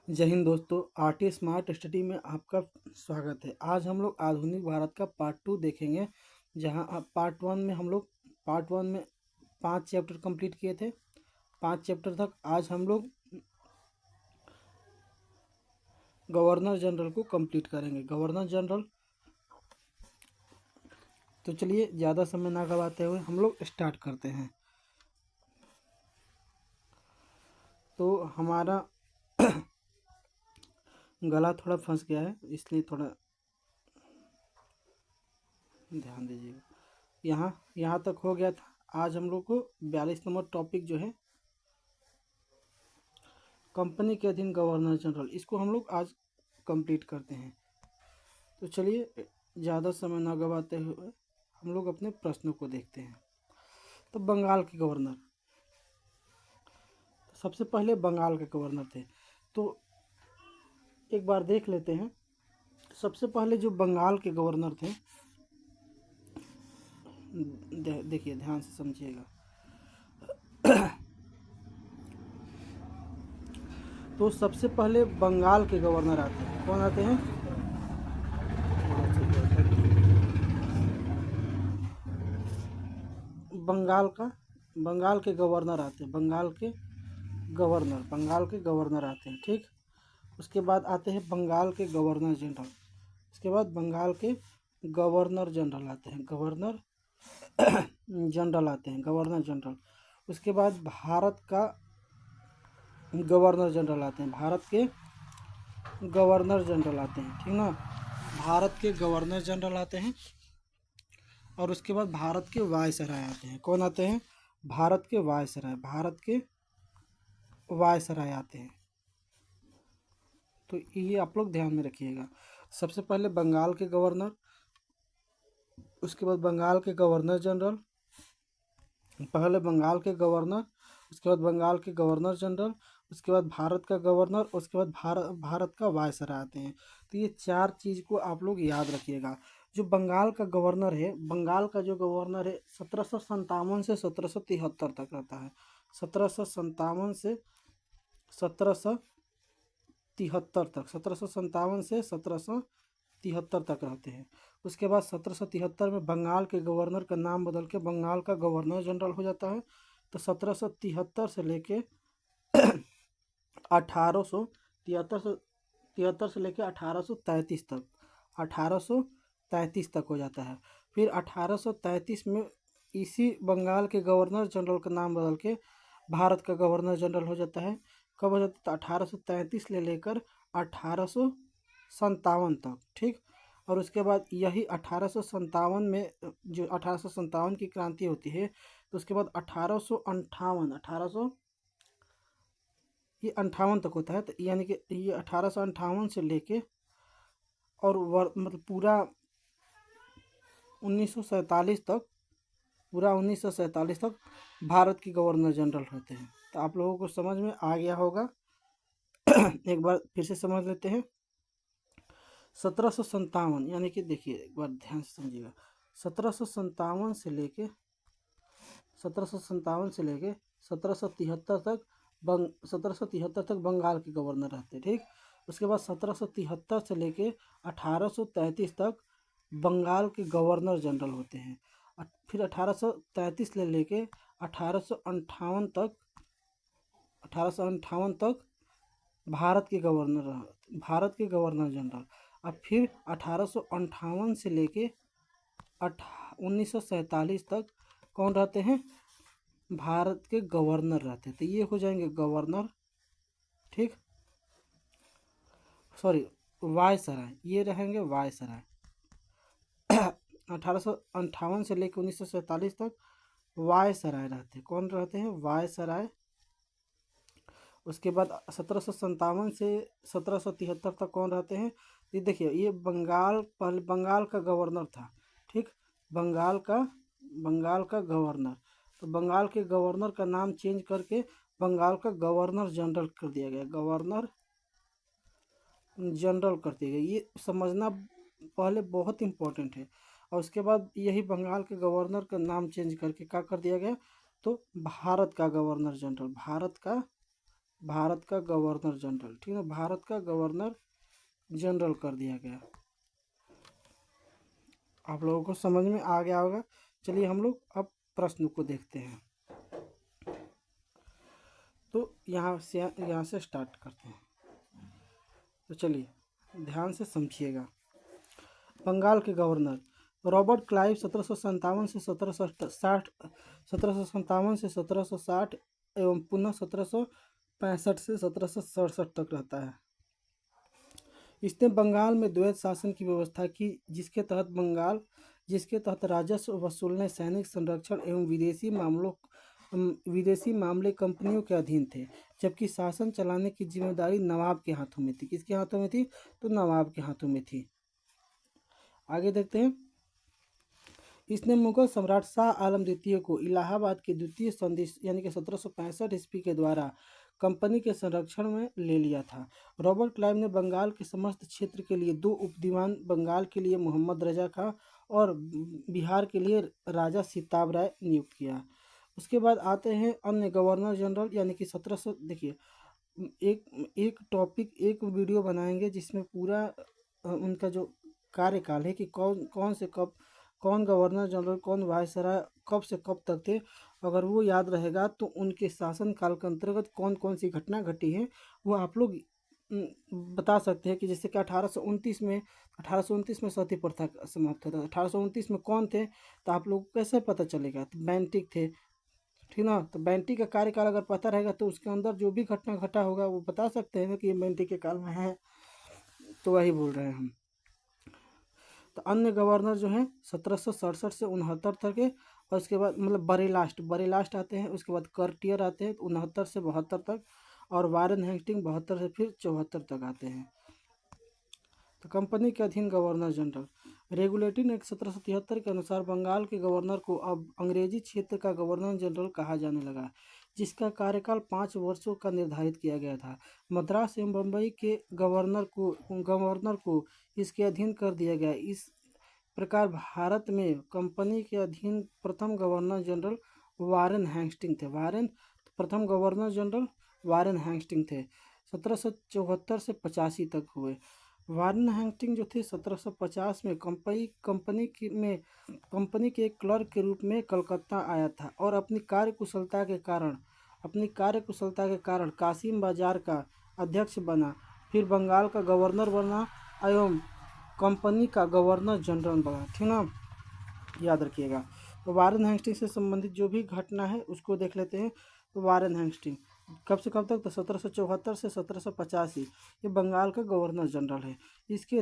जय हिंद दोस्तों। RT smart study में आपका स्वागत है। आज हम लोग आधुनिक भारत का पार्ट 2 देखेंगे। जहां आप पार्ट वन में 5 चैप्टर कंप्लीट किए थे। 5 चैप्टर तक आज हम लोग गवर्नर जनरल को कंप्लीट करेंगे। गवर्नर जनरल, तो चलिए ज़्यादा समय ना गवाते हुए हम लोग स्टार्ट करते हैं। तो हमारा गला थोड़ा फंस गया है, इसलिए थोड़ा ध्यान दीजिएगा। यहाँ यहाँ तक हो गया था। आज हम लोग को 42 नंबर टॉपिक जो है कंपनी के अधीन गवर्नर जनरल, इसको हम लोग आज कंप्लीट करते हैं। तो चलिए ज़्यादा समय ना गवाते हुए हम लोग अपने प्रश्नों को देखते हैं। तो बंगाल के गवर्नर, सबसे पहले बंगाल के गवर्नर थे, तो एक बार देख लेते हैं। सबसे पहले जो बंगाल के गवर्नर थे, देखिए ध्यान से समझिएगा। तो सबसे पहले बंगाल के गवर्नर आते हैं। कौन आते हैं? बंगाल के गवर्नर आते हैं। बंगाल के गवर्नर आते हैं। ठीक। उसके बाद आते हैं बंगाल के गवर्नर जनरल। उसके बाद बंगाल के गवर्नर जनरल आते हैं। Governor general. उसके बाद भारत का गवर्नर जनरल आते हैं। भारत के गवर्नर जनरल आते हैं। ठीक ना। भारत के गवर्नर जनरल आते हैं। और उसके बाद भारत के वायसराय आते हैं। कौन आते हैं? भारत के वायसराय आते हैं। तो ये आप लोग ध्यान में रखिएगा। सबसे पहले बंगाल के गवर्नर, उसके बाद बंगाल के गवर्नर जनरल, पहले बंगाल के गवर्नर, उसके बाद बंगाल के गवर्नर जनरल, उसके बाद भारत का गवर्नर, उसके बाद भारत का वायसराय आते हैं। तो ये 4 चीज़ को आप लोग याद रखिएगा। जो बंगाल का गवर्नर है, बंगाल का जो गवर्नर है 1757 से 1773 तक रहता है। 1757 से 1773 तक रहते हैं। उसके बाद 1773 में बंगाल के गवर्नर का नाम बदल के बंगाल का गवर्नर जनरल हो जाता है। तो 1773 से लेके 1873 से लेके 1833 तक हो जाता है। फिर 1833 में इसी बंगाल के गवर्नर जनरल का नाम बदल के भारत का गवर्नर जनरल हो जाता है। कब हो जाता है? तो 1833 ले लेकर 1857 तक। ठीक। और उसके बाद यही 1857 में जो 1857 की क्रांति होती है, तो उसके बाद 1858 ये 58 तक होता है। तो यानी कि ये 1858 से लेके और मतलब पूरा 1947 तक, भारत के गवर्नर जनरल रहते हैं। तो आप लोगों को समझ में आ गया होगा। एक बार फिर से समझ लेते हैं। 1757 यानी कि देखिए एक बार ध्यान से समझिएगा। 1757 से लेके 1773 तक 1773 तक बंगाल के गवर्नर रहते। ठीक। उसके बाद 1773 से लेके 1833 तक बंगाल के गवर्नर जनरल होते हैं। फिर 1833 ले लेके 1858 तक भारत के गवर्नर जनरल। अब फिर 1858 से लेके 1947 तक कौन रहते हैं? भारत के गवर्नर रहते हैं। तो ये हो जाएंगे गवर्नर। ठीक। सॉरी, वायसराय, ये रहेंगे वायसराय। 1858 से लेकर 1947 तक वायसराय रहते हैं। कौन रहते हैं? वायसराय। उसके बाद 1757 से 1773 तक कौन रहते हैं? ये देखिए, ये पहले बंगाल का गवर्नर था। ठीक। बंगाल का गवर्नर। तो बंगाल के गवर्नर का नाम चेंज करके बंगाल का गवर्नर जनरल कर दिया गया। गवर्नर जनरल कर दिया गया। ये समझना पहले बहुत इम्पोर्टेंट है। और उसके बाद यही बंगाल के गवर्नर का नाम चेंज करके क्या कर दिया गया? तो भारत का गवर्नर जनरल भारत का गवर्नर जनरल, ठीक है, भारत का गवर्नर जनरल कर दिया गया। आप लोगों को समझ में आ गया होगा। चलिए हम लोग अब प्रश्न को देखते हैं। तो यहाँ से स्टार्ट करते हैं। तो चलिए ध्यान से समझिएगा। बंगाल के गवर्नर रॉबर्ट क्लाइव 1757 से 1760, 1757 से 1760 एवं पुनः 1765 से 1767 तक रहता है। इसने बंगाल में द्वैत शासन की व्यवस्था की, जिसके तहत राजस्व वसूलने, सैनिक संरक्षण एवं विदेशी मामले कंपनियों के अधीन थे, जबकि शासन चलाने की जिम्मेदारी नवाब के हाथों में थी। किसके हाथों में थी? तो नवाब के हाथों में थी। आगे देखते हैं। इसने मुगल सम्राट शाह आलम द्वितीय को इलाहाबाद के द्वितीय संधि यानी कि 1765 ईस्वी के द्वारा कंपनी के संरक्षण में ले लिया था। रॉबर्ट क्लाइव ने बंगाल के समस्त क्षेत्र के लिए 2 उपदीवान, बंगाल के लिए मोहम्मद रजा खां और बिहार के लिए राजा सिताब राय नियुक्त किया। उसके बाद आते हैं अन्य गवर्नर जनरल, यानी कि 1700। देखिए एक एक टॉपिक, एक वीडियो बनाएंगे जिसमें पूरा उनका जो कार्यकाल है कि कौन कौन से कब, कौन गवर्नर जनरल, कौन वायसराय कब से कब तक थे। अगर वो याद रहेगा तो उनके शासनकाल के अंतर्गत कौन कौन सी घटना घटी है वो आप लोग बता सकते हैं। कि जैसे कि 1829 में सती प्रथा समाप्त होता था। 1829 में कौन थे तो आप लोग को कैसे पता चलेगा? तो बेंटिक थे, ठीक ना। तो बेंटिक का कार्यकाल अगर पता रहेगा तो उसके अंदर जो भी घटना घटा होगा वो बता सकते हैं ना कि ये बेंटिक के काल में है। तो वही बोल रहे हैं हम। तो अन्य गवर्नर जो हैं 1767 से 69 तक के, और उसके बाद मतलब बड़े लास्ट आते हैं। उसके बाद कर्टियर आते हैं 69 से 72 तक, और वारेन हेस्टिंग 72 से फिर 74 तक आते हैं। तो कंपनी के अधीन गवर्नर जनरल रेगुलेटिंग एक्ट 1773 के अनुसार बंगाल के गवर्नर को अब अंग्रेजी क्षेत्र का गवर्नर जनरल कहा जाने लगा, जिसका कार्यकाल 5 वर्षों का निर्धारित किया गया था। मद्रास एवं बम्बई के गवर्नर को इसके अधीन कर दिया गया। इस प्रकार भारत में कंपनी के अधीन प्रथम गवर्नर जनरल वारेन हेस्टिंग थे। प्रथम गवर्नर जनरल वारेन हेस्टिंग थे। 1774 से 85 तक हुए। वारेन हेस्टिंग जो थे 1750 में कंपनी के एक क्लर्क के रूप में कलकत्ता आया था और अपनी कार्यकुशलता के कारण कासिम बाजार का अध्यक्ष बना, फिर बंगाल का गवर्नर बना एवं कंपनी का गवर्नर जनरल बना, ठीक ना, याद रखिएगा। तो वारेन हेस्टिंग से संबंधित जो भी घटना है उसको देख लेते हैं। तो वारेन हेस्टिंग कब से कब तक? तो 1774 से 1785 ये बंगाल का गवर्नर जनरल है। इसने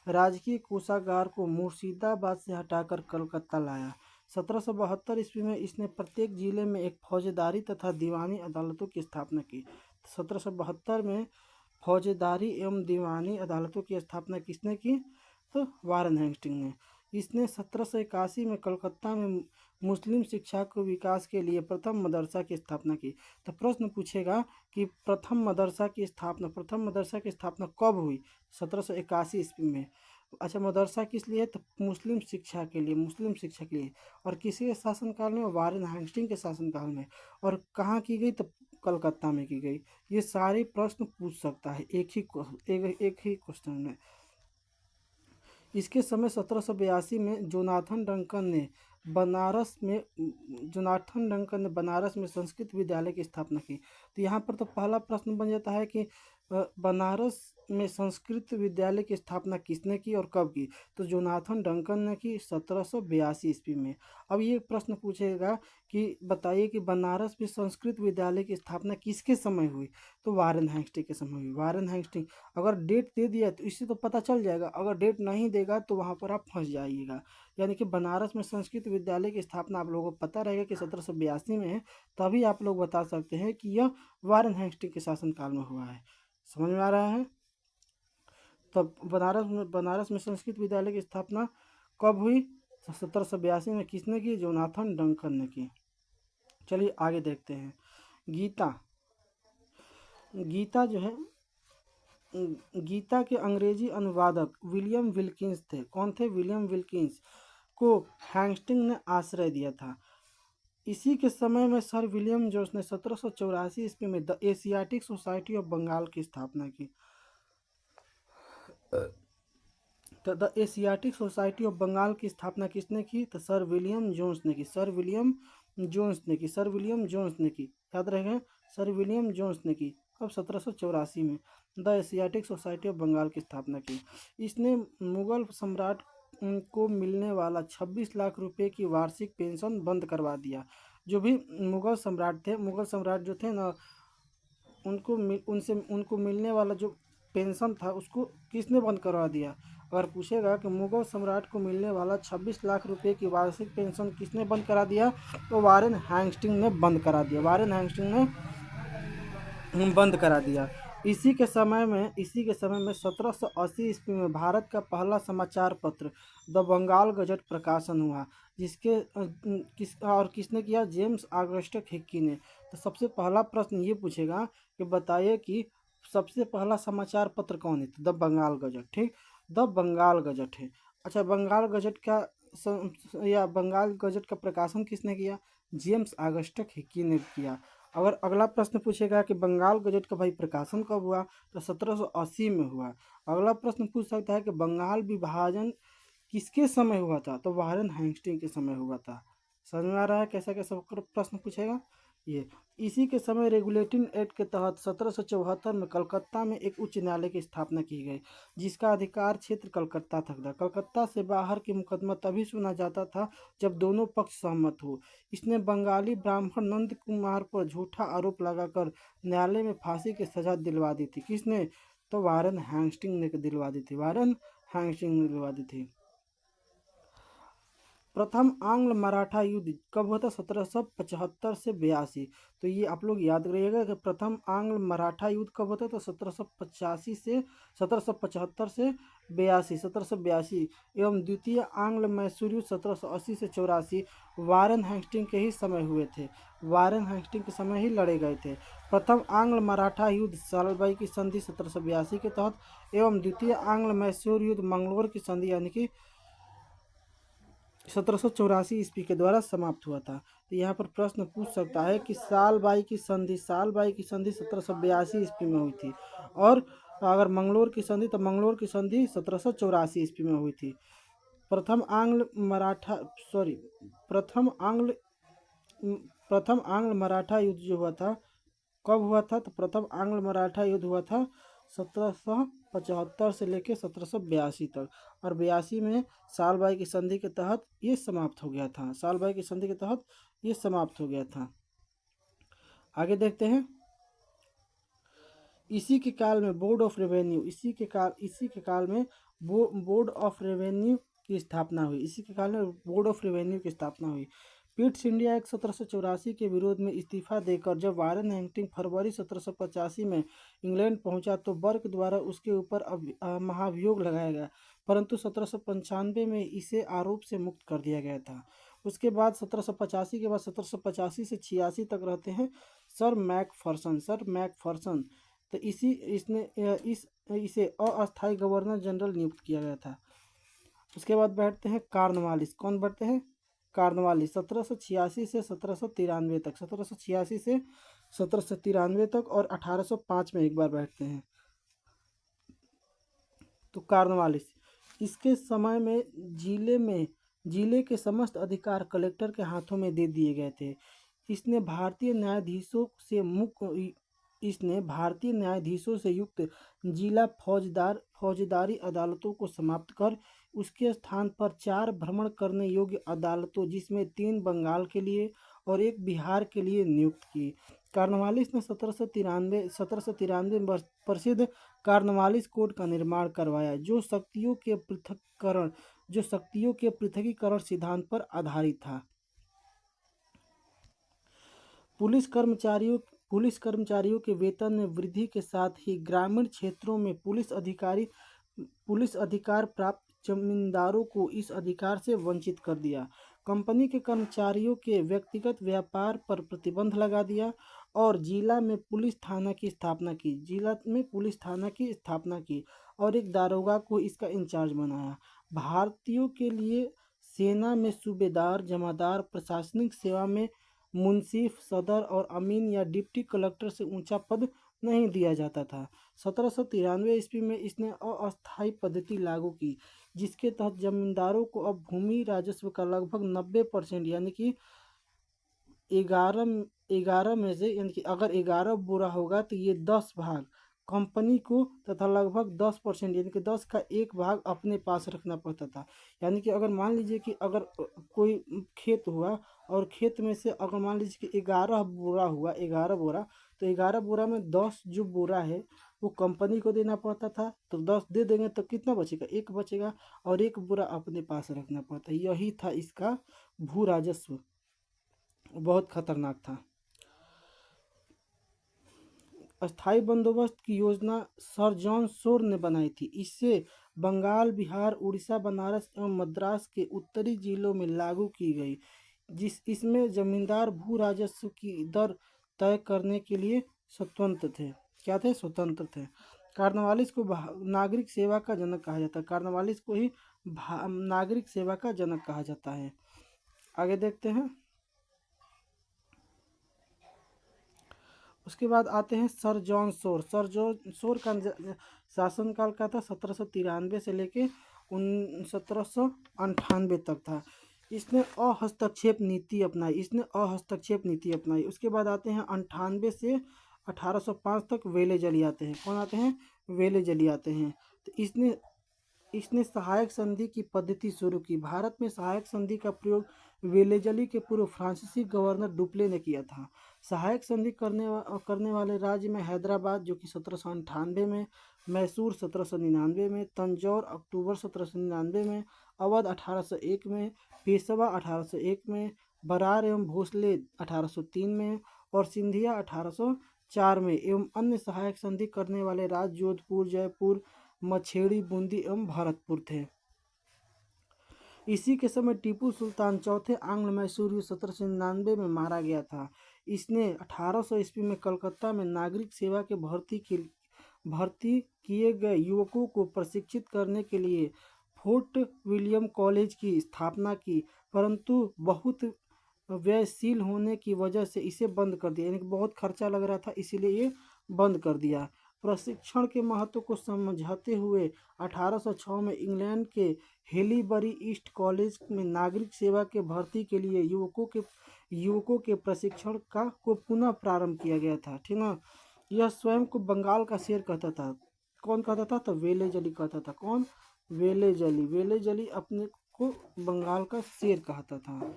राजकीय कोषागार को मुर्शिदाबाद से हटाकर कलकत्ता लाया। 1772 ईस्वी में इसने प्रत्येक जिले में एक फौजदारी तथा दीवानी अदालतों की स्थापना की। 1772 में फौजदारी एवं दीवानी अदालतों की स्थापना किसने की? तो वारेन हेस्टिंग ने। इसने 1781 में कलकत्ता में मुस्लिम शिक्षा के विकास के लिए प्रथम मदरसा की स्थापना की। तो प्रश्न पूछेगा कि प्रथम मदरसा की स्थापना कब हुई? 1781 ईस्वी में। अच्छा, मदरसा किस लिए? तो मुस्लिम शिक्षा के लिए। और किसी शासनकाल में? वारेन हेस्टिंग के शासनकाल में। और कहाँ की गई? तो कलकत्ता में की गई। ये सारे प्रश्न पूछ सकता है एक ही क्वेश्चन में। इसके समय 1782 में जोनाथन डंकन ने बनारस में संस्कृत विद्यालय की स्थापना की। तो यहाँ पर तो पहला प्रश्न बन जाता है कि बनारस में संस्कृत विद्यालय की स्थापना किसने की और कब की? तो जोनाथन डंकन ने की 1782 ईस्वी में। अब ये प्रश्न पूछेगा कि बताइए कि बनारस में संस्कृत विद्यालय की स्थापना किसके समय हुई? तो वारेन हेस्टिंग के समय हुई। वारेन हेस्टिंग अगर डेट दे दिया तो इससे तो पता चल जाएगा, अगर डेट नहीं देगा तो वहाँ पर आप फंस जाइएगा। यानी कि बनारस में संस्कृत विद्यालय की स्थापना आप लोगों को पता रहेगा कि 1782 में है, तभी आप लोग बता सकते हैं कि यह वारेन हेस्टिंग के शासनकाल में हुआ है। समझ में आ रहा है? तब बनारस में संस्कृत विद्यालय की स्थापना कब हुई? 1782 में। किसने की? जोनाथन डंकन ने की। चलिए आगे देखते हैं। गीता जो है, गीता के अंग्रेजी अनुवादक विलियम विल्किंस थे। कौन थे? विलियम विल्किंस को हेस्टिंग ने आश्रय दिया था। इसी के समय में सर विलियम जोन्स ने 1784 ईस्वी में the Asiatic Society of Bengal की स्थापना की। तो the Asiatic Society of Bengal की स्थापना किसने की? तो सर विलियम जोन्स ने की। सर विलियम जोन्स ने की। सर विलियम जोन्स ने की। याद रखें, सर विलियम जोन्स ने की। अब 1784 में the Asiatic Society of Bengal की स्थापना की। इसने मुगल सम्राट को मिलने वाला 26 लाख रुपए की वार्षिक पेंशन बंद करवा दिया। जो भी मुगल सम्राट थे, मुगल सम्राट जो थे ना, उनको मिलने वाला जो पेंशन था उसको किसने बंद करवा दिया? अगर पूछेगा कि मुगल सम्राट को मिलने वाला 26 लाख रुपए की वार्षिक पेंशन किसने बंद करा दिया, तो वारेन हेस्टिंग्स ने बंद करा दिया। वारेन हेस्टिंग्स ने बंद करा दिया। इसी के समय में 1780 ईस्वी में भारत का पहला समाचार पत्र द बंगाल गजट प्रकाशन हुआ, जिसके किसने किया? जेम्स ऑगस्टस हिक्की ने। तो सबसे पहला प्रश्न ये पूछेगा कि बताइए कि सबसे पहला समाचार पत्र कौन है? तो द बंगाल गजट। ठीक, द बंगाल गजट है। अच्छा, बंगाल गजट या बंगाल गजट का प्रकाशन किसने किया? जेम्स ऑगस्टस हिक्की ने किया। अगर अगला प्रश्न पूछेगा कि बंगाल गजट का भाई प्रकाशन कब हुआ, तो 1780 में हुआ। अगला प्रश्न पूछ सकता है कि बंगाल विभाजन किसके समय हुआ था, तो वारेन हेस्टिंग के समय हुआ था। समझ में आ रहा है कैसा कैसा प्रश्न पूछेगा ये। इसी के समय रेगुलेटिंग एक्ट के तहत 1774 में कलकत्ता में एक उच्च न्यायालय की स्थापना की गई, जिसका अधिकार क्षेत्र कलकत्ता तक था। कलकत्ता से बाहर के मुकदमा तभी सुना जाता था जब दोनों पक्ष सहमत हो। इसने बंगाली ब्राह्मण नंद कुमार पर झूठा आरोप लगाकर न्यायालय में फांसी की सजा दिलवा दी थी। किसने? तो वारेन हेस्टिंग ने दिलवा दी थी। वारेन हेस्टिंग ने दिलवा दी थी। प्रथम आंग्ल मराठा युद्ध कब हुआ था? 1775 से 82। तो ये आप लोग याद रखिएगा कि प्रथम आंग्ल मराठा युद्ध कब होता है, तो 1785 से 1775 से 82, 1782। एवं द्वितीय आंग्ल मैसूर युद्ध 1780 से 84 वारेन हेस्टिंग के ही समय हुए थे। वारेन हेस्टिंग के समय ही लड़े गए थे। प्रथम आंग्ल मराठा युद्ध सालबाई की संधि 1782 के तहत एवं द्वितीय आंग्ल मैसूर युद्ध मंगलोर की संधि यानी कि 1784 ईस्वी के द्वारा समाप्त हुआ था। तो यहाँ पर प्रश्न पूछ सकता है कि सालबाई की संधि 1782 ईस्वी में हुई थी, और अगर मंगलोर की संधि, तो मंगलोर की संधि 1784 ईस्वी में हुई थी। प्रथम आंग्ल मराठा सॉरी प्रथम आंग्ल प्रथम आंग्ल मराठा युद्ध जो हुआ था, कब हुआ था? तो प्रथम आंग्ल मराठा युद्ध हुआ था 1775 से लेकर 1782 तक, और 82 में सालबाई की संधि के तहत ये समाप्त हो गया था। सालबाई की संधि के तहत ये समाप्त हो गया था। आगे देखते हैं। इसी के काल में बोर्ड ऑफ रेवेन्यू में बोर्ड ऑफ रेवेन्यू की स्थापना हुई। इसी के काल में बोर्ड ऑफ रेवेन्यू की स्थापना हुई। पिट्स इंडिया एक्ट 1784 के विरोध में इस्तीफा देकर जब वारेन हेस्टिंग फरवरी 1785 में इंग्लैंड पहुंचा, तो बर्क द्वारा उसके ऊपर महाभियोग लगाया गया, परंतु 1795 में इसे आरोप से मुक्त कर दिया गया था। उसके बाद 1785 के बाद 1785 से 86 तक रहते हैं सर मैकफर्सन। तो इसे अस्थायी गवर्नर जनरल नियुक्त किया गया था। उसके बाद बैठते हैं कॉर्नवालिस। कौन बैठते हैं? कॉर्नवालिस 1786 से 1793 तक, 1786 से 1793 तक, और 1805 में एक बार बैठते हैं। तो कॉर्नवालिस, इसके समय में जिले के समस्त अधिकार कलेक्टर के हाथों में दे दिए गए थे। इसने भारतीय न्यायाधीशों से युक्त जिला फौजदारी अदालतों को समाप्त कर उसके स्थान पर 4 भ्रमण करने योग्य अदालतों, जिसमें 3 बंगाल के लिए और 1 बिहार के लिए नियुक्त की। कॉर्नवालिस ने 1793 में प्रसिद्ध कॉर्नवालिस कोड का निर्माण करवाया, जो शक्तियों के पृथकीकरण सिद्धांत पर आधारित था। पुलिस कर्मचारियों के वेतन में वृद्धि के साथ ही ग्रामीण क्षेत्रों में पुलिस अधिकार प्राप्त जमींदारों को इस अधिकार से वंचित कर दिया। कंपनी के कर्मचारियों के व्यक्तिगत व्यापार पर प्रतिबंध लगा दिया और जिला में पुलिस थाना की स्थापना की और एक दारोगा को इसका इंचार्ज बनाया। भारतीयों के लिए सेना में सूबेदार, जमादार, प्रशासनिक सेवा में मुंसिफ, सदर और अमीन या डिप्टी कलेक्टर से ऊंचा पद नहीं दिया जाता था। 1793 ईस्वी में इसने अस्थायी पद्धति लागू की, जिसके तहत जमींदारों को अब भूमि राजस्व का लगभग 90% यानी कि 11 में से, यानी कि अगर 11 बोरा होगा तो ये 10 भाग कंपनी को तथा लगभग 10% यानी कि 10 का एक भाग अपने पास रखना पड़ता था। यानी कि अगर मान लीजिए कि अगर कोई खेत हुआ और खेत में से अगर मान लीजिए कि 11 बोरा हुआ, 11 बोरा, तो 11 बोरा में 10 जो बोरा है वो कंपनी को देना पड़ता था, तो 10 दे देंगे तो कितना बचेगा, एक बचेगा, और एक बोरा अपने पास रखना पड़ता। यही था इसका भू राजस्व, बहुत खतरनाक था। अस्थाई बंदोबस्त की योजना सर जॉन शोर ने बनाई थी। इससे बंगाल, बिहार, उड़ीसा, बनारस एवं मद्रास के उत्तरी जिलों में लागू की गई, इसमें जमींदार भू राजस्व की दर तय करने के लिए स्वतंत्र थे। क्या थे? स्वतंत्र थे। कार्नवालिस को नागरिक सेवा का जनक कहा जाता है। कार्नवालिस को ही नागरिक सेवा का जनक कहा जाता है। आगे देखते हैं। उसके बाद आते हैं sir John Shore. Sir John Shore का शासनकाल का था 1793 से लेके 1798 तक था। इसने अहस्तक्षेप नीति अपनाई। उसके बाद आते हैं 98 से 1805 तक वेले जली आते हैं। कौन आते हैं? वेले जली आते हैं। तो इसने सहायक संधि की पद्धति शुरू की। भारत में सहायक संधि का प्रयोग वेलेजली के पूर्व फ्रांसीसी गवर्नर डुप्ले ने किया था। सहायक संधि करने वाले राज्य में हैदराबाद जो कि 1798 में, मैसूर 1799 में, तंजौर अक्टूबर 1799 में, अवध 1801 में, पेशवा 1801 में, बरार एवं भोसले 1803 में और सिंधिया 1804 में एवं अन्य सहायक संधि करने वाले राज्य जोधपुर, जयपुर, मछेड़ी, बूंदी एवं भरतपुर थे। इसी के समय टीपू सुल्तान चौथे आंग्ल मैसूर 1799 में मारा गया था। इसने 1800 ईस्वी में कलकत्ता में नागरिक सेवा के भर्ती किए गए युवकों को प्रशिक्षित करने के लिए फोर्ट विलियम कॉलेज की स्थापना की, परंतु बहुत व्ययशील होने की वजह से इसे बंद कर दिया। यानी कि बहुत खर्चा लग रहा था, इसीलिए ये बंद कर दिया। प्रशिक्षण के महत्व को समझाते हुए 1806 में इंग्लैंड के हेलीबरी ईस्ट कॉलेज में नागरिक सेवा के भर्ती के लिए युवकों के प्रशिक्षण को पुनः प्रारंभ किया गया था। ठीक ना? यह स्वयं को बंगाल का शेर कहता था। कौन कहता था? तो वेले जली कहता था। कौन? वेले जली अपने को बंगाल का शेर कहता था।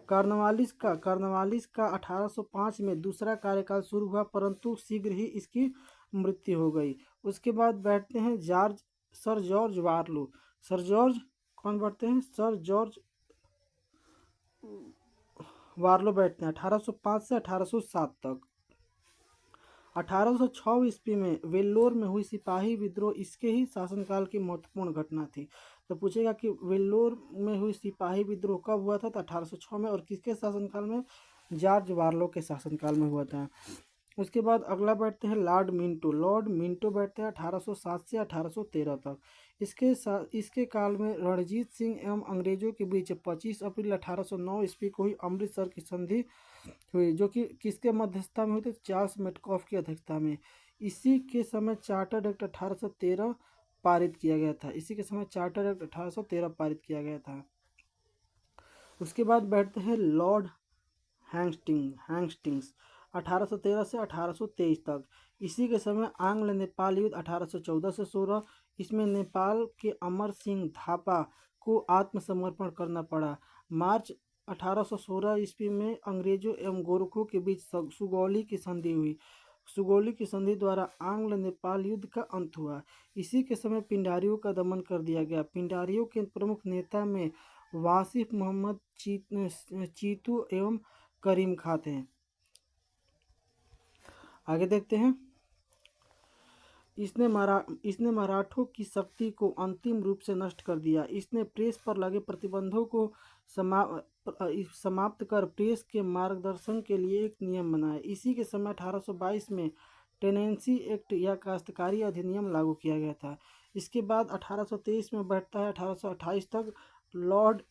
कार्नवालिस का 1805 में दूसरा कार्यकाल शुरू हुआ, परंतु शीघ्र ही इसकी मृत्यु हो गई। उसके बाद बैठते हैं सर जॉर्ज वारलो। कौन बैठते हैं? सर जॉर्ज वारलो बैठते हैं 1805 से 1807 तक। 1806 ईस्वी में वेल्लोर में हुई सिपाही विद्रोह इसके ही शासनकाल की महत्वपूर्ण घटना थी। तो पूछेगा कि वेल्लोर में हुई सिपाही विद्रोह कब हुआ था? तो 1806 में। और किसके शासनकाल में? जॉर्ज वारलो के शासनकाल में हुआ था। उसके बाद अगला बैठते हैं लॉर्ड मिंटो बैठते हैं 1807 से 1813 तक। इसके काल में रणजीत सिंह एवं अंग्रेजों के बीच 25 अप्रैल 1809 ईस्वी को ही अमृतसर की संधि हुई, जो कि किसके मध्यस्थता में हुई थी? चार्ल्स मेटकॉफ की अध्यक्षता में। इसी के समय चार्टर एक्ट 1813 पारित किया गया था। उसके बाद बैठते हैं लॉर्ड हैंस्टिंग्स 1813 से 1823 तक। इसी के समय आंग्ल नेपाल युद्ध 1814 से 16। इसमें नेपाल के अमर सिंह थापा को आत्मसमर्पण करना पड़ा। मार्च 1816 ईस्वी में अंग्रेजों एवं गोरखों के बीच सुगौली की संधि हुई। सुगौली की संधि द्वारा आंग्ल नेपाल युद्ध का अंत हुआ। इसी के समय पिंडारियों का दमन कर दिया गया। पिंडारियों के प्रमुख नेता में वासिफ मोहम्मद चीतू एवं करीम खां थे। आगे देखते हैं। इसने मराठों की शक्ति को अंतिम रूप से नष्ट कर दिया। इसने प्रेस पर लगे प्रतिबंधों को समाप्त कर प्रेस के मार्गदर्शन के लिए एक नियम बनाया। इसी के समय 1822 में टेनेंसी एक्ट या काश्तकारी अधिनियम लागू किया गया था। इसके बाद 1823 में बैठता है 1828 तक लॉर्ड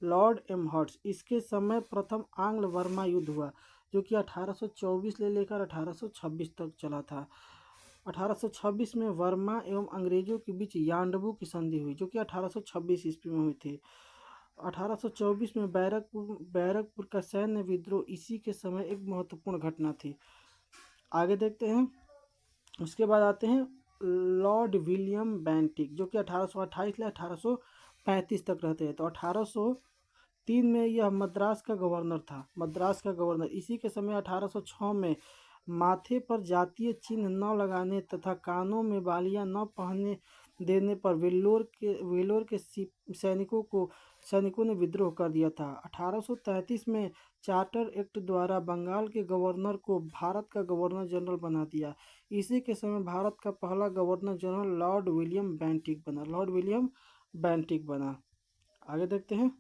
लॉर्ड एमहर्स्ट। इसके समय प्रथम आंग्ल बर्मा युद्ध हुआ जो कि 1824 ले लेकर 1826 तक चला था। 1826 में बर्मा एवं अंग्रेजों के बीच यांडबू की संधि हुई जो कि 1826 ईस्वी में हुई थी। 1824 में बैरकपुर का सैन्य विद्रोह इसी के समय एक महत्वपूर्ण घटना थी। आगे देखते हैं। उसके बाद आते हैं लॉर्ड विलियम बेंटिक जो कि 1828 से 1835 तक रहते हैं। तो 1803 में यह मद्रास का गवर्नर था। मद्रास का गवर्नर इसी के समय 1806 में माथे पर जातीय चिन्ह न लगाने तथा कानों में बालियां न पहनने देने पर वेल्लोर के सैनिकों ने विद्रोह कर दिया था। 1833 में चार्टर एक्ट द्वारा बंगाल के गवर्नर को भारत का गवर्नर जनरल बना दिया। इसी के समय भारत का पहला governor general Lord William Bentinck बना। आगे देखते हैं।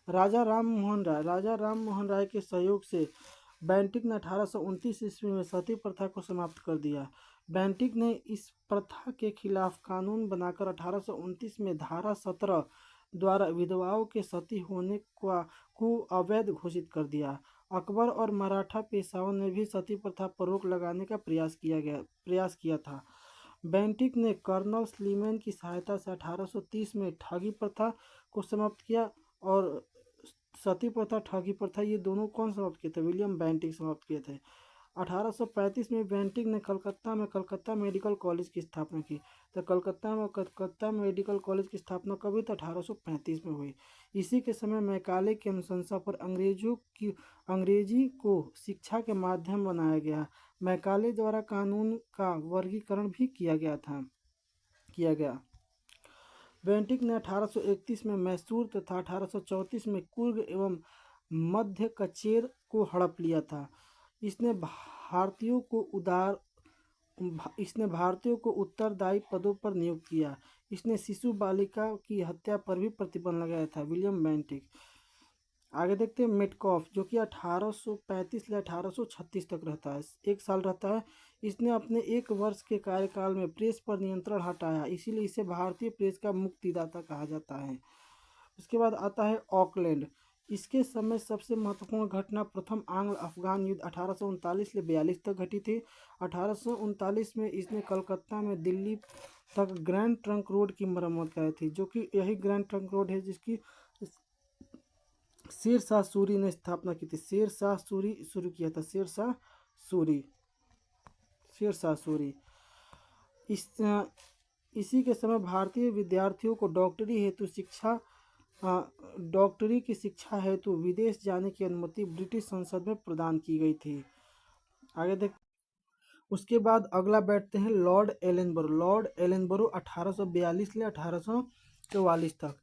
राजा राम मोहन राय के सहयोग से बेंटिक ने 1829 ईस्वी में सती प्रथा को समाप्त कर दिया। बेंटिक ने इस प्रथा के खिलाफ कानून बनाकर 1829 में धारा 17 द्वारा विधवाओं के सती होने को अवैध घोषित कर दिया। अकबर और मराठा पेशवाओं ने भी सती प्रथा पर रोक लगाने का प्रयास किया था। बेंटिक ने कर्नल स्लीमैन की सहायता से 1830 में ठगी प्रथा को समाप्त किया और सती प्रथा ठगी प्रथा ये दोनों कौन समाप्त किए थे? विलियम बेंटिक समाप्त किए थे। 1835 में बेंटिक ने कलकत्ता मेडिकल कॉलेज की स्थापना की। तो कलकत्ता मेडिकल कॉलेज की स्थापना कब हुई? तो 1835 में हुई। इसी के समय मैकाले की अनुशंसा पर अंग्रेजी को शिक्षा के माध्यम बनाया गया। मैकाले द्वारा कानून का वर्गीकरण भी किया गया। बेंटिक ने 1831 में मैसूर तथा 1834 में कुर्ग एवं मध्य कचेर को हड़प लिया था। इसने भारतीयों को उत्तरदायी पदों पर नियुक्त किया। इसने शिशु बालिका की हत्या पर भी प्रतिबंध लगाया था। William Bentinck. आगे देखते हैं। मेटकॉफ जो कि 1835 से 1836 तक रहता है, 1 साल रहता है। इसने अपने 1 वर्ष के कार्यकाल में प्रेस पर नियंत्रण हटाया, इसीलिए इसे भारतीय प्रेस का मुक्तिदाता कहा जाता है। उसके बाद आता है ऑकलैंड। इसके समय सबसे महत्वपूर्ण घटना प्रथम आंग्ल अफगान युद्ध 1839 से 42 तक घटी थी। 1839 में इसने कलकत्ता में दिल्ली तक ग्रैंड ट्रंक रोड की मरम्मत कराई थी, जो कि यही ग्रैंड ट्रंक रोड है जिसकी शेर शाह सूरी ने स्थापना की थी। शेर शाह सूरी शुरू किया था। शेर शाह सूरी। इसी के समय भारतीय विद्यार्थियों को डॉक्टरी की शिक्षा हेतु विदेश जाने की अनुमति ब्रिटिश संसद में प्रदान की गई थी। आगे देख। उसके बाद अगला बैठते हैं लॉर्ड एलेनबरो 1842 से 1844 तक।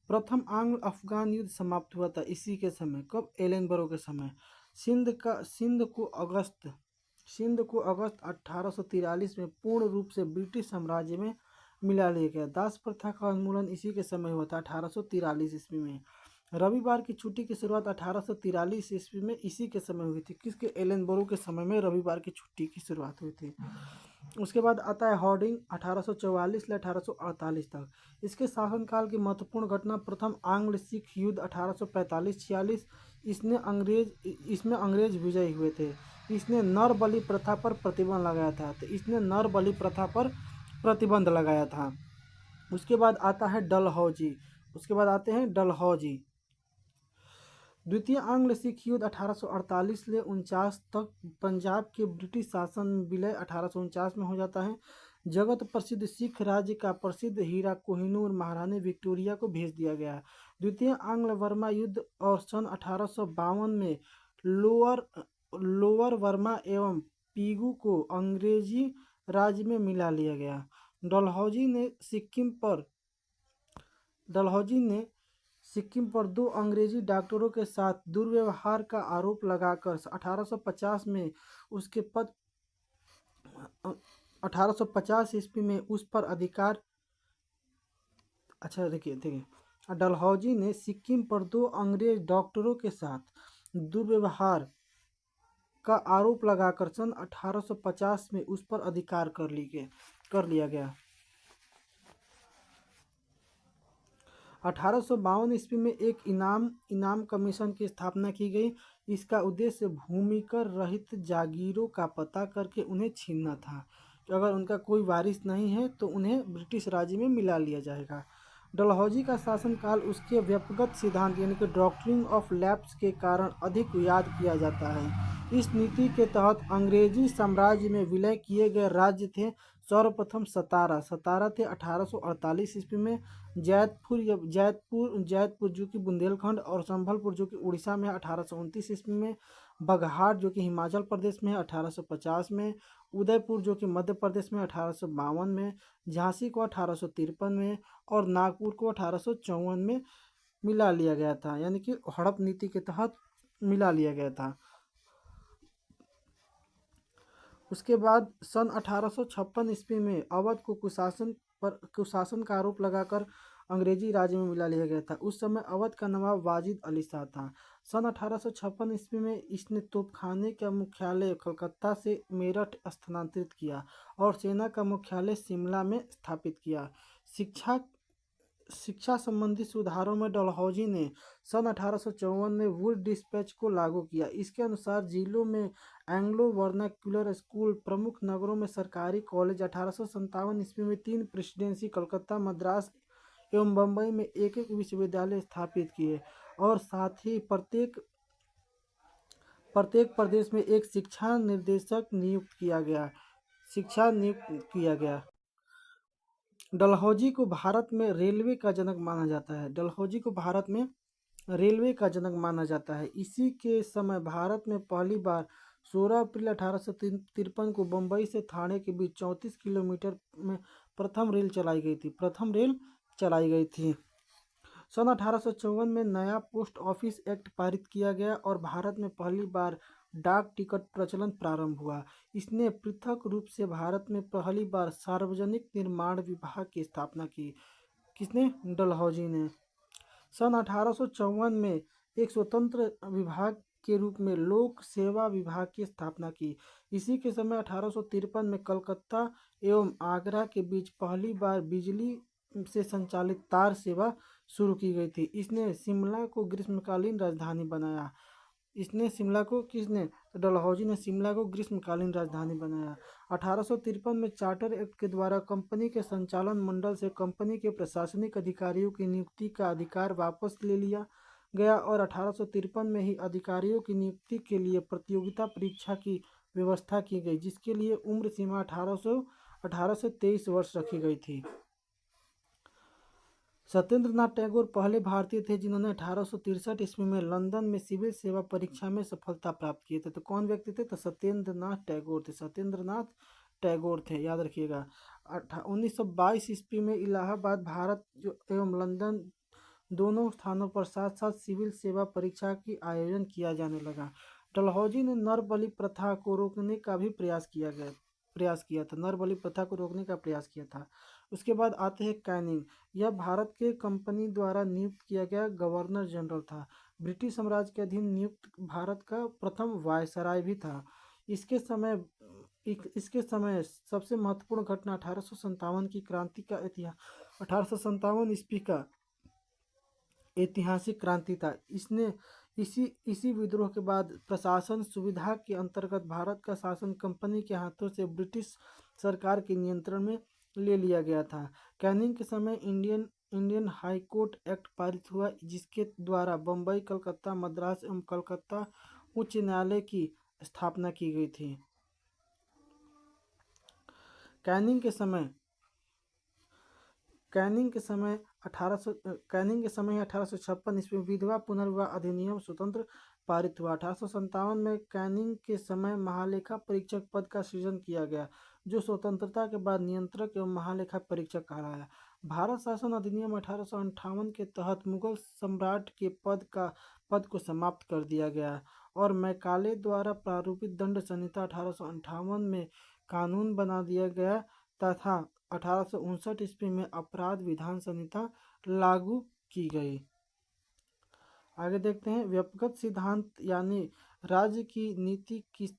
प्रथम आंग्ल अफगान युद्ध समाप्त हुआ था इसी के समय। कब? एलेनबरो के समय। सिंध को अगस्त 1843 में पूर्ण रूप से ब्रिटिश साम्राज्य में मिला लिया गया। दास प्रथा का उन्मूलन इसी के समय हुआ था 1843 ईस्वी में। रविवार की छुट्टी की शुरुआत 1843 ईस्वी में इसी के समय हुई थी। किसके? एलेनबरो के समय में रविवार की छुट्टी की शुरुआत हुई थी। उसके बाद आता है हॉर्डिंग 1844 से 1848 तक। इसके शासनकाल की महत्वपूर्ण घटना प्रथम आंग्ल सिख युद्ध 1845-46। इसमें अंग्रेज विजयी हुए थे। इसने नर बलि प्रथा पर प्रतिबंध लगाया था। उसके बाद आता है डलहौजी। द्वितीय आंग्ल सिख युद्ध 1848 से 49 तक पंजाब के ब्रिटिश शासन में विलय 1849 में हो जाता है। जगत प्रसिद्ध सिख राज्य का प्रसिद्ध हीरा कोहिनूर महारानी विक्टोरिया को भेज दिया गया। द्वितीय आंग्ल बर्मा युद्ध और सन 1852 में लोअर बर्मा एवं पीगू को अंग्रेजी राज्य में मिला लिया गया। डलहौजी ने सिक्किम पर 2 अंग्रेजी डॉक्टरों के साथ दुर्व्यवहार का आरोप लगाकर 1850 में उसके पद 1850 ईस्वी में उस पर अधिकार। अच्छा देखिए डलहौजी ने सिक्किम पर 2 अंग्रेज डॉक्टरों के साथ दुर्व्यवहार का आरोप लगाकर सन 1850 में उस पर अधिकार कर लिया गया। 1852 ईस्वी में एक इनाम कमीशन की स्थापना की गई। इसका उद्देश्य भूमिकर रहित जागीरों का पता करके उन्हें छीनना था कि अगर उनका कोई वारिस नहीं है तो उन्हें ब्रिटिश राज्य में मिला लिया जाएगा। डलहौजी का शासनकाल उसके व्यक्तिगत सिद्धांत यानी कि डॉक्ट्रिन ऑफ लैप्स के कारण अधिक याद किया जाता है। इस नीति के तहत अंग्रेजी साम्राज्य में विलय किए गए राज्य थे सर्वप्रथम सतारा थे 1848 ईस्वी में, जैतपुर जो कि बुंदेलखंड और संभलपुर जो कि उड़ीसा में 1829 ईस्वी में, बघाट जो कि हिमाचल प्रदेश में 1850 में, उदयपुर जो कि मध्य प्रदेश में 1852 में, झांसी को 1853 में और नागपुर को 1854 में मिला लिया गया था, यानी कि हड़प नीति के तहत मिला लिया गया था। उसके बाद सन 1856 ईस्वी में अवध को कुशासन का आरोप लगाकर अंग्रेजी राज्य में मिला लिया गया था। उस समय अवध का नवाब वाजिद अली शाह था। सन 1856 ईस्वी में इसने तोपखाने का मुख्यालय कलकत्ता से मेरठ स्थानांतरित किया और सेना का मुख्यालय शिमला में स्थापित किया। शिक्षा संबंधी सुधारों में डलहौजी ने सन 1854 में वुड डिस्पैच को लागू किया। इसके अनुसार जिलों में एंग्लो वर्नाक्युलर स्कूल, प्रमुख नगरों में सरकारी कॉलेज। 1857 ईस्वी में 3 प्रेसिडेंसी कलकत्ता, मद्रास एवं बम्बई में एक एक विश्वविद्यालय स्थापित किए और साथ ही प्रत्येक प्रदेश में एक शिक्षा निर्देशक नियुक्त किया गया। डलहौजी को भारत में रेलवे का जनक माना जाता है। डलहौजी को भारत में रेलवे का जनक माना जाता है। इसी के समय भारत में पहली बार 16 अप्रैल 1853 को बम्बई से थाने के बीच 34 किलोमीटर में प्रथम रेल चलाई गई थी। सन 1854 में नया पोस्ट ऑफिस एक्ट पारित किया गया और भारत में पहली बार डाक टिकट प्रचलन प्रारंभ हुआ। इसने पृथक रूप से भारत में पहली बार सार्वजनिक निर्माण विभाग की स्थापना की। किसने? डलहौजी ने। सन 1854 में एक स्वतंत्र विभाग के रूप में लोक सेवा विभाग की स्थापना की। इसी के समय 1853 में कलकत्ता एवं आगरा के बीच पहली बार बिजली से संचालित तार सेवा शुरू की गई थी। इसने शिमला को ग्रीष्मकालीन राजधानी बनाया। डलहौजी ने शिमला को ग्रीष्मकालीन राजधानी बनाया। 1853 में चार्टर एक्ट के द्वारा कंपनी के संचालन मंडल से कंपनी के प्रशासनिक अधिकारियों की नियुक्ति का अधिकार वापस ले लिया गया और 1853 में ही अधिकारियों की नियुक्ति के लिए प्रतियोगिता परीक्षा की व्यवस्था की गई, जिसके लिए उम्र सीमा 18 से 23 वर्ष रखी गई थी। सत्येंद्रनाथ टैगोर पहले भारतीय थे जिन्होंने 1863 ईस्वी में लंदन में सिविल सेवा परीक्षा में सफलता प्राप्त किए थे। तो कौन व्यक्ति थे? तो सत्येंद्रनाथ टैगोर थे, याद रखिएगा। 1922 ईस्वी में इलाहाबाद भारत एवं लंदन दोनों स्थानों पर साथ साथ सिविल सेवा परीक्षा की आयोजन किया जाने लगा। डलहौजी ने नर बलि प्रथा को रोकने का भी प्रयास किया था। उसके बाद आते हैं कैनिंग। यह भारत के कंपनी द्वारा नियुक्त किया गया गवर्नर जनरल था। ब्रिटिश साम्राज्य के अधीन नियुक्त भारत का प्रथम वायसराय भी था। इसके समय सबसे महत्वपूर्ण घटना 1857 की क्रांति का 1857 ईस्वी का ऐतिहासिक क्रांति था। इसी विद्रोह के बाद प्रशासन सुविधा के अंतर्गत भारत का शासन कंपनी के हाथों से ब्रिटिश सरकार के नियंत्रण में ले लिया गया था। कैनिंग के समय इंडियन हाई कोर्ट एक्ट पारित हुआ, जिसके द्वारा बम्बई, कलकत्ता, मद्रास एवं कलकत्ता उच्च न्यायालय की स्थापना की गई थी। कैनिंग के समय 1856 ईस्वी में विधवा पुनर्विवाह अधिनियम स्वतंत्र पारित हुआ। 1857 में कैनिंग के समय महालेखा परीक्षक पद का सृजन किया गया, जो स्वतंत्रता के बाद नियंत्रक एवं महालेखा परीक्षक कहलाया। भारत शासन अधिनियम 1858 के तहत मुगल सम्राट के पद को समाप्त कर दिया गया और मैकाले द्वारा प्रारूपित दंड संहिता 1858 में कानून बना दिया गया तथा 1859 ईस्वी में अपराध विधान संहिता लागू की गई। आगे देखते हैं व्यक्तिगत सिद्धांत यानी राज्य की नीति की।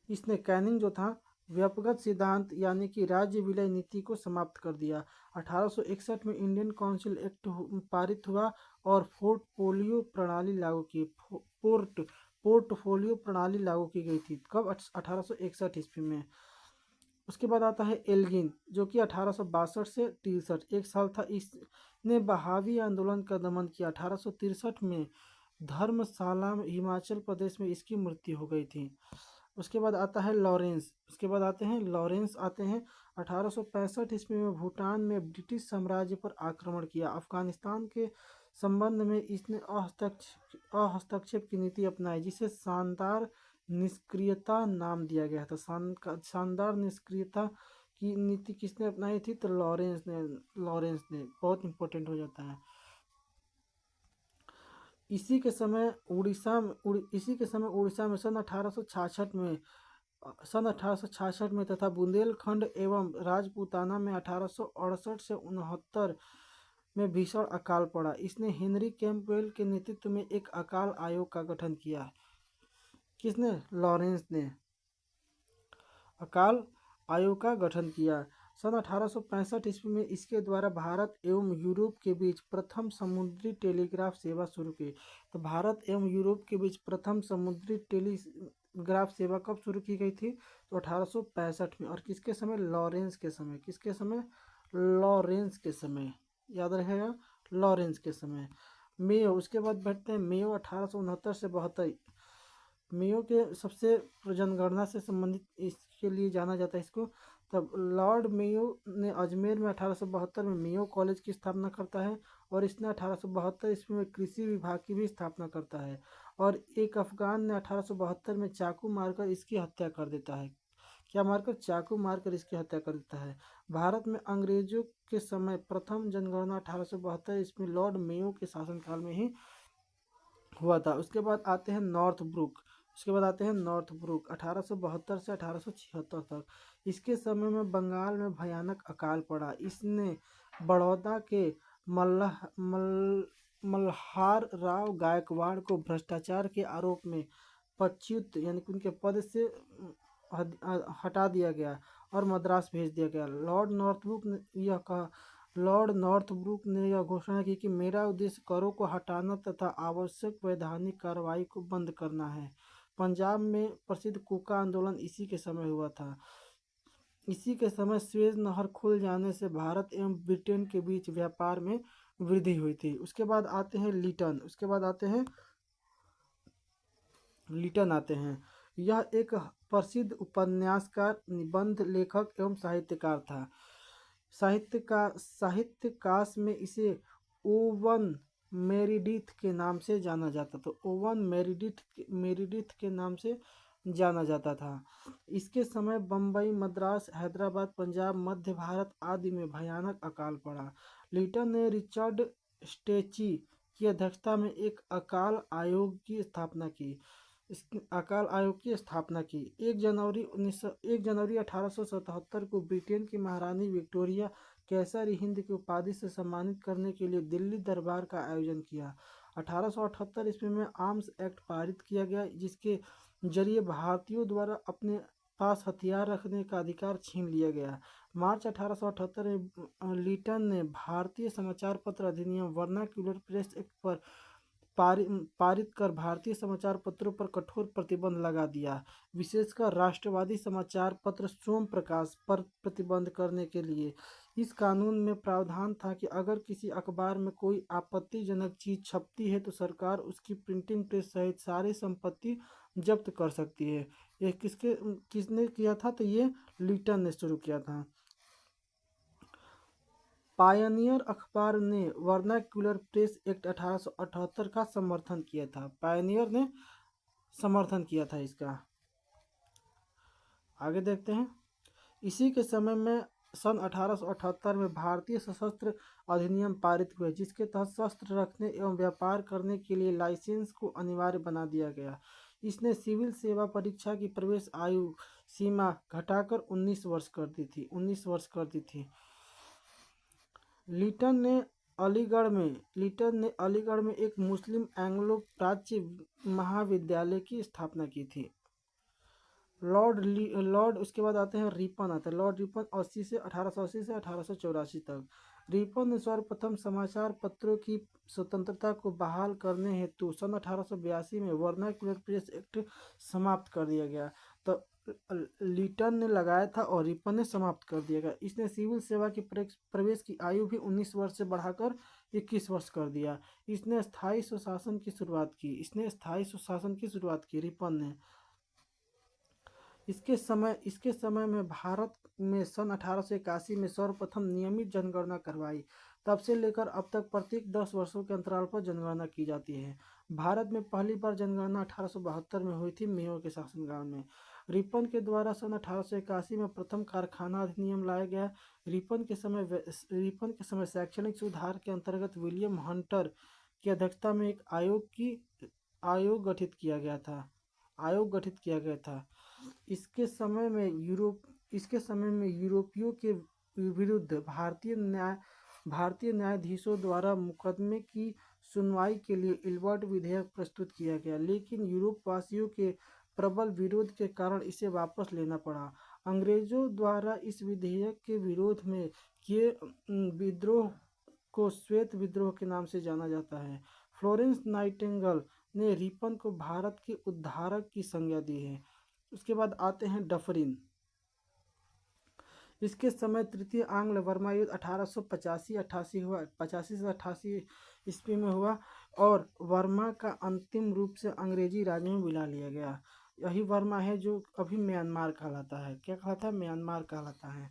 इसने कैनिंग जो था व्यक्तिगत सिद्धांत यानी कि राज्य विलय नीति को समाप्त कर दिया। 1861 में इंडियन काउंसिल एक्ट पारित हुआ और पोर्टफोलियो प्रणाली लागू की पोर्टफोलियो प्रणाली लागू की गई थी। कब? 1861 ईस्वी में। उसके बाद आता है एल्गिन, जो कि 1862 से 63 एक साल था। इसने बहावी आंदोलन का दमन किया। 1863 में धर्मशाला में हिमाचल प्रदेश में इसकी मृत्यु हो गई थी। उसके बाद आता है लॉरेंस। उसके बाद आते हैं लॉरेंस आते हैं 1865 ईस्वी में भूटान में ब्रिटिश साम्राज्य पर आक्रमण किया। अफगानिस्तान के संबंध में इसने हस्तक्षेप की नीति अपनाई, जिसे शानदार निष्क्रियता नाम दिया गया था। शानदार निष्क्रियता की नीति किसने अपनाई थी? तो लॉरेंस ने बहुत इंपॉर्टेंट हो जाता है। इसी के समय उड़ीसा में सन 1866 में तथा बुंदेलखंड एवं राजपूताना में 1868 से 69 में भीषण अकाल पड़ा। इसने हेनरी कैंपबेल के नेतृत्व में एक अकाल आयोग का गठन किया। किसने? लॉरेंस ने अकाल आयोग का गठन किया। सन 1865 ईस्वी में इसके द्वारा भारत एवं यूरोप के बीच प्रथम समुद्री टेलीग्राफ सेवा शुरू की। तो भारत एवं यूरोप के बीच प्रथम समुद्री टेलीग्राफ सेवा कब शुरू की गई थी? तो 1865 में। और किसके समय? लॉरेंस के समय। किसके समय? लॉरेंस के समय। याद रहेगा, लॉरेंस के समय। मेयो, उसके बाद बैठते हैं मेयो 1869 से 72। मेयो के सबसे जनगणना से संबंधित इसके लिए जाना जाता है इसको। तब लॉर्ड मेयो ने अजमेर में 1872 में मेयो कॉलेज की स्थापना करता है और इसने 1872 ईस्वी में कृषि विभाग की भी स्थापना करता है। और एक अफगान ने 1872 में चाकू मारकर इसकी हत्या कर देता है। क्या मारकर? चाकू मारकर इसकी हत्या कर देता है। भारत में अंग्रेजों के समय प्रथम जनगणना 1872 ईस्वी लॉर्ड मेयो के शासनकाल में ही हुआ था। उसके बाद आते हैं नॉर्थब्रुक। 1872 से 1876 तक। इसके समय में बंगाल में भयानक अकाल पड़ा। इसने बड़ौदा के मल्हार राव गायकवाड़ को भ्रष्टाचार के आरोप में पदच्युत यानी कि उनके पद से हटा दिया गया और मद्रास भेज दिया गया। लॉर्ड नॉर्थब्रुक ने यह घोषणा की कि मेरा उद्देश्य करों को हटाना तथा आवश्यक वैधानिक कार्रवाई को बंद करना है। पंजाब में प्रसिद्ध कूका आंदोलन इसी के समय हुआ था। इसी के समय स्वेज नहर खुल जाने से भारत एवं ब्रिटेन के बीच व्यापार में वृद्धि हुई थी। उसके बाद आते हैं लिटन आते हैं। यह एक प्रसिद्ध उपन्यासकार, निबंध लेखक एवं साहित्यकार था। साहित्यकाश में इसे ओवन मेरिडिथ के नाम से जाना जाता था। ओवन मेरिडिथ के नाम से जाना जाता था। इसके समय बम्बई, मद्रास, हैदराबाद, पंजाब, मध्य भारत आदि में भयानक अकाल पड़ा। लिटन ने रिचर्ड स्टेची की अध्यक्षता में एक अकाल आयोग की स्थापना की। 1 जनवरी 1877 को ब्रिटेन की महारानी विक्टोरिया कैसर हिंद की उपाधि से सम्मानित करने के लिए दिल्ली दरबार का आयोजन किया। 1878 ईस्वी में आर्म्स एक्ट पारित किया गया, जिसके जरिए भारतीयों द्वारा अपने पास हथियार रखने का अधिकार छीन लिया गया। मार्च 1878 में लिटन ने भारतीय समाचार पत्र अधिनियम वर्नाक्यूलर प्रेस एक्ट पर पारित कर भारतीय समाचार पत्रों पर कठोर प्रतिबंध लगा दिया, विशेषकर राष्ट्रवादी समाचार पत्र सोम प्रकाश पर प्रतिबंध करने के लिए। इस कानून में प्रावधान था कि अगर किसी अखबार में कोई आपत्तिजनक चीज छपती है तो सरकार उसकी प्रिंटिंग प्रेस सहित सारी संपत्ति जब्त कर सकती है। यह किसने किया था? तो ये लिटन ने शुरू किया था। पायनियर अखबार ने वर्नाक्यूलर प्रेस एक्ट 1878 का समर्थन किया था। पायनियर ने समर्थन किया था इसका। आगे देखते हैं। इसी के समय में सन 1878 में भारतीय सशस्त्र अधिनियम पारित हुए, जिसके तहत शस्त्र रखने एवं व्यापार करने के लिए लाइसेंस को अनिवार्य बना दिया गया। इसने सिविल सेवा परीक्षा की प्रवेश आयु सीमा घटाकर 19 वर्ष कर दी थी। लिटन ने अलीगढ़ में एक मुस्लिम एंग्लो प्राच्य महाविद्यालय की स्थापना की थी। लॉर्ड उसके बाद आते हैं रिपन आते हैं। लॉर्ड रिपन 1880 से 1884 तक। रिपन ने सर्वप्रथम समाचार पत्रों की स्वतंत्रता को बहाल करने हेतु सन 1882 में वर्नाक्युलर प्रेस एक्ट समाप्त कर दिया गया। तो लिटन ने लगाया था और रिपन ने समाप्त कर दिया गया। इसने सिविल सेवा की प्रवेश की आयु भी 19 वर्ष से बढ़ाकर 21 वर्ष कर दिया। इसने स्थायी स्वशासन की शुरुआत की रिपन ने। इसके समय में भारत में सन 1881 में सर्वप्रथम नियमित जनगणना करवाई। तब से लेकर अब तक प्रत्येक 10 वर्षों के अंतराल पर जनगणना की जाती है। भारत में पहली बार जनगणना 1872 में हुई थी, मेयो के शासनकाल में। रिपन के द्वारा सन 1881 में प्रथम कारखाना अधिनियम लाया गया। रिपन के समय शैक्षणिक सुधार के अंतर्गत विलियम हंटर की अध्यक्षता में एक आयोग गठित किया गया था। इसके समय में यूरोपियों के विरुद्ध भारतीय न्यायाधीशों द्वारा मुकदमे की सुनवाई के लिए इल्बर्ट विधेयक प्रस्तुत किया गया, लेकिन यूरोपवासियों के प्रबल विरोध के कारण इसे वापस लेना पड़ा। अंग्रेजों द्वारा इस विधेयक के विरोध में किए विद्रोह को श्वेत विद्रोह के नाम से जाना जाता है। फ्लोरेंस नाइटिंगेल ने रिपन को भारत के उद्धारक की संज्ञा दी है। उसके बाद आते हैं डफरिन। इसके समय तृतीय आंग्ल बर्मा युद्ध 1885 हुआ, 85 से 88 ईस्वी में हुआ और बर्मा का अंतिम रूप से अंग्रेजी राज में मिला लिया गया। यही बर्मा है जो अभी म्यांमार कहलाता है। क्या कहलाता है? म्यांमार कहलाता है।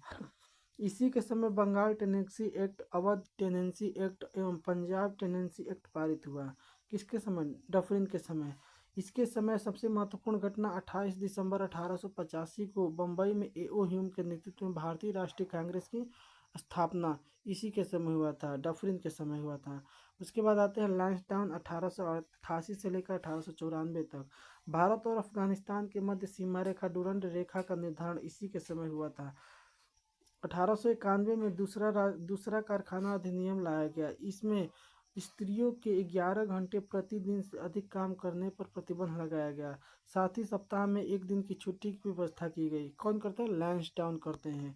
इसी के समय Bengal tenancy act, Awadh tenancy act एवं पंजाब टेनेंसी एक्ट पारित हुआ। किसके समय? डफरिन के समय। इसके समय सबसे महत्वपूर्ण घटना 28 दिसंबर 1885 को बम्बई में A.O. ह्यूम के नेतृत्व में भारतीय राष्ट्रीय कांग्रेस की स्थापना इसी के समय हुआ था, डफरिन के समय हुआ था। उसके बाद आते हैं लैंसडाउन 1888 से लेकर 1894 तक। भारत और अफगानिस्तान के मध्य सीमा रेखा डुरंड रेखा का निर्धारण इसी के समय हुआ था। 1891 में दूसरा कारखाना अधिनियम लाया गया। इसमें स्त्रियों के 11 घंटे प्रतिदिन से अधिक काम करने पर प्रतिबंध लगाया गया। साथ ही सप्ताह में एक दिन की छुट्टी की व्यवस्था की गई। कौन करता है? लैंसडाउन करते हैं।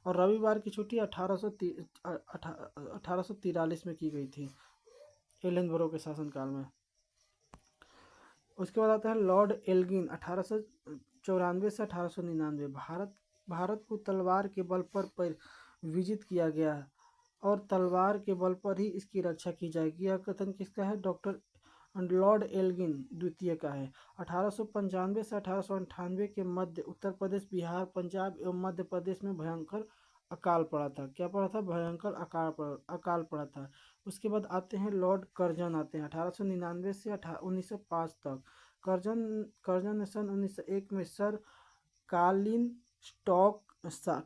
और रविवार की छुट्टी 1843 में की गई थी, एलनबरो के शासनकाल में। उसके बाद आता है लॉर्ड एल्गिन 1894 से 1899। भारत को तलवार के बल पर विजित किया गया और तलवार के बल पर ही इसकी रक्षा की जाएगी। यह कथन किसका है? डॉक्टर लॉर्ड एल्गिन द्वितीय का है। 1895 से 1898 के मध्य उत्तर प्रदेश, बिहार, पंजाब एवं मध्य प्रदेश में भयंकर अकाल पड़ा था। क्या पड़ा था? भयंकर अकाल पड़ा था। उसके बाद आते हैं लॉर्ड कर्जन आते हैं 1899 से 1905 तक। कर्जन ने सन 1901 में सर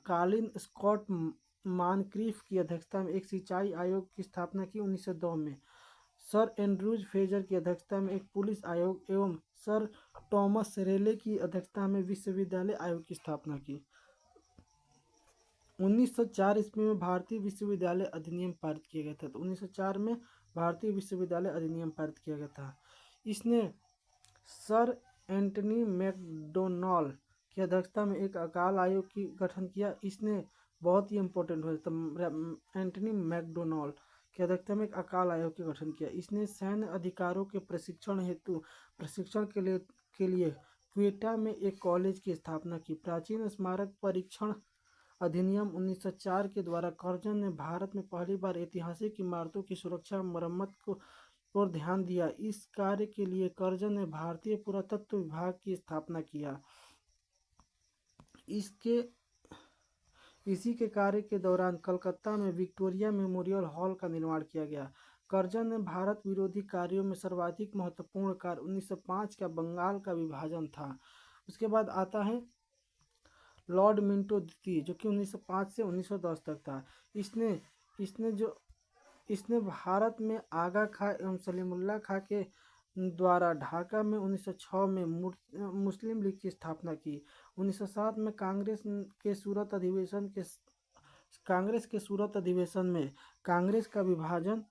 कालिन स्कॉट मानक्रीफ की अध्यक्षता में एक सिंचाई आयोग की स्थापना की। 1902 में सर एंड्रूज फ्रेजर की अध्यक्षता में एक पुलिस आयोग एवं सर टॉमस रेले की अध्यक्षता में विश्वविद्यालय आयोग की स्थापना की। 1904 ईस्वी में भारतीय विश्वविद्यालय अधिनियम पारित किया गया था। तो 1904 में भारतीय विश्वविद्यालय अधिनियम पारित किया गया था। इसने सर एंटनी मैकडोनाल्ड की अध्यक्षता में एक अकाल आयोग की गठन किया। इसने बहुत ही इंपॉर्टेंट हुआ तो एंटनी मैकडोनाल्ड की अध्यक्षता में एक अकाल आयोग का गठन किया। इसने सैन्य अधिकारों के प्रशिक्षण के लिए क्वेटा में एक कॉलेज की स्थापना की। प्राचीन स्मारक परीक्षण अधिनियम 1904 के द्वारा कर्जन ने भारत में पहली बार ऐतिहासिक इमारतों की सुरक्षा मरम्मत और ध्यान दिया। इस कार्य के लिए कर्जन ने भारतीय पुरातत्व विभाग की स्थापना किया। इसी के कार्य के दौरान कलकत्ता में विक्टोरिया मेमोरियल हॉल का निर्माण किया गया। कर्जन ने भारत विरोधी कार्यों में सर्वाधिक महत्वपूर्ण कार्य 1905 का बंगाल का विभाजन था। उसके बाद आता है लॉर्ड मिंटो द्वितीय, जो कि 1905 से 1910 तक था। इसने भारत में आगा खां एवं सलीमुल्लाह खां के द्वारा ढाका में 1906 में मुस्लिम लीग की स्थापना की। 1907 में कांग्रेस के सूरत अधिवेशन में कांग्रेस का विभाजन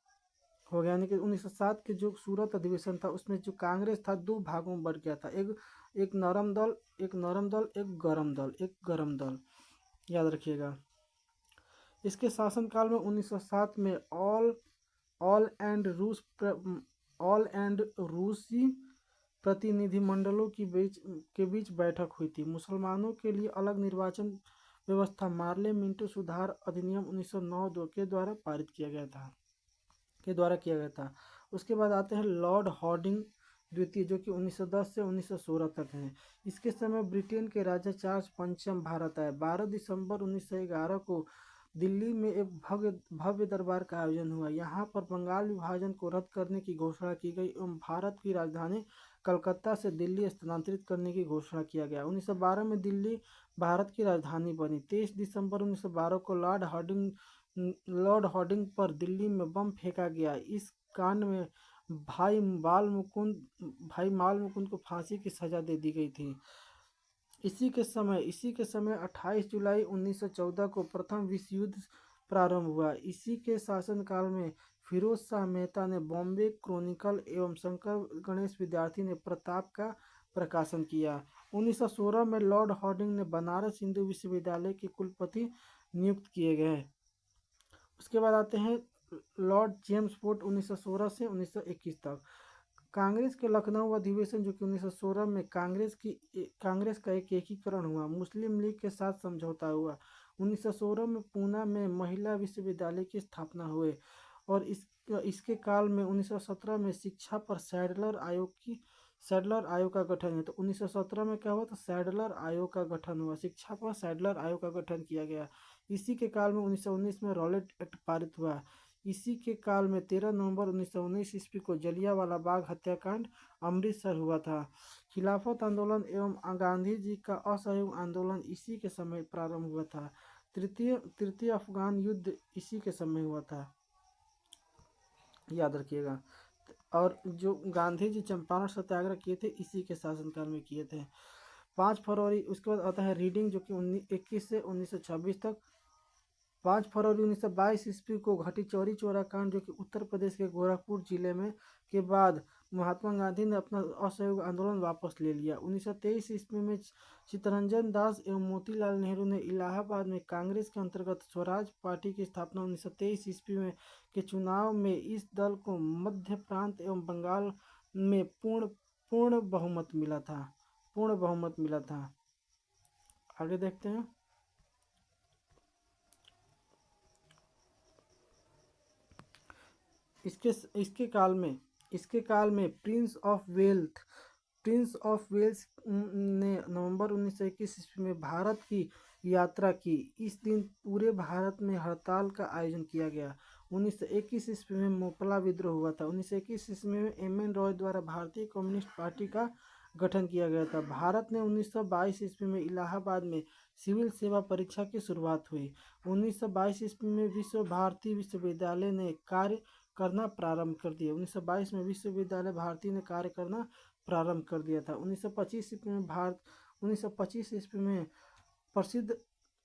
हो गया। यानी कि 1907 के जो सूरत अधिवेशन था उसमें जो कांग्रेस था दो भागों में बट गया था, एक एक नरम दल, एक नरम दल, एक गरम दल, एक गरम दल, याद रखिएगा। इसके शासनकाल में 1907 में ऑल एंड ऑल एंड रूसी प्रतिनिधिमंडलों के बीच बैठक हुई थी। मुसलमानों के लिए अलग निर्वाचन व्यवस्था मार्ले मिंटो सुधार अधिनियम 1909 के द्वारा पारित किया गया था। उसके बाद आते हैं लॉर्ड हॉर्डिंग द्वितीय, जो कि 1910 से 1916 तक हैं। इसके समय ब्रिटेन के राजा चार्ल्स पंचम भारत आए। 12 दिसंबर 1911 को दिल्ली में एक भव्य भव्य दरबार का आयोजन हुआ। यहाँ पर बंगाल विभाजन को रद्द करने की घोषणा की गई एवं भारत की राजधानी कलकत्ता से दिल्ली स्थानांतरित करने की घोषणा किया गया। 1912 में दिल्ली भारत की राजधानी बनी। 23 दिसंबर 1912 को लॉर्ड हॉर्डिंग पर दिल्ली में बम फेंका गया। इस कांड में भाई माल मुकुंद को फांसी की सजा दे दी गई थी। इसी के समय 28 जुलाई 1914 को प्रथम विश्व युद्ध प्रारंभ हुआ। इसी के शासनकाल में फिरोज शाह मेहता ने बॉम्बे क्रॉनिकल एवं शंकर गणेश विद्यार्थी ने प्रताप का प्रकाशन किया। 1916 में लॉर्ड हॉर्डिंग ने बनारस हिंदू विश्वविद्यालय के कुलपति नियुक्त किए गए। उसके बाद आते हैं लॉर्ड जेम्स फोर्ड 1916 से 1921 तक। कांग्रेस के लखनऊ अधिवेशन, जो कि 1916 में कांग्रेस का एक एकीकरण हुआ। मुस्लिम लीग के साथ समझौता हुआ। 1916 में पूना में महिला विश्वविद्यालय की स्थापना हुए और इसके काल में 1917 में शिक्षा पर सैडलर आयोग का गठन हुआ। तो 1917 में क्या हुआ, तो सैडलर आयोग का गठन हुआ, शिक्षा पर सैडलर आयोग का गठन किया गया। इसी के काल में 1919 में रॉलेट एक्ट पारित हुआ। इसी के काल में 13 नवंबर 1919 ईस्वी को जलियांवाला बाग हत्याकांड अमृतसर हुआ था। खिलाफत आंदोलन एवं गांधी जी का असहयोग आंदोलन इसी के समय प्रारंभ हुआ था। तृतीय अफगान युद्ध इसी के समय हुआ था, याद रखिएगा। और जो गांधी जी चंपारण सत्याग्रह किए थे इसी के शासनकाल में किए थे। 5 फरवरी, उसके बाद आता है रीडिंग, जो कि 21 से 1926 तक। 5 फरवरी 1922 ईस्वी को घटी चौरी चौरा कांड, जो कि उत्तर प्रदेश के गोरखपुर जिले में, के बाद महात्मा गांधी ने अपना असहयोग आंदोलन वापस ले लिया। 1923 ईस्वी में चित्तरंजन दास एवं मोतीलाल नेहरू ने इलाहाबाद में कांग्रेस के अंतर्गत स्वराज पार्टी की स्थापना। 1923 ईस्वी में के चुनाव में इस दल को मध्य प्रांत एवं बंगाल में पूर्ण बहुमत मिला था। आगे देखते हैं। इसके काल में प्रिंस ऑफ वेल्स ने नवंबर 1921 ईस्वी में भारत की यात्रा की। इस दिन पूरे भारत में हड़ताल का आयोजन किया गया। 1921 ईस्वी में मोपला विद्रोह हुआ था। 1921 ईस्वी में एम.एन. रॉय द्वारा भारतीय कम्युनिस्ट पार्टी का गठन किया गया था। भारत ने 1922 ईस्वी में इलाहाबाद में सिविल सेवा परीक्षा की शुरुआत हुई। 1922 ईस्वी में विश्व भारती विश्वविद्यालय ने कार्य करना प्रारंभ कर दिया। 1922 में विश्वविद्यालय भारती ने कार्य करना प्रारंभ कर दिया था। 1925 ईस्वी में प्रसिद्ध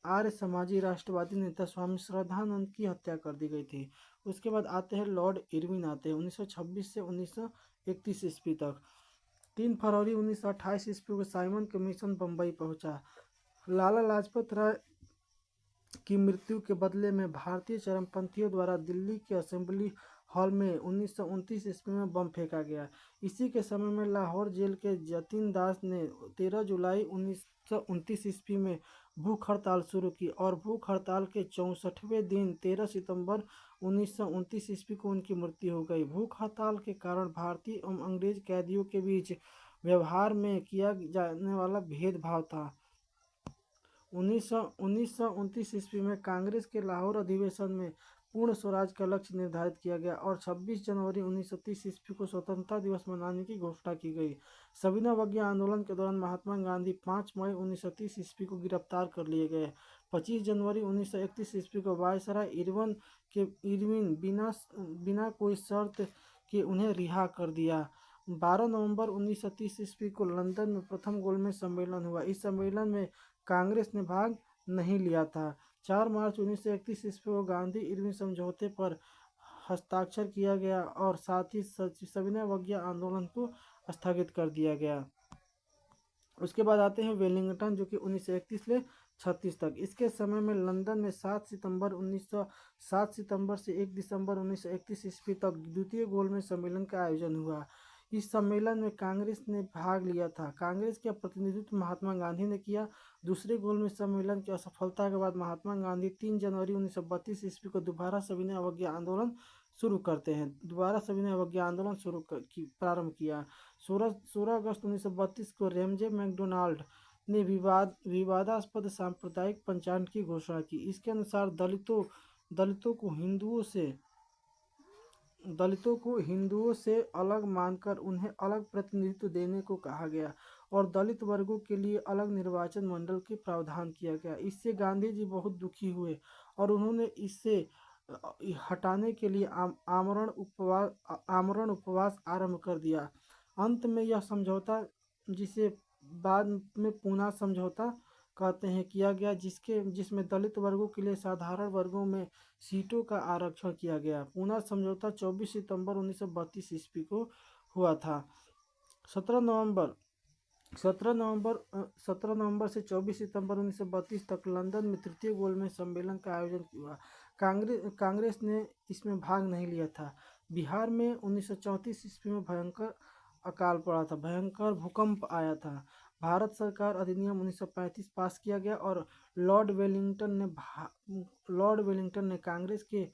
आर्य समाजी राष्ट्रवादी नेता स्वामी श्रद्धानंद की हत्या कर दी गई थी। उसके बाद आते हैं लॉर्ड इरविन आते हैं 1926 से 1931 ईस्वी तक। 3 फरवरी 1928 ईस्वी को साइमन कमीशन बम्बई पहुंचा। लाला लाजपत राय की मृत्यु के बदले में भारतीय चरमपंथियों द्वारा दिल्ली के असेंबली हॉल में 1929 ईस्वी में बम फेंका गया। इसी के समय में लाहौर जेल के जतिन दास ने 13 जुलाई 1929 ईस्वी में भूख हड़ताल शुरू की और भूख हड़ताल के 64वें दिन 13 सितंबर 1929 ईस्वी को उनकी मृत्यु हो गई। भूख हड़ताल के कारण भारतीय एवं अंग्रेज कैदियों के बीच व्यवहार में किया जाने वाला भेदभाव था। 1929 ईस्वी में कांग्रेस के लाहौर अधिवेशन में पूर्ण स्वराज का लक्ष्य निर्धारित किया गया और 26 जनवरी 1930 ईस्वी को स्वतंत्रता दिवस मनाने की घोषणा की गई। सविनय अवज्ञा आंदोलन के दौरान महात्मा गांधी 5 मई 1930 ईस्वी को गिरफ्तार कर लिए गए। 25 जनवरी 1931 ईस्वी को वायसराय इरविन बिना कोई शर्त के उन्हें रिहा कर दिया। 12 नवंबर 1930 ईस्वी को लंदन में प्रथम गोलमेज सम्मेलन हुआ। इस सम्मेलन में कांग्रेस ने भाग नहीं लिया था। 4 मार्च 1931 ईस्वी को गांधी इरविन समझौते पर हस्ताक्षर किया गया और साथ ही सविनय अवज्ञा आंदोलन को स्थगित कर दिया गया। उसके बाद आते हैं वेलिंगटन, जो कि 1931 से 36 तक। इसके समय में लंदन में 7 सितंबर से 1 दिसंबर 1931 ईस्वी तक द्वितीय गोलमेज सम्मेलन का आयोजन हुआ। इस सम्मेलन में कांग्रेस ने भाग लिया था। कांग्रेस का प्रतिनिधित्व महात्मा गांधी ने किया। दूसरे गोलमेज सम्मेलन की असफलता के बाद महात्मा गांधी 3 जनवरी 1932 ईस्वी को दोबारा सविनय अवज्ञा आंदोलन शुरू करते हैं। दोबारा सविनय अवज्ञा आंदोलन प्रारंभ किया। 16 अगस्त 1932 को रेमजे मैकडोनाल्ड ने विवादास्पद सांप्रदायिक पंचांग की घोषणा की। इसके अनुसार दलितों को हिंदुओं से अलग मानकर उन्हें अलग प्रतिनिधित्व देने को कहा गया और दलित वर्गों के लिए अलग निर्वाचन मंडल के प्रावधान किया गया। इससे गांधी जी बहुत दुखी हुए और उन्होंने इससे हटाने के लिए आमरण उपवास आरंभ कर दिया। अंत में यह समझौता, जिसे बाद में पूना समझौता कहते हैं, किया गया, जिसमें दलित वर्गों के लिए साधारण वर्गों में सीटों का आरक्षण किया गया। पूना समझौता 24 सितंबर 1932 ईस्वी को हुआ था। 17 नवंबर से 24 सितंबर 1932 तक लंदन में तृतीय गोलमेज सम्मेलन का आयोजन हुआ। कांग्रेस ने इसमें भाग नहीं लिया था। बिहार में 1934 ईस्वी में भयंकर अकाल पड़ा था, भयंकर भूकंप आया था। भारत सरकार अधिनियम 1935 पास किया गया और लॉर्ड वेलिंगटन ने कांग्रेस के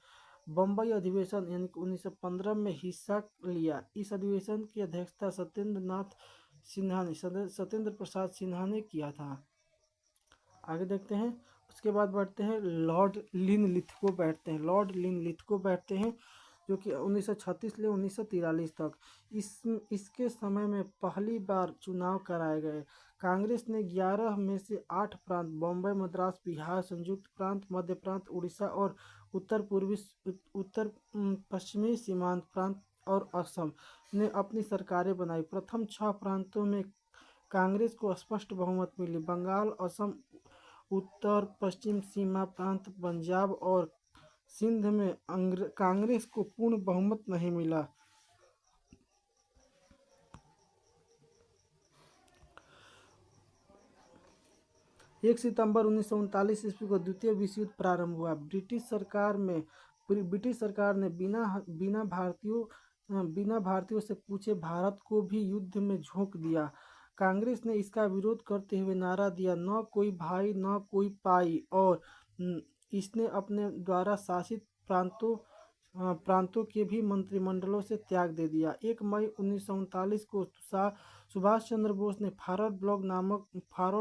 बम्बई अधिवेशन यानी 1915 में हिस्सा लिया। इस अधिवेशन की अध्यक्षता सत्येंद्र प्रसाद सिन्हा ने किया था। आगे देखते हैं। उसके बाद बैठते हैं लॉर्ड लिनलिथगो बैठते हैं, जो कि 1936 से 1943 तक। इसके समय में पहली बार चुनाव कराए गए। कांग्रेस ने 11 में से 8 प्रांत बॉम्बे, मद्रास, बिहार, संयुक्त प्रांत, मध्य प्रांत, उड़ीसा और उत्तर पश्चिमी सीमांत प्रांत और असम ने अपनी सरकारें बनाई। प्रथम 6 प्रांतों में कांग्रेस को स्पष्ट बहुमत मिली। बंगाल, असम, उत्तर पश्चिम सीमा प्रांत, पंजाब और सिंध में कांग्रेस को पूर्ण बहुमत नहीं मिला। 1 सितंबर 1939 ईस्वी को द्वितीय विश्व युद्ध प्रारंभ हुआ। ब्रिटिश सरकार ने बिना भारतीयों से पूछे भारत को भी युद्ध में झोंक दिया। कांग्रेस ने इसका विरोध करते हुए नारा दिया, न कोई भाई न कोई पाई, और इसने अपने द्वारा शासित प्रांतों के भी मंत्रिमंडलों से त्याग दे दिया। 1 मई 1939 को सुभाष चंद्र बोस ने फॉरवर्ड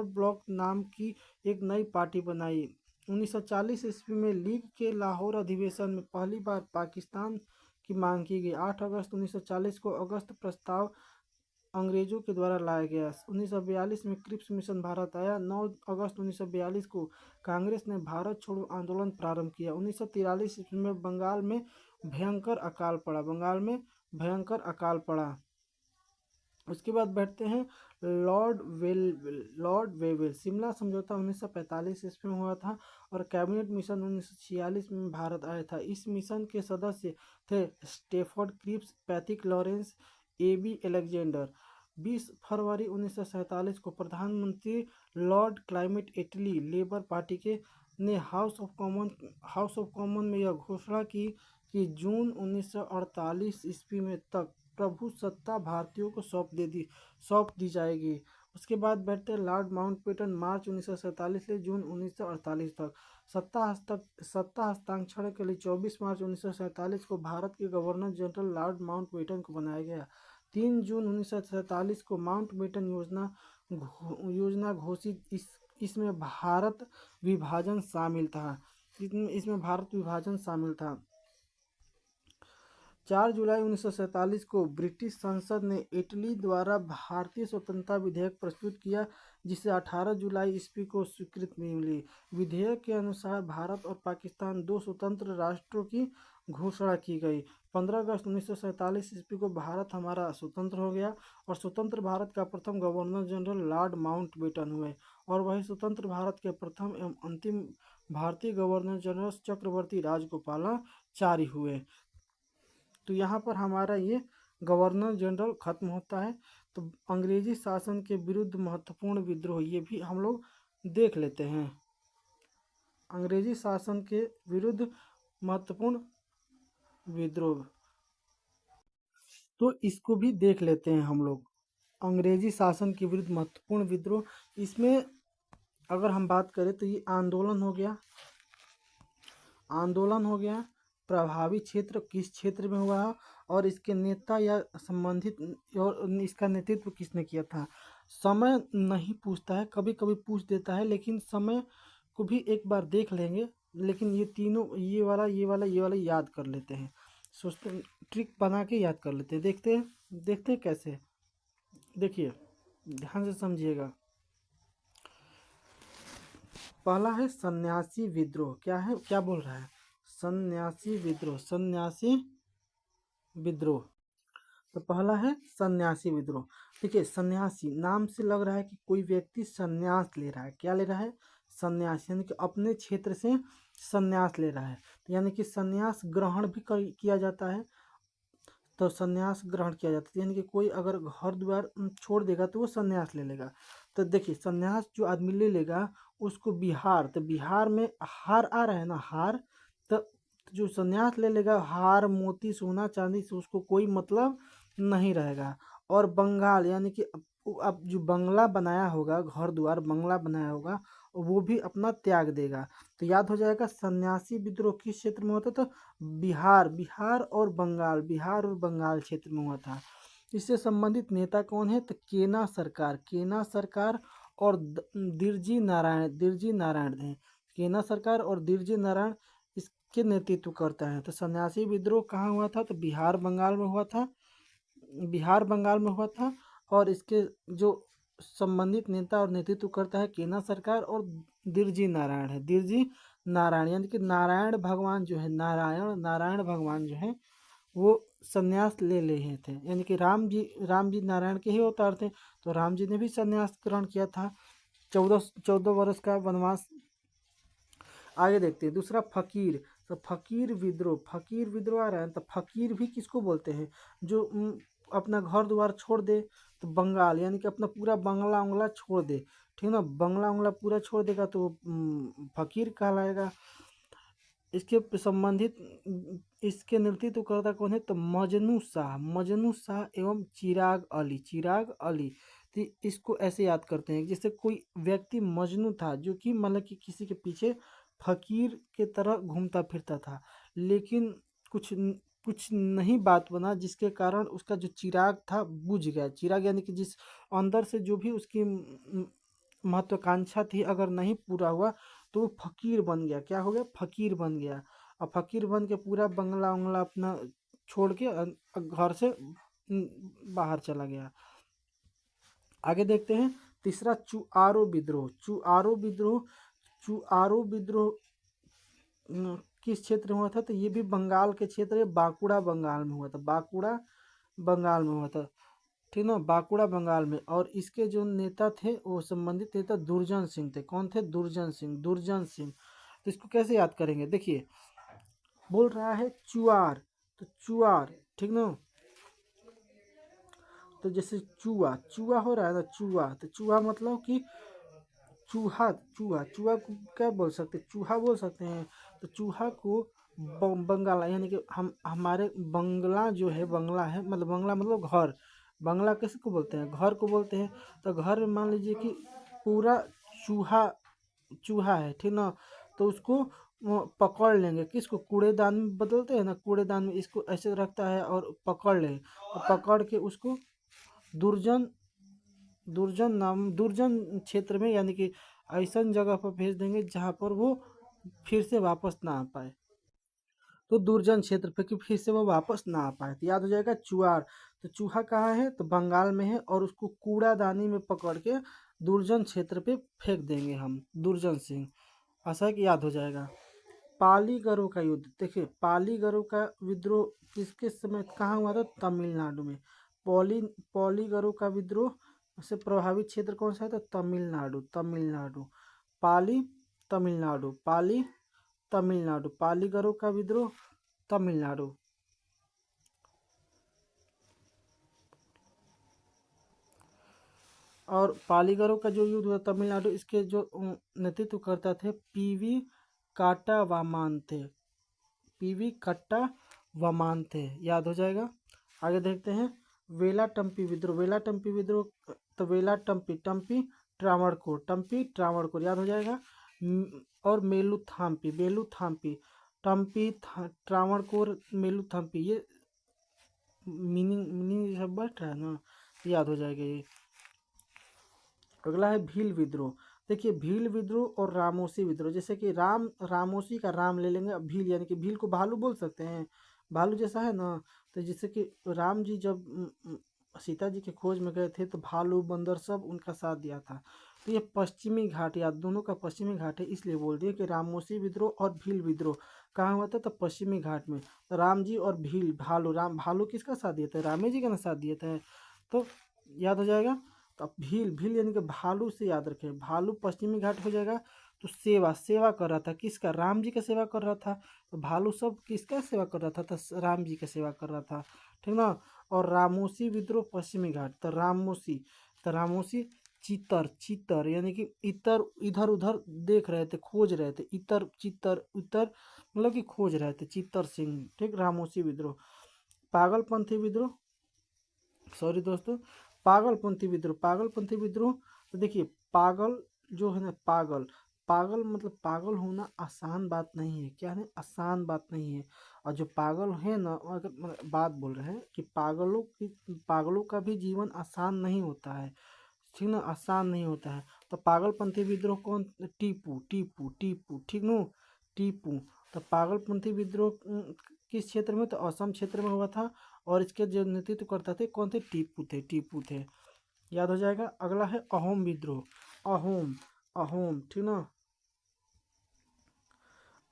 ब्लॉक नाम की एक नई पार्टी बनाई। 1940 ईस्वी में लीग के लाहौर अधिवेशन में पहली बार पाकिस्तान की मांग की गई। 8 अगस्त 1940 को अगस्त प्रस्ताव अंग्रेजों के द्वारा लाया गया। 1942 में क्रिप्स मिशन भारत आया। 9 अगस्त 1942 को कांग्रेस ने भारत छोड़ो आंदोलन प्रारंभ किया। 1943 ईस्वी में बंगाल में भयंकर अकाल पड़ा। उसके बाद बैठते हैं लॉर्ड वेवेल। शिमला समझौता 1945 ईस्वी में हुआ था और कैबिनेट मिशन 1946 में भारत आया था। इस मिशन के सदस्य थे Stafford Cripps, Pethick Lawrence, A B Alexander. 20 फरवरी 1947 को प्रधानमंत्री lord Clement Attlee Labour Party के ने हाउस ऑफ कॉमन में यह घोषणा की कि जून 1948 ईस्वी में तक प्रभु सत्ता भारतीयों को सौंप दी जाएगी। उसके बाद बैठते हैं लॉर्ड माउंटबेटन। मार्च 1947 से जून 1948 तक। सत्ता हस्ताक्षर के लिए 24 मार्च 1947 को भारत के गवर्नर जनरल लॉर्ड माउंटबेटन को बनाया गया। 3 जून 1947 को माउंटबेटन योजना घोषित। इसमें भारत विभाजन शामिल था। 4 जुलाई 1947 को ब्रिटिश संसद ने इटली द्वारा भारतीय स्वतंत्रता विधेयक प्रस्तुत किया, जिसे 18 जुलाई ईस्वी को स्वीकृति मिली। विधेयक के अनुसार भारत और पाकिस्तान 2 स्वतंत्र राष्ट्रों की घोषणा की गई। 15 अगस्त 1947 ईस्वी को भारत हमारा स्वतंत्र हो गया और स्वतंत्र भारत का प्रथम गवर्नर जनरल लॉर्ड माउंटबेटन हुए और वही स्वतंत्र भारत के प्रथम एवं अंतिम भारतीय गवर्नर जनरल चक्रवर्ती राजगोपालाचारी हुए। तो यहाँ पर हमारा ये गवर्नर जनरल खत्म होता है। तो अंग्रेजी शासन के विरुद्ध महत्वपूर्ण विद्रोह ये भी हम लोग देख लेते हैं। अंग्रेजी शासन के विरुद्ध महत्वपूर्ण विद्रोह, तो इसको भी देख लेते हैं हम लोग। अंग्रेजी शासन के विरुद्ध महत्वपूर्ण विद्रोह, इसमें अगर हम बात करें तो ये आंदोलन हो गया, आंदोलन हो गया। प्रभावी क्षेत्र किस क्षेत्र में हुआ है और इसके नेता या संबंधित और इसका नेतृत्व किसने किया था। समय नहीं पूछता है, कभी कभी पूछ देता है, लेकिन समय को भी एक बार देख लेंगे। लेकिन ये तीनों, ये वाला ये वाला ये वाला याद कर लेते हैं, सोचते ट्रिक बना के याद कर लेते हैं। देखते हैं कैसे। देखिए ध्यान से समझिएगा। पहला है सन्यासी विद्रोह। क्या है, क्या बोल रहा है? सन्यासी विद्रोह, सन्यासी विद्रोह। तो पहला है सन्यासी विद्रोह। देखिए सन्यासी नाम से लग रहा है कि कोई व्यक्ति सन्यास ले रहा है। क्या ले रहा है? सन्यास, यानी कि अपने क्षेत्र से सन्यास ले रहा है। तो यानी कि सन्यास ग्रहण भी किया जाता है। तो सन्यास ग्रहण किया जाता है, यानी कि कोई अगर घर द्वार छोड़ देगा तो वो सन्यास ले लेगा। तो देखिए सन्यास जो आदमी ले लेगा उसको बिहार, तो बिहार में हार आ रहा है ना, हार। तो जो सन्यास ले लेगा, हार मोती सोना चांदी से उसको कोई मतलब नहीं रहेगा। और बंगाल, यानी कि अब जो बंगला बनाया होगा, घर द्वार बंगला बनाया होगा, वो भी अपना त्याग देगा। तो याद हो जाएगा सन्यासी विद्रोह किस क्षेत्र में होता था? बिहार, बिहार और बंगाल, बिहार और बंगाल क्षेत्र में हुआ था। इससे संबंधित नेता कौन है? तो केना सरकार, केना सरकार और दिरजी नारायण, दिरजी नारायण हैं। केना सरकार और दिरजी नारायण इसके नेतृत्व करता है। तो सन्यासी विद्रोह कहाँ हुआ था? तो बिहार बंगाल में हुआ था, बिहार बंगाल में हुआ था। और इसके जो संबंधित नेता और नेतृत्व करता है केना सरकार और दिरजी नारायण है। दिरजी नारायण, यानी कि नारायण भगवान जो है, नारायण भगवान जो है वो संन्यास ले लिए थे। यानी कि राम जी नारायण के ही अवतार थे। तो राम जी ने भी संन्यास ग्रहण किया था, 14 वर्ष का वनवास। आगे देखते हैं दूसरा फकीर। तो फकीर विद्रोह, फकीर विद्रोह आ रहा है। तो फकीर भी किसको बोलते हैं? जो अपना घर द्वार छोड़ दे। तो बंगाल, यानी कि अपना पूरा बंगला उंगला छोड़ दे, ठीक ना, बंगला उंगला पूरा छोड़ देगा तो फकीर कहलाएगा। इसके संबंधित इसके नेतृत्व करता कौन है? तो मजनू शाह, मजनू शाह एवं चिराग अली, चिराग अली। तो इसको ऐसे याद करते हैं जैसे कोई व्यक्ति मजनू था, जो कि मतलब कि किसी के पीछे फकीर के तरह घूमता फिरता था, लेकिन कुछ नहीं बात बना, जिसके कारण उसका जो चिराग था बुझ गया। चिराग यानी कि जिस अंदर से जो भी उसकी महत्वाकांक्षा थी, अगर नहीं पूरा हुआ तो वो फकीर बन गया। क्या हो गया? फकीर बन गया। और फकीर बन के पूरा बंगला उंगला अपना छोड़ के घर से बाहर चला गया। आगे देखते हैं तीसरा चुआरो विद्रोह। चुआरो विद्रोह, चुआरो विद्रोह किस क्षेत्र में हुआ था? तो ये भी बंगाल के क्षेत्र, बांकुड़ा बंगाल में हुआ था, बांकुड़ा बंगाल में हुआ था, ठीक ना, बांकुड़ा बंगाल में। और इसके जो नेता थे वो संबंधित नेता दुर्जन सिंह थे। कौन थे? दुर्जन सिंह, दुर्जन सिंह। तो इसको कैसे याद करेंगे? देखिए बोल रहा है चुआर, तो चुआर, ठीक ना। तो जैसे चूहा, चूहा हो रहा है ना, चूहा, तो चूहा मतलब कि चूहा, चूहा, चूहा को क्या बोल सकते हैं? चूहा बोल सकते हैं। तो चूहा को बंगाला, यानी कि हमारे बंगला जो है, बंगला है मतलब, बंगला मतलब घर, बंगला किसी को बोलते हैं? घर को बोलते हैं। तो घर में मान लीजिए कि पूरा चूहा, चूहा है, ठीक ना, तो उसको वो पकड़ लेंगे। किसको? कूड़ेदान में बदलते हैं ना, कूड़ेदान में इसको ऐसे रखता है और पकड़ ले, और पकड़ के उसको दुर्जन, दुर्जन नाम, दुर्जन क्षेत्र में, यानी कि ऐसा जगह पर भेज देंगे जहाँ पर वो फिर से वापस ना आ पाए। तो दुर्जन क्षेत्र पे कि फिर से वो वापस ना आ पाए। तो याद हो जाएगा चुआर। तो चूहा कहाँ है? तो बंगाल में है। और उसको कूड़ादानी में पकड़ के दुर्जन क्षेत्र पे फेंक देंगे हम, दुर्जन सिंह। ऐसा है कि याद हो जाएगा। पालीगढ़ों का युद्ध। देखिए पालीगढ़ों का विद्रोह किसके समय कहाँ हुआ था? तमिलनाडु में। पालीगढ़ों का विद्रोह से प्रभावित क्षेत्र कौन सा है? तो तमिलनाडु, तमिलनाडु। पाली, तमिलनाडु, पाली, तमिलनाडु। पालीगढ़ों का विद्रोह तमिलनाडु। और पालीगढ़ का जो युद्ध हुआ तमिलनाडु, इसके जो नेतृत्व करता थे पीवी काटा वामान थे। पीवी कट्टा वमान थे, याद हो जाएगा। आगे देखते हैं वेलाटम्पी विद्रोह। वेलाटम्पी विद्रोह तो वेलाटम्पी टम्पी ट्रावणकोर, टम्पी ट्रावणकोर, याद हो जाएगा। और मेलुथाम्पी, मेलुथाम्पी टम्पी ट्रावणकोर मेलुथाम्पी, ये मीनिंग सब बैठ रहा है ना, याद हो जाएगा ये। अगला है भील विद्रोह। देखिए भील विद्रोह और रामोसी विद्रोह, जैसे कि रामोसी का राम ले लेंगे, भील यानी कि भील को भालू बोल सकते हैं, भालू जैसा है ना। तो जैसे कि राम जी जब सीता जी के खोज में गए थे तो भालू बंदर सब उनका साथ दिया था। तो ये पश्चिमी घाट, या दोनों का पश्चिमी घाट है, इसलिए बोल दिए कि रामोसी विद्रोह और भील विद्रोह कहाँ हुआ था, तो पश्चिमी घाट में। तो राम जी और भील, भालू किसका साथ दिए थे, रामे जी का ना साथ दिए थे, तो याद हो जाएगा। तो अब भील, भील यानी कि भालू से याद रखें, भालू पश्चिमी घाट हो जाएगा। तो सेवा, सेवा कर रहा था किसका, राम जी का सेवा कर रहा था। तो भालू सब किसका सेवा कर रहा था, तो राम जी का सेवा कर रहा था, ठीक ना। और रामोसी विद्रोह पश्चिमी घाट, तो रामोसी, तो रामोसी चीतर, चीतर यानी कि इतर, इधर उधर देख रहे थे, खोज रहे थे, इतर चितर उतर मतलब कि खोज रहे थे, चित्तर सिंह, ठीक। रामोसी विद्रोह। पागलपंथी विद्रोह, सॉरी दोस्तों, पागलपंथी विद्रोह, पागलपंथी विद्रोह। तो देखिए पागल जो है ना, पागल, पागल मतलब पागल होना आसान बात नहीं है, क्या है, आसान बात नहीं है। और जो पागल है ना, अगर बात बोल रहे हैं कि पागलों का भी जीवन आसान नहीं होता है, ठीक ना, आसान नहीं होता है। तो पागलपंथी विद्रोह कौन, टीपू, टीपू, टीपू, ठीक नो, टीपू। तो पागलपंथी विद्रोह किस क्षेत्र में, तो असम क्षेत्र में हुआ था। और इसके जो नेतृत्व करता थे कौन थे, टीपू थे, टीपू थे, याद हो जाएगा। अगला है अहोम विद्रोह, अहोम, अहोम, ठीक ना।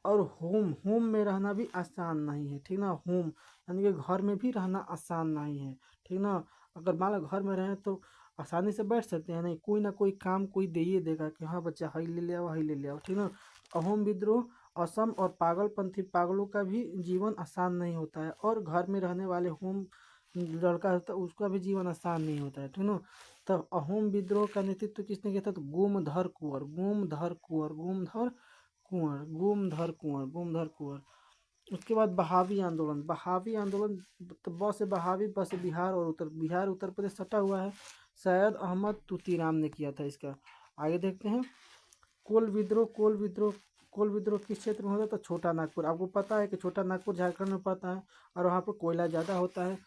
और होम, होम में रहना भी आसान नहीं है, ठीक ना। होम यानी कि घर में भी रहना आसान नहीं है, ठीक ना। अगर मान लो घर में रहें तो आसानी से बैठ सकते हैं, नहीं कोई ना कोई काम कोई दे ही देगा कि हाँ बच्चा हाई ले ले आओ, हाई ले ले आओ, ठीक ना। अहोम विद्रोह असम और पागलपंथी, पागलों का भी जीवन आसान नहीं होता है। और घर में रहने वाले होम लड़का होता है उसका भी जीवन आसान नहीं होता है, ठीक ना। तब अहोम विद्रोह का नेतृत्व किसने किया था, तो गोमधर कुंवर, गोमधर कुंवर, गोमधर कुंवर, गोमधर कुंवर, गोमधर कुंवर। उसके बाद बहावी आंदोलन, बहावी आंदोलन तो ब से बहावी, ब से बिहार और बिहार उत्तर प्रदेश सटा हुआ है। सैयद अहमद तूतीराम ने किया था इसका। आगे देखते हैं कोल विद्रोह, कोल विद्रोह, कोल विद्रोह किस क्षेत्र में होता है, तो छोटा नागपुर। आपको पता है कि छोटा नागपुर झारखंड में पड़ता है और वहाँ पर कोयला ज़्यादा होता है।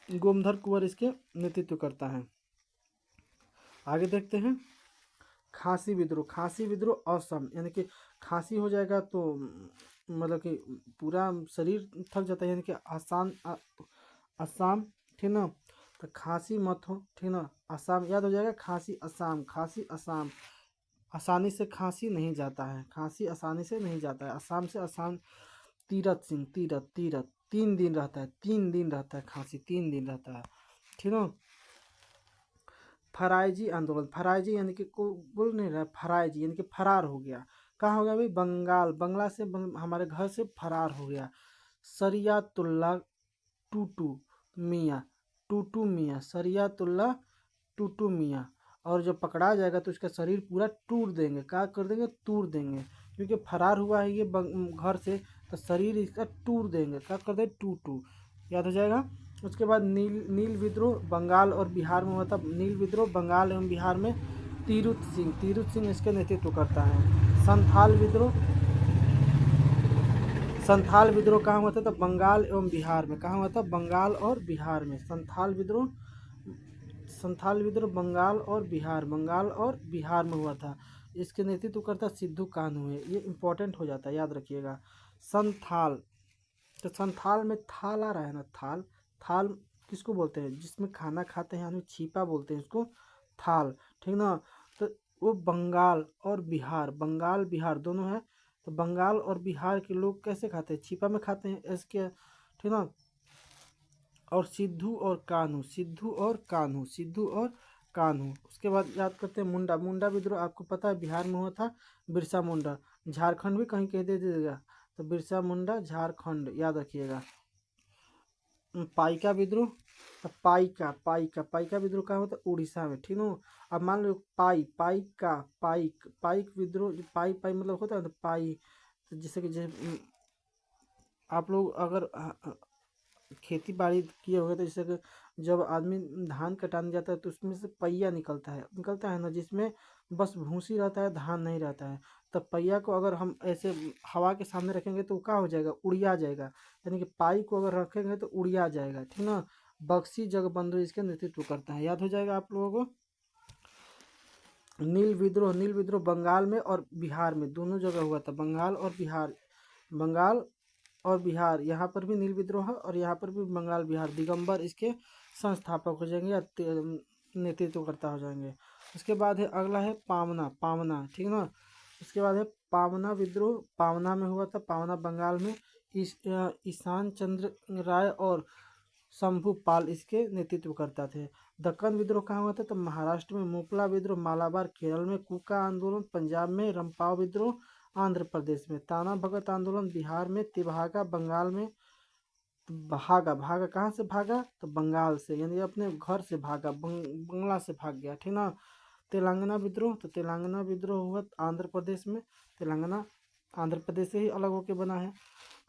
गोमधर कुंवर इसके नेतृत्व करता है। आगे देखते हैं खांसी विद्रोह, खांसी विद्रोह असम, यानी कि खांसी हो जाएगा तो मतलब कि पूरा शरीर थक जाता है, यानी कि असम, ठीक ना। तो खांसी मत हो, ठीक ना, असम याद हो जाएगा, खांसी असम, खांसी असम, आसानी से खांसी नहीं जाता है, खांसी आसानी से नहीं जाता है, असम से आसान। तीरथ सिंह, तीरथ, तीरथ 3 दिन रहता है, 3 दिन रहता है खांसी, 3 दिन रहता है, ठीक ना। फरायजी आंदोलन, फरायजी यानी कि को बोल नहीं रहा, फरायजी यानी कि फरार हो गया। कहाँ हो गया भाई, बंगाल, बंगला से हमारे घर से फरार हो गया। सरियातुल्ला टूटू मियाँ, टूटू मियाँ, सरियातुल्ला टूटू मियाँ। और जब पकड़ा जाएगा तो इसका शरीर पूरा टूट देंगे, क्या कर देंगे, तोड़ देंगे, क्योंकि फरार हुआ है ये घर से, तो शरीर इसका टूट देंगे, क्या कर दे, टूटू, याद हो जाएगा। उसके बाद नील विद्रोह बंगाल और बिहार में हुआ था। नील विद्रोह बंगाल एवं बिहार में तीरुथ सिंह इसके नेतृत्व करता है। संथाल विद्रोह, संथाल विद्रोह कहाँ हुआ था, तो बंगाल एवं बिहार में, कहाँ हुआ था, बंगाल और बिहार में। संथाल विद्रोह, संथाल विद्रोह बंगाल और बिहार, बंगाल और बिहार में हुआ था। इसके नेतृत्व करता सिद्धू कान्हू है, ये इंपॉर्टेंट हो जाता है, याद रखिएगा। संथाल, तो संथाल में थाल आ रहा है ना, थाल, थाल किसको बोलते हैं, जिसमें खाना खाते हैं आदमी, छिपा बोलते हैं उसको, थाल, ठीक ना। तो वो बंगाल और बिहार, बंगाल बिहार दोनों है। तो बंगाल और बिहार के लोग कैसे खाते हैं, छिपा में खाते हैं इसके, ठीक ना। और सिद्धू और कान्हू, सिद्धू और कान्हू, सिद्धू और कान्हू। उसके बाद याद करते हैं मुंडा, मुंडा विद्रोह आपको पता है बिहार में हुआ था, बिरसा मुंडा। झारखंड भी कहीं कह दे दीजिएगा, तो बिरसा मुंडा झारखंड, याद रखिएगा। पाइका विद्रोह। पाइका विद्रोह कहाँ होता है? उड़ीसा में, ठीक ना। अब मान लो पाइक विद्रोह, पाई पाई मतलब होता है ना पाई, तो जैसे कि जैसे आप लोग अगर खेती बाड़ी किए होंगे तो जैसे कि जब आदमी धान कटाने जाता है तो उसमें से पहिया निकलता है ना, जिसमें बस भूसी रहता है, धान नहीं रहता है। तब पहिया को अगर हम ऐसे हवा के सामने रखेंगे तो क्या हो जाएगा? उड़िया जाएगा। यानी कि पाई को अगर रखेंगे तो उड़िया जाएगा, ठीक ना। बक्सी जगबंधु इसके नेतृत्व करता है, याद हो जाएगा आप लोगों को। नील विद्रोह बंगाल में और बिहार में दोनों जगह हुआ था। बंगाल और बिहार यहाँ पर भी नील विद्रोह है, और यहाँ पर भी बंगाल बिहार। दिगंबर इसके संस्थापक हो जाएंगे या नेतृत्वकर्ता हो जाएंगे। उसके बाद है अगला है पावना, ठीक ना। उसके बाद है पावना विद्रोह, पावना में हुआ था। पावना बंगाल में ईशान चंद्र राय और शंभू पाल इसके नेतृत्व करता थे। दक्कन विद्रोह कहाँ हुआ था? तो महाराष्ट्र में। मुपला विद्रोह मालाबार केरल में। कुका आंदोलन पंजाब में। रंपाव विद्रोह आंध्र प्रदेश में। ताना भगत आंदोलन बिहार में। तिभागा बंगाल में। भागा कहाँ से भागा? तो बंगाल से, यानी अपने घर से भागा, बंगला से भाग गया, ठीक ना। तेलंगाना विद्रोह, तो तेलंगाना विद्रोह हुआ आंध्र प्रदेश में। तेलंगाना आंध्र प्रदेश से ही अलग होके बना है।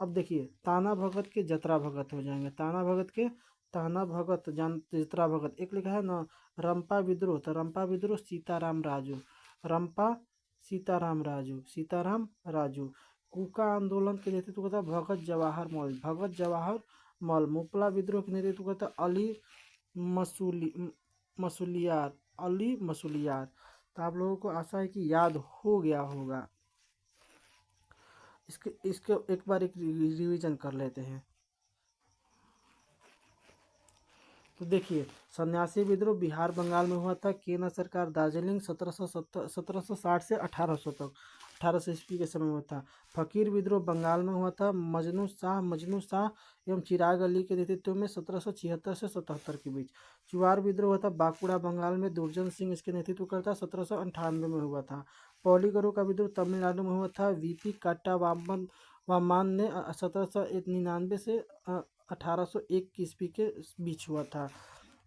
अब देखिए ताना भगत के जतरा भगत हो जाएंगे। ताना भगत जतरा भगत। एक लिखा है ना रंपा विद्रोह, तो रंपा विद्रोह सीताराम राजू। कूका आंदोलन के नेतृत्व करता भगत जवाहर मल। मुपला विद्रोह के नेतृत्व करता मसूली मसूलियार। तो आप लोगों को आशा है कि याद हो गया होगा। इसके एक बार एक रिवीजन कर लेते हैं। तो देखिए सन्यासी विद्रोह बिहार बंगाल में हुआ था। केंद्र सरकार दार्जिलिंग 1760 से 1800 तक, 1800 ईस्वी के समय हुआ था। फकीर विद्रोह बंगाल में हुआ था। मजनू शाह एवं चिराग अली के नेतृत्व में 1776 से 77 के बीच। चुआर विद्रोह हुआ था बांकुड़ा बंगाल में। दुर्जन सिंह इसके नेतृत्व करता 1798 में हुआ था। पौलीगरो का विद्रोह तमिलनाडु में हुआ था। वीपी काट्टा वामान ने 1799 से 1801 ईस्वी के बीच हुआ था।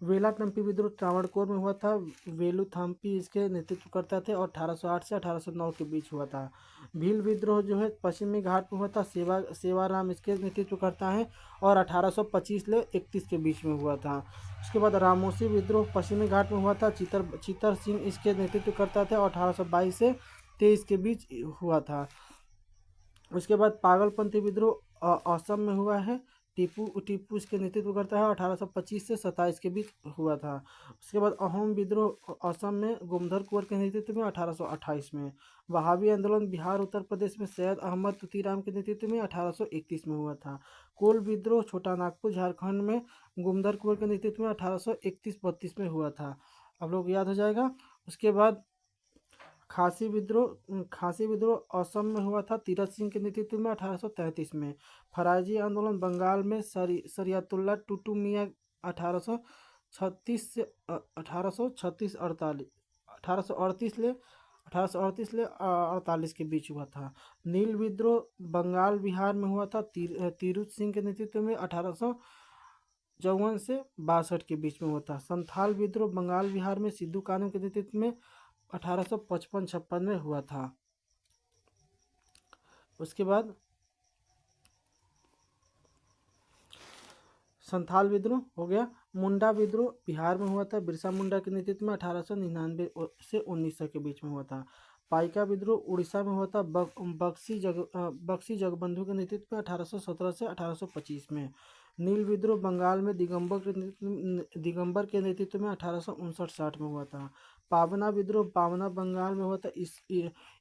वेलाथम्पी विद्रोह त्रावणकोर में हुआ था। वेलुथम्पी इसके नेतृत्व करता थे और 1808 से 1809 के बीच हुआ था। भील विद्रोह जो है पश्चिमी घाट में हुआ था। सेवाराम इसके नेतृत्व करता है और 1825 से 31 के बीच में हुआ था। उसके बाद रामोसी विद्रोह पश्चिमी घाट में हुआ था। चितर सिंह इसके नेतृत्व करता थे और 1822 से 23 के बीच हुआ था। उसके बाद पागलपंथी विद्रोह असम में हुआ है। टीपू इसके नेतृत्व करता है। 1825 से 27 के बीच हुआ था। उसके बाद अहोम विद्रोह असम में गोमधर कुंवर के नेतृत्व में 1828 में। वहाबी आंदोलन बिहार उत्तर प्रदेश में सैयद अहमद तुतीराम के नेतृत्व में 1831 में हुआ था। कोल विद्रोह छोटा नागपुर झारखंड में गोमधर कुंवर के नेतृत्व में 1831-32 में हुआ था। आप लोग याद हो जाएगा। उसके बाद खासी विद्रोह असम में हुआ था। तीरथ सिंह के नेतृत्व में 1833 में। फराजी आंदोलन बंगाल में शरियतुल्लाह टुटू मियाँ 1836 से 1838 ले 48 के बीच हुआ था। नील विद्रोह बंगाल बिहार में हुआ था। तीरुथ सिंह के नेतृत्व में 1854 से 62 के बीच में हुआ था। संथाल विद्रोह बंगाल बिहार में सिद्धू कानू के नेतृत्व में 1855-56 में हुआ था। उसके बाद संथाल विद्रोह हो गया। मुंडा विद्रोह बिहार में हुआ था। बिरसा मुंडा के नेतृत्व में 1899 से 1900 के बीच में हुआ था। पाइका विद्रोह उड़ीसा में हुआ था। बक्सी जगबंधु के नेतृत्व में 1817 से 1825 में। नील विद्रोह बंगाल में दिगंबर के नेतृत्व में 1859-60 में हुआ था। पावना विद्रोह पावना बंगाल में हुआ था।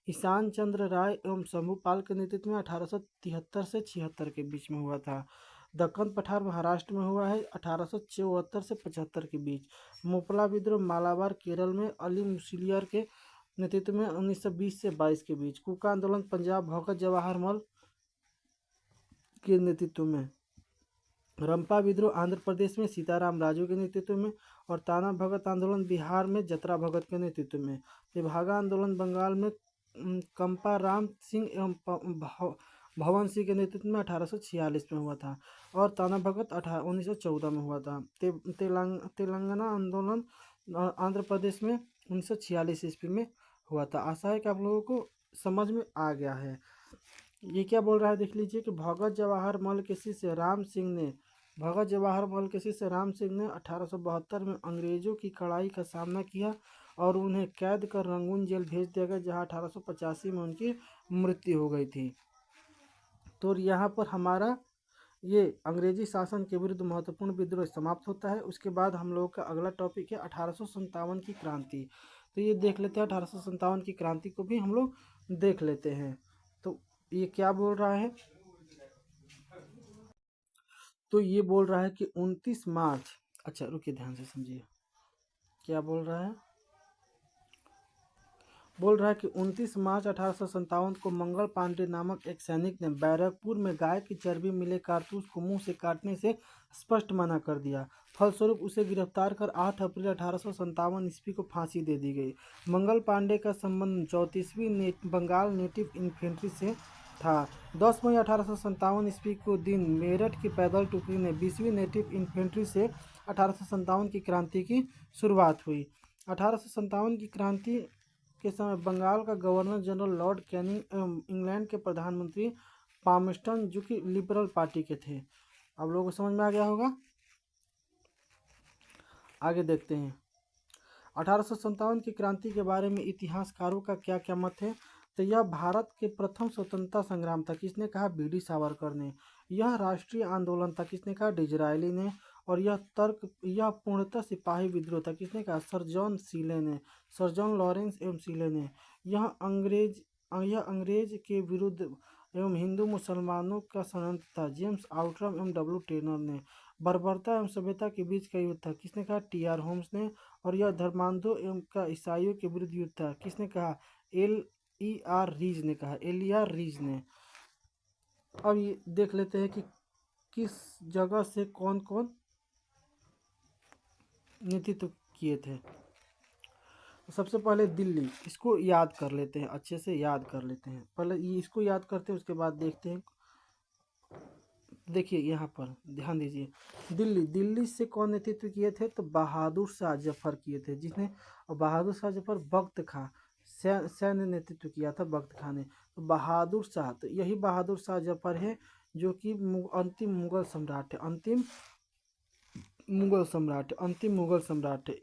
ईशान चंद्र राय एवं शंभू पाल के नेतृत्व में 1873 से 76 के बीच में हुआ था। दक्कन पठार महाराष्ट्र में हुआ है 1874 से 75 के बीच। मुपला विद्रोह मालाबार केरल में अली मुसलियार के नेतृत्व में 1920 से 22 के बीच। कुका आंदोलन पंजाब भगत जवाहर मल के नेतृत्व में। रंपा विद्रोह आंध्र प्रदेश में सीताराम राजू के नेतृत्व में। और ताना भगत आंदोलन बिहार में जतरा भगत के नेतृत्व में। तेभागा आंदोलन बंगाल में कंपा राम सिंह एवं भवन सिंह के नेतृत्व में 1846 में हुआ था। और ताना भगत 1914 में हुआ था। तेलंगाना आंदोलन आंध्र प्रदेश में 1946 ईस्वी में हुआ था। आशा है कि आप लोगों को समझ में आ गया है। ये क्या बोल रहा है देख लीजिए कि भगत जवाहर मल के शिष्य राम सिंह ने 1872 में अंग्रेजों की कड़ाई का सामना किया और उन्हें कैद कर रंगून जेल भेज दिया गया, जहां 1885 में उनकी मृत्यु हो गई थी। तो यहाँ पर हमारा ये अंग्रेजी शासन के विरुद्ध महत्वपूर्ण विद्रोह समाप्त होता है। उसके बाद हम लोगों का अगला टॉपिक है 1857 की क्रांति। तो ये देख लेते हैं, 1857 की क्रांति को भी हम लोग देख लेते हैं। तो ये क्या बोल रहा है, तो ये बोल रहा है कि 29 मार्च, अच्छा रुकिए ध्यान से समझिए क्या बोल रहा है। बोल रहा है कि 29 मार्च 1857 को मंगल पांडे नामक एक सैनिक ने बैरकपुर में गाय की चर्बी मिले कारतूस को मुंह से काटने से स्पष्ट मना कर दिया। फलस्वरूप उसे गिरफ्तार कर 8 अप्रैल 1857 ईस्वी को फांसी दे दी गई। मंगल पांडे का संबंध 34वीं बंगाल नेटिव इन्फेंट्री से था। 10 मई 1857 ईस्वी को दिन मेरठ की पैदल टुकड़ी ने 20वीं नेटिव इन्फेंट्री से 1857 की क्रांति की शुरुआत हुई। 1857 की क्रांति के समय बंगाल का गवर्नर जनरल लॉर्ड कैनिंग एवं इंग्लैंड के प्रधानमंत्री पामस्टन, जो कि लिबरल पार्टी के थे। आप लोगों को समझ में आ गया होगा। आगे देखते हैं 1857 की क्रांति के बारे में इतिहासकारों का क्या क्या मत है। तो यह भारत के प्रथम स्वतंत्रता संग्राम था, किसने कहा, बीडी सावरकर ने। यह राष्ट्रीय आंदोलन था, किसने कहा, डिजरायली ने। और यह पूर्णतः सिपाही विद्रोह था, किसने कहा, सर जॉन लॉरेंस एवं सीले ने। यह अंग्रेज के विरुद्ध एवं हिंदू मुसलमानों का षड्यंत्र था, जेम्स आउट्रम एवं डब्ल्यू टेनर ने। बर्बरता एवं सभ्यता के बीच का युद्ध था, किसने कहा, टी.आर. होम्स ने। और यह धर्मांधों एवं का ईसाइयों के विरुद्ध युद्ध था, किसने कहा, L.E.R. रीज ने। अब ये देख लेते हैं कि किस जगह से कौन कौन नेतृत्व किए थे। सबसे पहले दिल्ली, इसको याद कर लेते हैं, अच्छे से याद कर लेते हैं। पहले इसको याद करते हैं, उसके बाद देखते हैं। देखिए यहाँ पर ध्यान दीजिए, दिल्ली से कौन नेतृत्व किए थे, तो बहादुर शाह जफर किए थे, जिसने। और बहादुर शाह जफर बख्त खां सैन्य नेतृत्व किया था, बख्त खां ने। तो बहादुर शाह, तो यही बहादुर शाह जफर है जो कि अंतिम मुगल सम्राट है, अंतिम मुगल सम्राट है,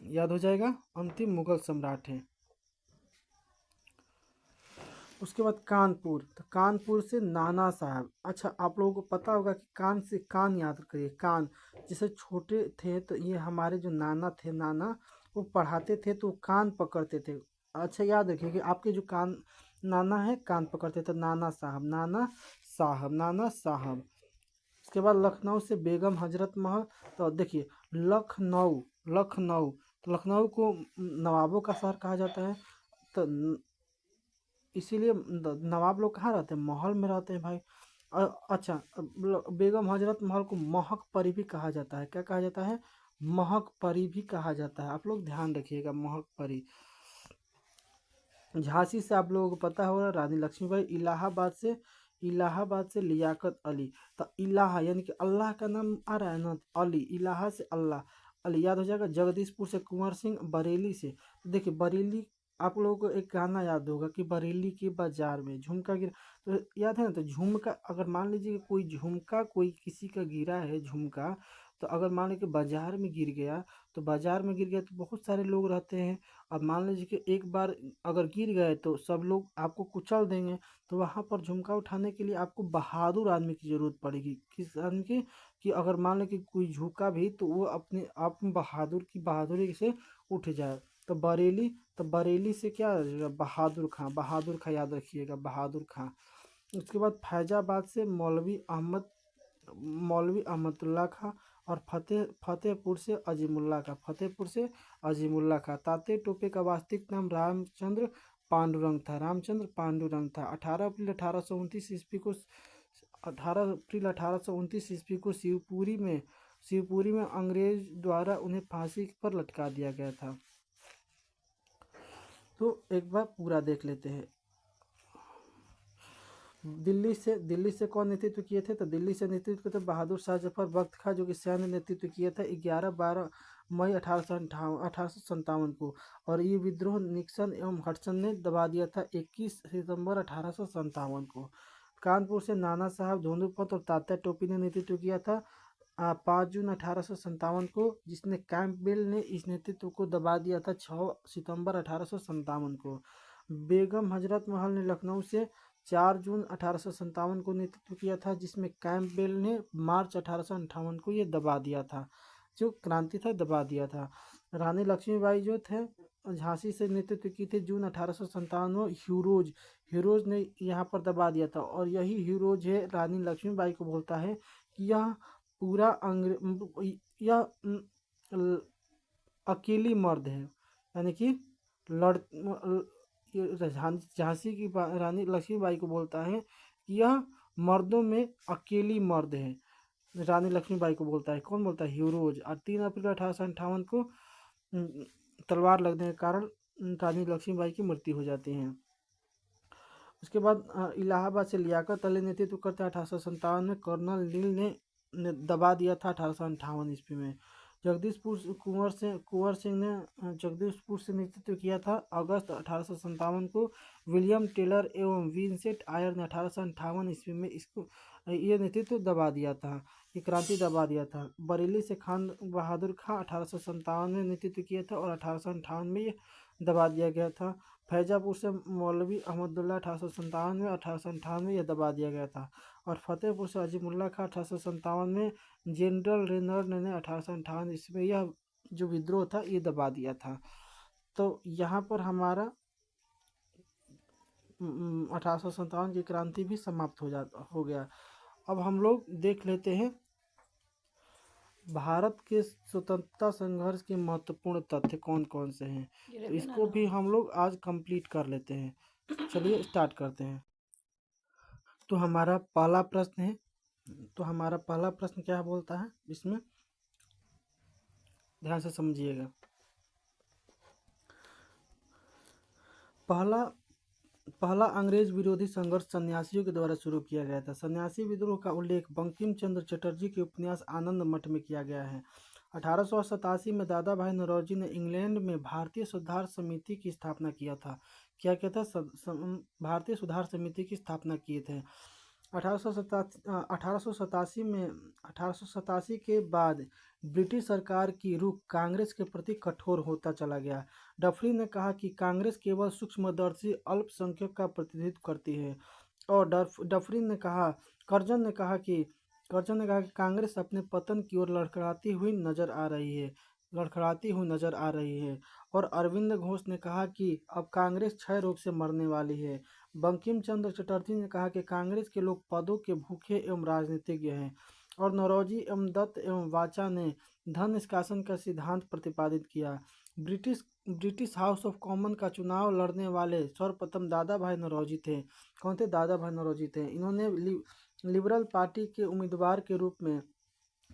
याद हो जाएगा, अंतिम मुगल सम्राट है। उसके बाद कानपुर, तो कानपुर से नाना साहब। अच्छा, आप लोगों को पता होगा कि कान से कान याद करिए, कान। जैसे छोटे थे तो ये हमारे जो नाना थे, नाना वो पढ़ाते थे तो कान पकड़ते थे। अच्छा याद रखिए कि आपके जो कान नाना है कान पकड़ते थे, नाना साहब, नाना साहब, नाना साहब। उसके बाद लखनऊ से बेगम हजरत महल। तो देखिए लखनऊ, लखनऊ, तो लखनऊ को नवाबों का शहर कहा जाता है। तो इसीलिए नवाब लोग कहाँ रहते हैं, महल में रहते हैं भाई। अच्छा, बेगम हजरत महल को महक परी भी कहा जाता है, क्या कहा जाता है, महक परी भी कहा जाता है। आप लोग ध्यान रखिएगा, महक परी। झांसी से आप लोगों को पता होगा रानी लक्ष्मीबाई। इलाहाबाद से लियाकत अली। तो इलाहा यानी कि अल्लाह का नाम आ रहा है ना, अली, इलाहा से अल्लाह, अली याद हो जाएगा। जगदीशपुर से कुंवर सिंह। बरेली से, तो देखिए बरेली, आप लोगों को एक गाना याद होगा कि बरेली के बाजार में झुमका गिरा। तो याद है ना, तो झुमका, अगर मान लीजिए कोई झुमका, कोई किसी का गिरा है झुमका, तो अगर मान लीजिए बाजार में गिर गया, तो बाजार में गिर गया तो बहुत सारे लोग रहते हैं। अब मान लीजिए कि एक बार अगर गिर गए तो सब लोग आपको कुचल देंगे। तो वहाँ पर झुमका उठाने के लिए आपको बहादुर आदमी की ज़रूरत पड़ेगी। किस आदमी की, कि अगर मान लो कि कोई झुका भी तो वो अपने आप में बहादुरी से उठ जाए। तो बरेली से क्या आ जाएगा, बहादुर खां याद रखिएगा, बहादुर खां। उसके बाद फैजाबाद से मौलवी अहमदुल्ला खां। और फतेहपुर से अजीमुल्ला खां। ताते टोपे का वास्तविक नाम रामचंद्र पांडुरंग था। 18 अप्रैल 1829 ईस्वी को शिवपुरी में अंग्रेज द्वारा उन्हें फांसी पर लटका दिया गया था। तो एक बार पूरा देख लेते हैं। दिल्ली से कौन नेतृत्व किए थे? तो दिल्ली से नेतृत्व किए थे बहादुर शाह जफर बख्त खां, जो कि सैन्य नेतृत्व किया था 11-12 मई 1857 को। और ये विद्रोह निक्सन एवं हडसन ने दबा दिया था 21 सितंबर 1857 को। कानपुर से नाना साहब धोंडूपंत और तात्या टोपी ने नेतृत्व किया था 5 जून 1857 को, जिसने कैंपबेल ने इस नेतृत्व को दबा दिया था 6 सितंबर 1857 को। बेगम हजरत महल ने लखनऊ से 4 जून 1857 को नेतृत्व किया था, जिसमें कैंपबेल ने मार्च 1858 को ये दबा दिया था, जो क्रांति था दबा दिया था। रानी लक्ष्मीबाई जो थे झांसी से नेतृत्व की थी जून 1857 में। ह्यूरोज ने यहाँ पर दबा दिया था, और यही ह्यूरोज है रानी लक्ष्मीबाई को बोलता है कि यह पूरा यह अकेली मर्द है, यानी कि लड़ झांसी की रानी लक्ष्मीबाई को बोलता है कि यह मर्दों में अकेली मर्द है। रानी लक्ष्मीबाई को बोलता है, कौन बोलता है? ह्यूरोज। और 3 अप्रैल 1858 को तलवार लगने के कारण रानी लक्ष्मीबाई की मृत्यु हो जाती है। उसके बाद इलाहाबाद से लियाकत अली नेतृत्व करते 1857 में। कर्नल नील ने दबा दिया था 1858 ईस्वी में। जगदीशपुर कुंवर सिंह ने जगदीशपुर से नेतृत्व किया था अगस्त 1857 को। विलियम टेलर एवं विंसेंट आयर ने 1858 ईस्वी में इसको ये नेतृत्व दबा दिया था, ये क्रांति दबा दिया था। बरेली से खान बहादुर खां 1857 में नेतृत्व किया था और 1858 में ये दबा दिया गया था। फैजापुर से मौलवी अहमदुल्ला 1857 में, 1858 में यह दबा दिया गया था। और फतेहपुर से अजीमुल्ला खां 1857 में। जनरल रेनर ने 1858 ईस्वी में यह जो विद्रोह था ये दबा दिया था। तो यहाँ पर हमारा 1857 की क्रांति भी समाप्त हो गया। अब हम लोग देख लेते हैं भारत के स्वतंत्रता संघर्ष के महत्वपूर्ण तथ्य कौन कौन से हैं, तो इसको भी हम लोग आज कंप्लीट कर लेते हैं। चलिए स्टार्ट करते हैं। तो हमारा पहला प्रश्न क्या बोलता है, इसमें ध्यान से समझिएगा। पहला अंग्रेज विरोधी संघर्ष सन्यासियों के द्वारा शुरू किया गया था। सन्यासी विद्रोह का उल्लेख बंकिम चंद्र चटर्जी के उपन्यास आनंद मठ में किया गया है। 1887 में दादा भाई नौरोजी ने इंग्लैंड में भारतीय सुधार समिति की स्थापना किया था। क्या कहता भारतीय सुधार समिति की स्थापना किए थे। 1887 के बाद ब्रिटिश सरकार की रुख कांग्रेस के प्रति कठोर होता चला गया। डफरी ने कहा कि कांग्रेस केवल सूक्ष्मदर्शी अल्पसंख्यक का प्रतिनिधित्व करती है, और कर्जन ने कहा कि कांग्रेस अपने पतन की ओर लड़खड़ाती हुई नजर आ रही है। और अरविंद घोष ने कहा कि अब कांग्रेस क्षय रोग से मरने वाली है। बंकिम चंद्र चटर्जी ने कहा कि कांग्रेस के लोग पदों के भूखे एवं राजनीतिज्ञ हैं। और नौरोजी एवं दत्त एवं वाचा ने धन निष्कासन का सिद्धांत प्रतिपादित किया। ब्रिटिश हाउस ऑफ कॉमन का चुनाव लड़ने वाले सर्वप्रथम दादा भाई नौरोजी थे। कौन थे? दादा भाई नौरोजी थे। इन्होंने लिबरल पार्टी के उम्मीदवार के रूप में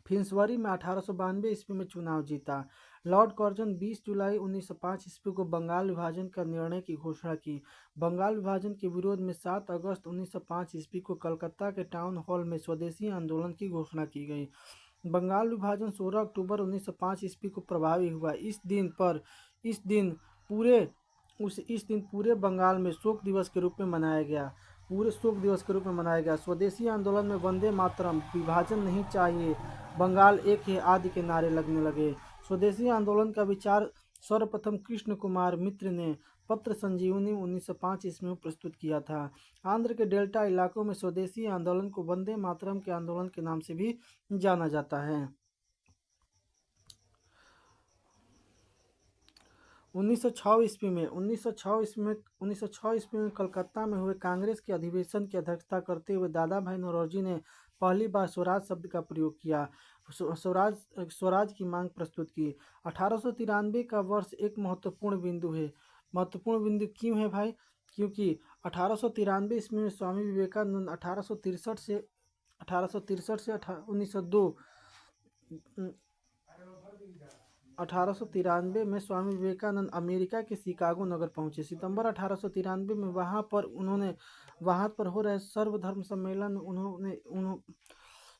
फिंसवरी में 1892 ईस्वी में चुनाव जीता। लॉर्ड कर्जन 20 जुलाई 1905 ईस्वी को बंगाल विभाजन का निर्णय की घोषणा की। बंगाल विभाजन के विरोध में 7 अगस्त 1905 ईस्वी को कलकत्ता के टाउन हॉल में स्वदेशी आंदोलन की घोषणा की गई। बंगाल विभाजन 16 अक्टूबर 1905 ईस्वी को प्रभावी हुआ। इस दिन पूरे बंगाल में शोक दिवस के रूप में मनाया गया। स्वदेशी आंदोलन में वंदे मातरम, विभाजन नहीं चाहिए, बंगाल एक है आदि के नारे लगने लगे। स्वदेशी आंदोलन का विचार सर्वप्रथम कृष्ण कुमार मित्र ने पत्र संजीवनी 1905 ईस्वी में प्रस्तुत किया था। आंध्र के डेल्टा इलाकों में स्वदेशी आंदोलन को वंदे मातरम के आंदोलन के नाम से भी जाना जाता है। 1906 ईस्वी में कलकत्ता में हुए कांग्रेस के अधिवेशन की अध्यक्षता करते हुए दादा भाई नौरोजी ने पहली बार स्वराज शब्द का प्रयोग किया, स्वराज की मांग प्रस्तुत की। 1893 का वर्ष एक महत्वपूर्ण बिंदु है। महत्वपूर्ण बिंदु क्यों है भाई? क्योंकि 1893 ईस्वी में स्वामी विवेकानंद 1863 से 1902 1893 में स्वामी विवेकानंद अमेरिका के शिकागो नगर पहुंचे। सितंबर 1893 में वहां पर हो रहे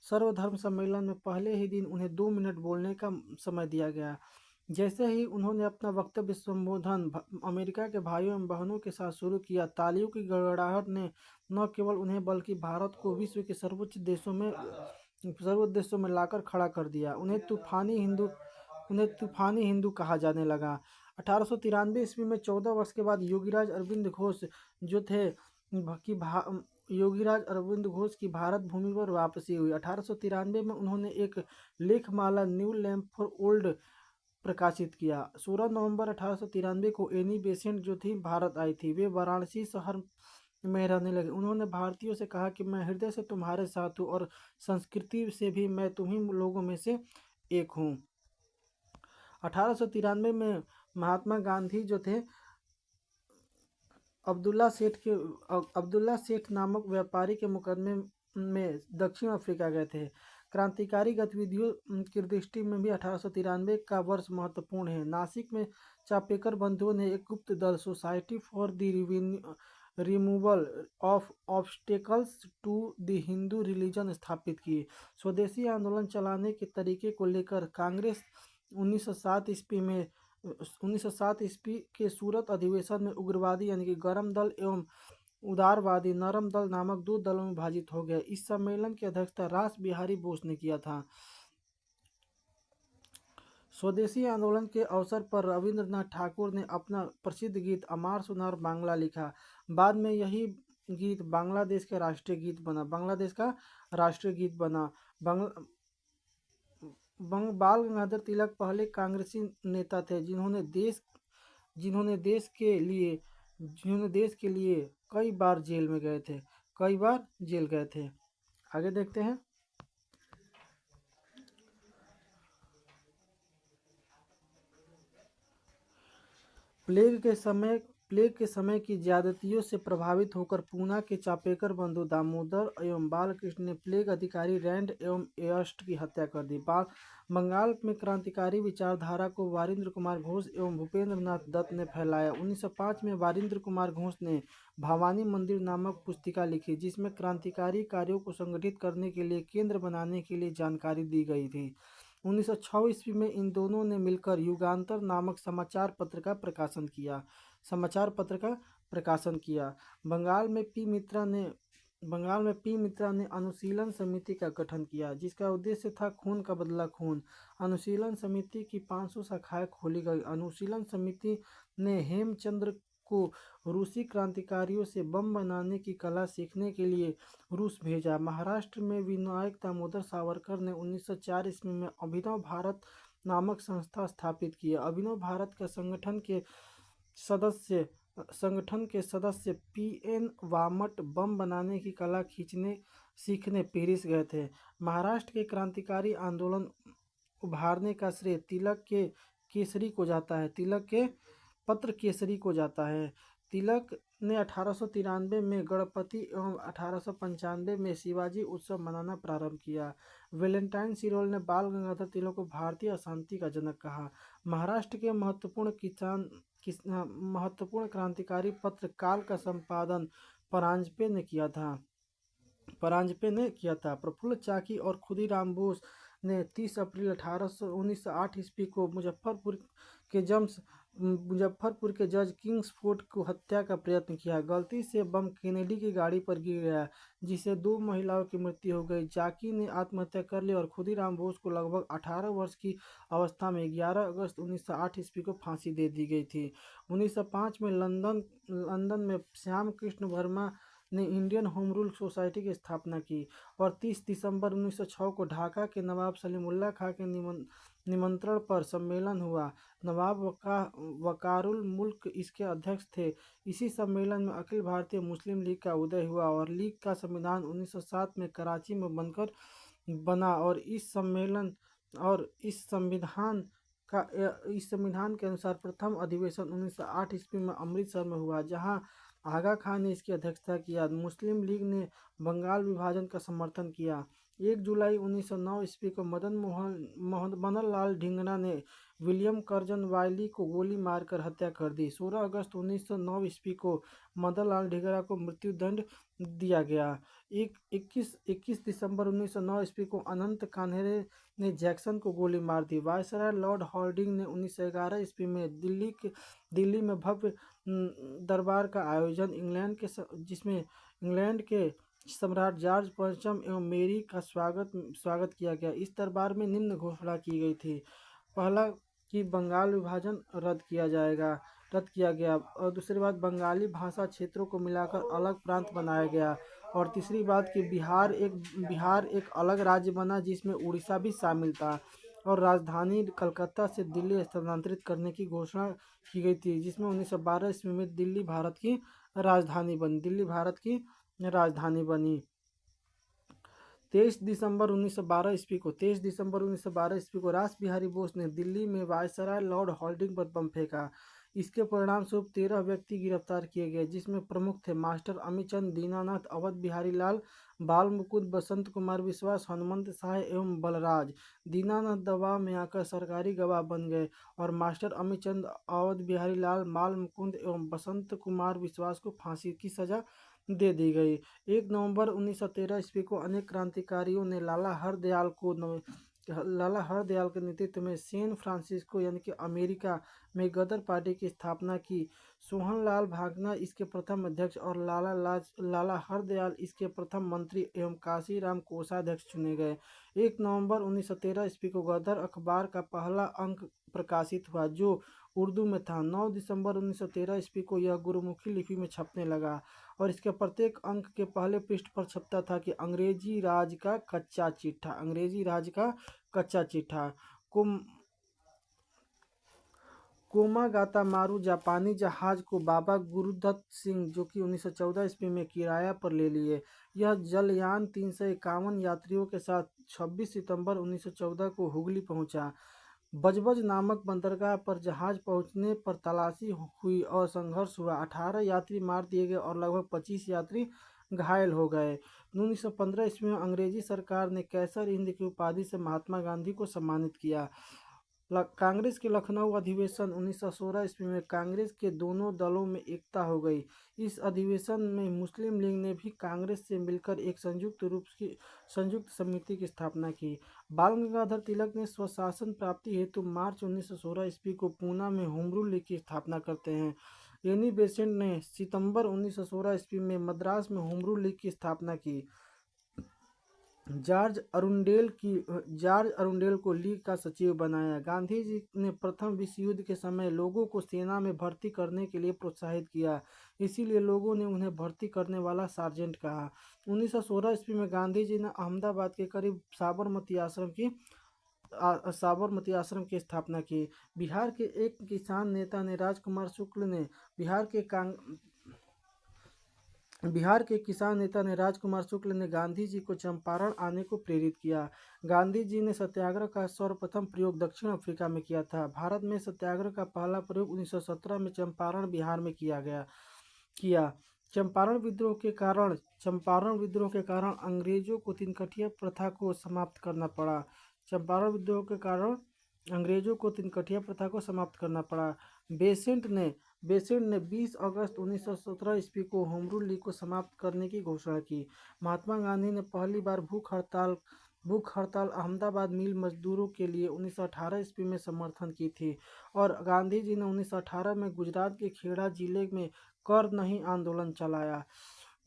सर्वधर्म सम्मेलन में पहले ही दिन उन्हें 2 मिनट बोलने का समय दिया गया। जैसे ही उन्होंने अपना वक्तव्य संबोधन अमेरिका के भाइयों एवं बहनों के साथ शुरू किया, तालियों की गड़गड़ाहट ने न केवल उन्हें बल्कि भारत को विश्व के सर्वोच्च देशों में लाकर खड़ा कर दिया। उन्हें तूफानी हिंदू कहा जाने लगा। 1893 ईस्वी में 14 वर्ष के बाद योगीराज अरविंद घोष जो थे योगीराज अरविंद घोष की भारत भूमि पर वापसी हुई। 1893 में उन्होंने एक लेखमाला न्यू लैंप फॉर ओल्ड प्रकाशित किया। 16 नवंबर 1893 को एनी बेसेंट जो थी भारत आई थी। वे वाराणसी शहर में रहने लगे। उन्होंने भारतीयों से कहा कि मैं हृदय से तुम्हारे साथ हूँ और संस्कृति से भी मैं तुम्ही लोगों में से एक हूँ। 1893 में महात्मा गांधी जो थे अब्दुल्ला सेठ नामक व्यापारी के मुकदमे में दक्षिण अफ्रीका गए थे। क्रांतिकारी गतिविधियों की दृष्टि में भी 1893 का वर्ष महत्वपूर्ण है। नासिक में चापेकर बंधुओं ने एक गुप्त दल society for the removal of obstacles to the Hindu religion स्थापित की। स्वदेशी आंदोलन चलाने के तरीके को लेकर कांग्रेस 1907 ईस्वी के सूरत अधिवेशन में उग्रवादी यानी कि गरम दल एवं उदारवादी नरम दल नामक 2 दलों में विभाजित हो गया। इस सम्मेलन की अध्यक्षता रास बिहारी बोस ने किया था। स्वदेशी आंदोलन के अवसर पर रविंद्रनाथ ठाकुर ने अपना प्रसिद्ध गीत अमार सुनार बांग्ला लिखा। बाद में यही गीत बांग्लादेश का राष्ट्रीय गीत बना। बाल गंगाधर तिलक पहले कांग्रेसी नेता थे जिन्होंने देश के लिए कई बार जेल गए थे। आगे देखते हैं। प्लेग के समय की ज्यादतियों से प्रभावित होकर पूना के चापेकर बंधु दामोदर एवं बालकृष्ण ने प्लेग अधिकारी रैंड एवं एयर्स्ट की हत्या कर दी। बंगाल में क्रांतिकारी विचारधारा को वारिंद्र कुमार घोष एवं भूपेंद्र नाथ दत्त ने फैलाया। 1905 में वारिंद्र कुमार घोष ने भवानी मंदिर नामक पुस्तिका लिखी, जिसमें क्रांतिकारी कार्यों को संगठित करने के लिए केंद्र बनाने के लिए जानकारी दी गई थी। 1906 ईस्वी में इन दोनों ने मिलकर युगांतर नामक समाचार पत्र का प्रकाशन किया। बंगाल में पी मित्रा ने अनुशीलन समिति का गठन किया, जिसका उद्देश्य था खून का बदला खून। अनुशीलन समिति की 500 शाखाएं खोली गई। अनुशीलन समिति ने हेमचंद्र को रूसी क्रांतिकारियों से बम बनाने की कला सीखने के लिए रूस भेजा। महाराष्ट्र में विनायक दामोदर सावरकर ने 1904 ईस्वी में अभिनव भारत नामक संस्था स्थापित की। अभिनव भारत का संगठन के सदस्य पीएन वामट बम बनाने की कला सीखने पेरिस गए थे। महाराष्ट्र के क्रांतिकारी आंदोलन उभारने का श्रेय तिलक के पत्र केसरी को जाता है। तिलक ने 1893 में गणपति एवं 1895 में शिवाजी उत्सव मनाना प्रारंभ किया। वैलेंटाइन सिरोल ने बाल गंगाधर तिलक को भारतीय अशांति का जनक कहा। महाराष्ट्र के महत्वपूर्ण क्रांतिकारी पत्र काल का संपादन परांजपे ने किया था। प्रफुल्ल चाकी और खुदीराम बोस ने 30 अप्रैल 1908 ईस्वी को मुजफ्फरपुर के जज किंग्सफोर्ड को हत्या का प्रयत्न किया। गलती से बम केनेडी की गाड़ी पर गिर गया, जिससे 2 महिलाओं की मृत्यु हो गई। चाकी ने आत्महत्या कर ली और खुदीराम बोस को लगभग 18 वर्ष की अवस्था में 11 अगस्त 1908 ईस्वी को फांसी दे दी गई थी। 1905 में लंदन में श्याम कृष्ण वर्मा ने इंडियन होम रूल सोसाइटी की स्थापना की और 30 दिसंबर 1906 को ढाका के नवाब सलीमुल्लाह खां के निमंत्रण पर सम्मेलन हुआ। नवाब वकारुल मुल्क इसके अध्यक्ष थे। इसी सम्मेलन में अखिल भारतीय मुस्लिम लीग का उदय हुआ और लीग का संविधान 1907 में कराची में बना और इस संविधान के अनुसार प्रथम अधिवेशन 1908 ईस्वी में अमृतसर में हुआ, जहां आगा खान ने इसकी अध्यक्षता किया। मुस्लिम लीग ने बंगाल विभाजन का समर्थन किया। 1 जुलाई 1909 ईस्वी को मदन लाल ढींगरा ने विलियम कर्जन वायली को गोली मारकर हत्या कर दी। 16 अगस्त 1909 ईस्वी को मदन लाल ढींगरा को मृत्युदंड दिया गया। 21 दिसंबर 1909 ईस्वी को अनंत कान्हेरे ने जैक्सन को गोली मार दी। वायसराय लॉर्ड हॉर्डिंग ने 1911 ईस्वी में दिल्ली में भव्य दरबार का आयोजन जिसमें इंग्लैंड के सम्राट जॉर्ज पंचम एवं मेरी का स्वागत किया गया। इस दरबार में निम्न घोषणा की गई थी। पहला कि बंगाल विभाजन रद्द किया गया, और दूसरी बात बंगाली भाषा क्षेत्रों को मिलाकर अलग प्रांत बनाया गया, और तीसरी बात कि बिहार एक अलग राज्य बना जिसमें उड़ीसा भी शामिल था, और राजधानी कलकत्ता से दिल्ली स्थानांतरित करने की घोषणा की गई थी, जिसमें 1912 ईस्वी में दिल्ली भारत की राजधानी बनी। 23 दिसंबर 1912 ईस्वी को रास बिहारी बोस ने दिल्ली में वायसराय लॉर्ड हॉर्डिंग पर बम फेंका। इसके परिणाम स्वरूप 13 व्यक्ति गिरफ्तार किए गए, जिसमें प्रमुख थे मास्टर अमीचंद, दीनानाथ, अवध बिहारी लाल, बाल मुकुंद, बसंत कुमार विश्वास, हनुमंत साय एवं बलराज। दीनानाथ दबाव में आकर सरकारी गवाह बन गए और मास्टर अमीचंद, अवध बिहारी लाल, बाल मुकुंद एवं बसंत कुमार विश्वास को फांसी की सजा दे दी गई। 1 नवंबर 1913 ईस्वी को अनेक क्रांतिकारियों ने लाला हरदयाल के नेतृत्व में सैन फ्रांसिस्को यानी कि अमेरिका में गदर पार्टी की स्थापना की। सोहनलाल भागना इसके प्रथम अध्यक्ष और लाला हरदयाल इसके प्रथम मंत्री एवं काशीराम कोषाध्यक्ष चुने गए। 1 नवंबर 1913 ईस्वी को गदर अखबार का पहला अंक प्रकाशित हुआ, जो उर्दू में था। 9 दिसंबर 1913 ईस्वी को यह गुरुमुखी लिपि में छपने लगा और इसके प्रत्येक अंक के पहले पृष्ठ पर छपता था कि अंग्रेजी राज का कच्चा चिट्ठा। कोमागाता मारू जापानी जहाज को बाबा गुरुदत्त सिंह, जो कि 1914 ईस्वी में किराया पर ले लिए। यह जलयान 351 यात्रियों के साथ 26 सितंबर 1914 को हुगली पहुंचा। बजबज नामक बंदरगाह पर जहाज पहुंचने पर तलाशी हुई और संघर्ष हुआ। 18 यात्री मार दिए गए और लगभग 25 यात्री घायल हो गए। 1915 ईस्वी में अंग्रेजी सरकार ने कैसर हिंद की उपाधि से महात्मा गांधी को सम्मानित किया। कांग्रेस के लखनऊ अधिवेशन 1916 ईस्वी में कांग्रेस के दोनों दलों में एकता हो गई। इस अधिवेशन में मुस्लिम लीग ने भी कांग्रेस से मिलकर एक संयुक्त समिति की स्थापना की। बाल गंगाधर तिलक ने स्वशासन प्राप्ति हेतु मार्च 1916 ईस्वी को पूना में होमरूल लीग की स्थापना करते हैं। एनी बेसेंट ने सितंबर 1916 ईस्वी में मद्रास में होमरूल लीग की स्थापना की। जॉर्ज अरुंडेल को लीग का सचिव बनाया। गांधी जी ने प्रथम विश्व युद्ध के समय लोगों को सेना में भर्ती करने के लिए प्रोत्साहित किया, इसीलिए लोगों ने उन्हें भर्ती करने वाला सार्जेंट कहा। 1916 ईस्वी में गांधी जी ने अहमदाबाद के करीब साबरमती आश्रम की स्थापना की। बिहार के एक किसान नेता ने राजकुमार शुक्ल ने गांधी जी को चंपारण आने को प्रेरित किया। गांधी जी ने सत्याग्रह का सर्वप्रथम प्रयोग दक्षिण अफ्रीका में किया था। भारत में सत्याग्रह का पहला प्रयोग 1917 में चंपारण बिहार में किया। चंपारण विद्रोह के कारण अंग्रेजों को तिनकठिया प्रथा को समाप्त करना पड़ा। बेसेंट ने 20 अगस्त 1917 ईस्वी को होमरूल लीग को समाप्त करने की घोषणा की। महात्मा गांधी ने पहली बार भूख हड़ताल अहमदाबाद मिल मजदूरों के लिए 1918 ईस्वी में समर्थन की थी, और गांधी जी ने 1918 में गुजरात के खेड़ा जिले में कर नहीं आंदोलन चलाया।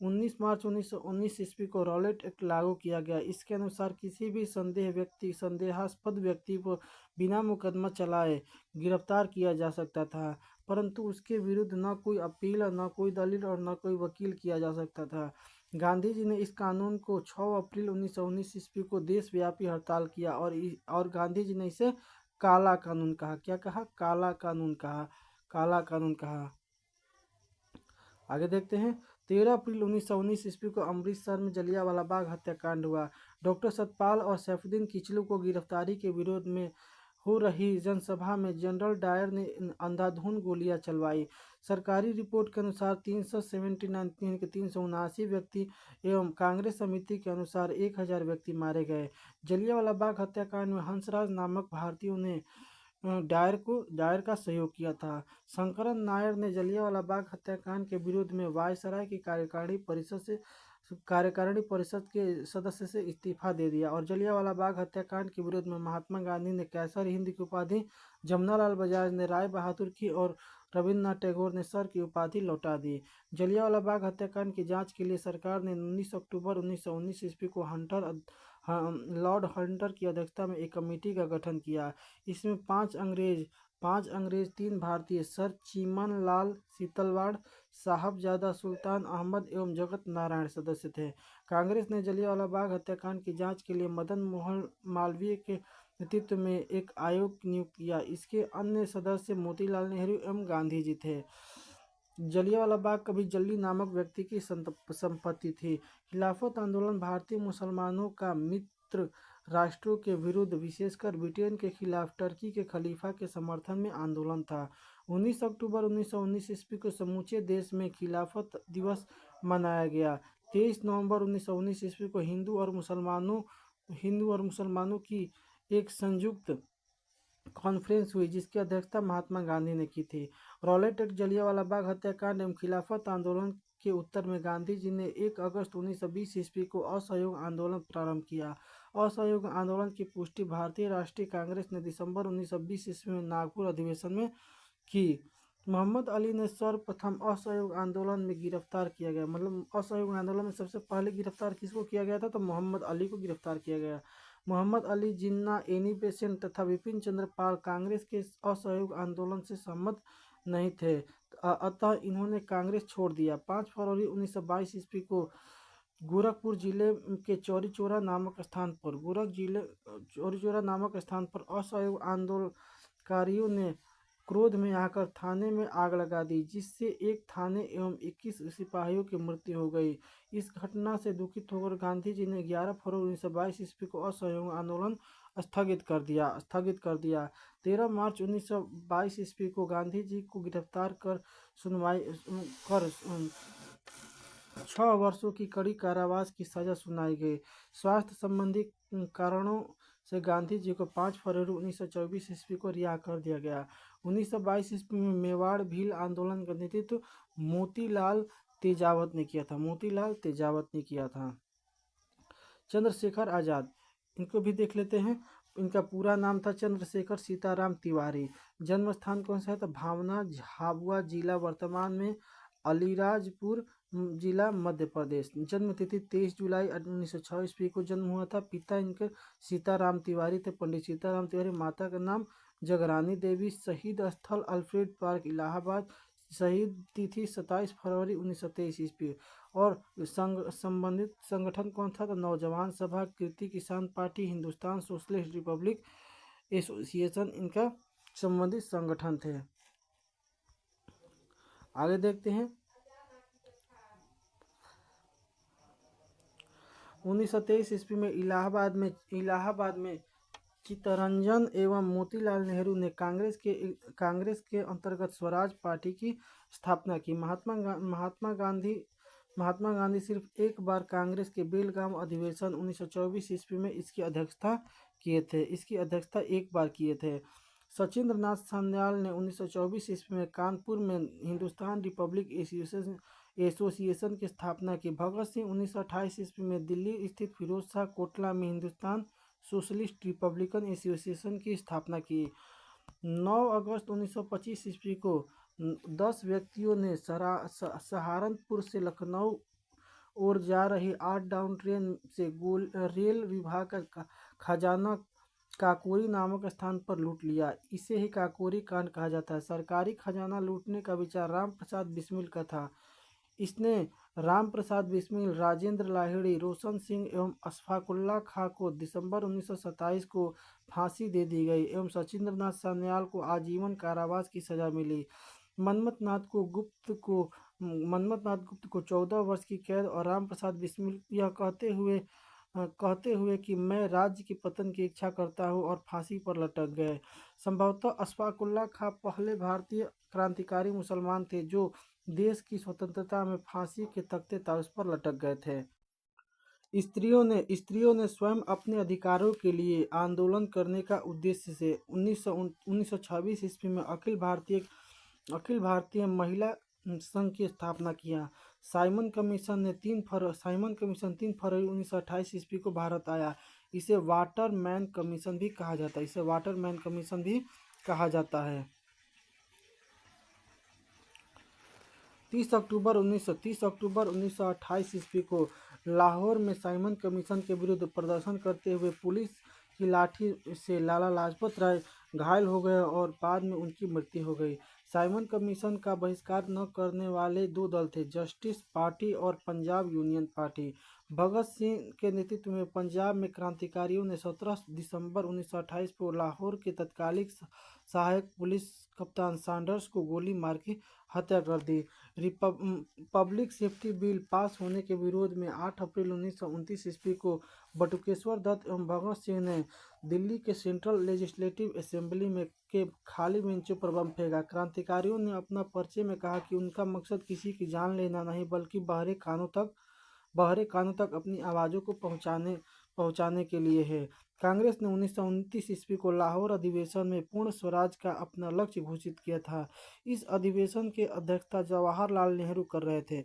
19 मार्च 1919 ईस्वी को रॉलेट एक्ट लागू किया गया। इसके अनुसार किसी भी संदेहास्पद व्यक्ति को बिना मुकदमा चलाए गिरफ्तार किया जा सकता था, परंतु उसके विरुद्ध न कोई अपील, न कोई दलील और न कोई वकील किया जा सकता था। गांधी जी ने इस कानून को 6 अप्रैल 1919 ईस्वी को देशव्यापी हड़ताल किया और गांधी जी ने इसे काला कानून कहा। क्या कहा? काला कानून कहा। आगे देखते हैं। 13 अप्रैल 1919 ईस्वी को अमृतसर में जलियांवाला बाग हत्याकांड हुआ। डॉक्टर सतपाल और सैफुद्दीन किचलू को गिरफ्तारी के विरोध में हो रही जनसभा में जनरल डायर ने अंधाधुंध गोलियां चलवाई। सरकारी रिपोर्ट के अनुसार 379 व्यक्ति एवं कांग्रेस समिति के अनुसार 1000 व्यक्ति मारे गए। जलियांवाला बाग हत्याकांड में हंसराज नामक भारतीयों ने डायर का सहयोग किया था। शंकरन नायर ने जलियांवाला बाग हत्याकांड के विरोध में वायसराय की कार्यकारिणी परिषद के सदस्य से इस्तीफा दे दिया और जलियांवाला बाग हत्याकांड के विरोध में महात्मा गांधी ने कैसर हिंद की उपाधि, जमनालाल बजाज ने राय बहादुर की और रविन्द्रनाथ टैगोर ने सर की उपाधि लौटा दी। जलियांवाला बाग हत्याकांड की जांच के लिए सरकार ने 19 अक्टूबर 1919 ईस्वी को लॉर्ड हंटर की अध्यक्षता में एक कमेटी का गठन किया। इसमें 5 अंग्रेज 3 भारतीय सर चीमन लाल सीतलवाड़, साहबजादा सुल्तान अहमद एवं जगत नारायण सदस्य थे। कांग्रेस ने जलियांवाला बाग हत्याकांड की जांच के लिए मदन मोहन मालवीय के नेतृत्व में एक आयोग नियुक्त किया। इसके अन्य सदस्य मोतीलाल नेहरू एवं गांधी जी थे। जलियांवाला बाग कभी जल्ली नामक व्यक्ति की संपत्ति थी। खिलाफत आंदोलन भारतीय मुसलमानों का मित्र राष्ट्रों के विरुद्ध, विशेषकर ब्रिटेन के खिलाफ टर्की के खलीफा के समर्थन में आंदोलन था। 19 अक्टूबर 1919 ईस्वी को समूचे देश में खिलाफत दिवस मनाया गया। 23 नवंबर 1919 ईस्वी को हिंदू और मुसलमानों की एक संयुक्त कॉन्फ्रेंस हुई जिसकी अध्यक्षता महात्मा गांधी ने की थी। रॉलेट एक्ट, जलियांवाला बाग हत्याकांड एवं खिलाफत आंदोलन के उत्तर में गांधी जी ने 1 अगस्त 1920 ईस्वी को असहयोग आंदोलन प्रारंभ किया। असहयोग आंदोलन की पुष्टि भारतीय राष्ट्रीय कांग्रेस ने दिसंबर 1920 ईस्वी में नागपुर अधिवेशन में की। मोहम्मद अली ने सर्वप्रथम असहयोग आंदोलन में गिरफ्तार किया गया। मतलब असहयोग आंदोलन में सबसे पहले गिरफ्तार किसको किया गया था? तो मोहम्मद अली को गिरफ्तार किया गया। मोहम्मद अली जिन्ना, एनी बेसेंट तथा विपिन चंद्र पाल कांग्रेस के असहयोग आंदोलन से सहमत नहीं थे, अतः इन्होंने कांग्रेस छोड़ दिया। 5 फरवरी 1922 ईस्वी को गोरखपुर जिले के चौरी चौरा नामक स्थान पर असहयोग आंदोलनकारियों ने क्रोध में आकर थाने में आग लगा दी, जिससे एक थाने एवं 21 सिपाहियों की मृत्यु हो गई। इस घटना से दुखित होकर गांधी जी ने 11 फरवरी 1922 ईस्वी को असहयोग आंदोलन स्थगित कर दिया। 13 मार्च 1922 ईस्वी को गांधी जी को गिरफ्तार कर 6 वर्षों की कड़ी कारावास की सजा सुनाई गई। स्वास्थ्य संबंधी कारणों से गांधी जी को 5 फरवरी 1924 ईस्वी को रिहा कर दिया गया। 1922 ईस्वी में मेवाड़ भील आंदोलन का नेतृत्व मोतीलाल तेजावत ने किया था। चंद्रशेखर आजाद, इनको भी देख लेते हैं। इनका पूरा नाम था चंद्रशेखर सीताराम तिवारी। जन्म स्थान कौन सा है? तो भावना, झाबुआ जिला, वर्तमान में अलीराजपुर जिला, मध्य प्रदेश। जन्म तिथि 23 जुलाई 1906 ईस्वी को जन्म हुआ था। पिता इनके सीताराम तिवारी थे, पंडित सीताराम तिवारी। माता का नाम जगरानी देवी। शहीद स्थल अल्फ्रेड पार्क, इलाहाबाद। शहीद तिथि 27 फरवरी 1923 ईस्वी। और संबंधित संगठन कौन था? तो नौजवान सभा, कीर्ति किसान party, Hindustan socialist Republic association इनका संबंधित संगठन थे। आगे देखते हैं। 1923 ईस्वी में इलाहाबाद में चित्तरंजन एवं मोतीलाल नेहरू ने कांग्रेस के अंतर्गत स्वराज पार्टी की स्थापना की। महात्मा गांधी सिर्फ एक बार कांग्रेस के बेलगाम अधिवेशन 1924 ईस्वी में इसकी अध्यक्षता एक बार किए थे। सचिंद्र नाथ सान्याल ने 1924 ईस्वी में कानपुर में हिंदुस्तान रिपब्लिक एसोसिएशन की स्थापना की। भगत सिंह 1928 ईस्वी में दिल्ली स्थित फिरोज शाह कोटला में हिंदुस्तान सोशलिस्ट रिपब्लिकन एसोसिएशन की स्थापना की। 9 अगस्त 1925 ईस्वी को 10 व्यक्तियों ने सहारनपुर से लखनऊ ओर जा रही 8 डाउन ट्रेन से रेल विभाग का खजाना काकोरी नामक स्थान पर लूट लिया। इसे ही काकोरी कांड कहा जाता है। सरकारी खजाना लूटने का विचार राम प्रसाद बिस्मिल का था। इसने राम प्रसाद बिस्मिल, राजेंद्र लाहिड़ी, रोशन सिंह एवं अशफाकुल्ला खां को दिसंबर 1927 को फांसी दे दी गई एवं सचिंद्र नाथ सान्याल को आजीवन कारावास की सजा मिली। मनमथ नाथ गुप्त को 14 वर्ष की कैद और राम प्रसाद बिस्मिल यह कहते हुए कहते हुए कि मैं राज्य के पतन की इच्छा करता हूं और फांसी पर लटक गए। संभवतः अशफाकुल्ला खां पहले भारतीय क्रांतिकारी मुसलमान थे जो देश की स्वतंत्रता में फांसी के तख्ते उस पर लटक गए थे। स्त्रियों ने स्वयं अपने अधिकारों के लिए आंदोलन करने का उद्देश्य से 1926 ईस्वी में अखिल भारतीय महिला संघ की स्थापना किया। साइमन कमीशन 3 फरवरी 1928 ईस्वी को भारत आया। इसे वाटरमैन कमीशन भी कहा जाता है। 30 अक्टूबर 1928 ईस्वी को लाहौर में साइमन कमीशन के विरुद्ध प्रदर्शन करते हुए पुलिस की लाठी से लाला लाजपत राय घायल हो गए और बाद में उनकी मृत्यु हो गई। साइमन कमीशन का बहिष्कार न करने वाले दो दल थे, जस्टिस पार्टी और पंजाब यूनियन पार्टी। भगत सिंह के नेतृत्व में पंजाब में क्रांतिकारियों ने 17 दिसंबर 1928 को लाहौर के तत्कालीन सहायक पुलिस कप्तान सैंडर्स को गोली मार के हत्या कर दी। पब्लिक सेफ्टी बिल पास होने के विरोध में 8 अप्रैल 1929 ईस्वी को बटुकेश्वर दत्त एवं भगत सिंह ने दिल्ली के सेंट्रल लेजिस्लेटिव असेंबली में के खाली बेंचों पर बम फेंका। क्रांतिकारियों ने अपना पर्चे में कहा कि उनका मकसद किसी की जान लेना नहीं बल्कि बाहरी कानों तक अपनी आवाज़ों को पहुंचाने के लिए है। कांग्रेस ने 1929 ईस्वी को लाहौर अधिवेशन में पूर्ण स्वराज का अपना लक्ष्य घोषित किया था। इस अधिवेशन की अध्यक्षता जवाहरलाल नेहरू कर रहे थे।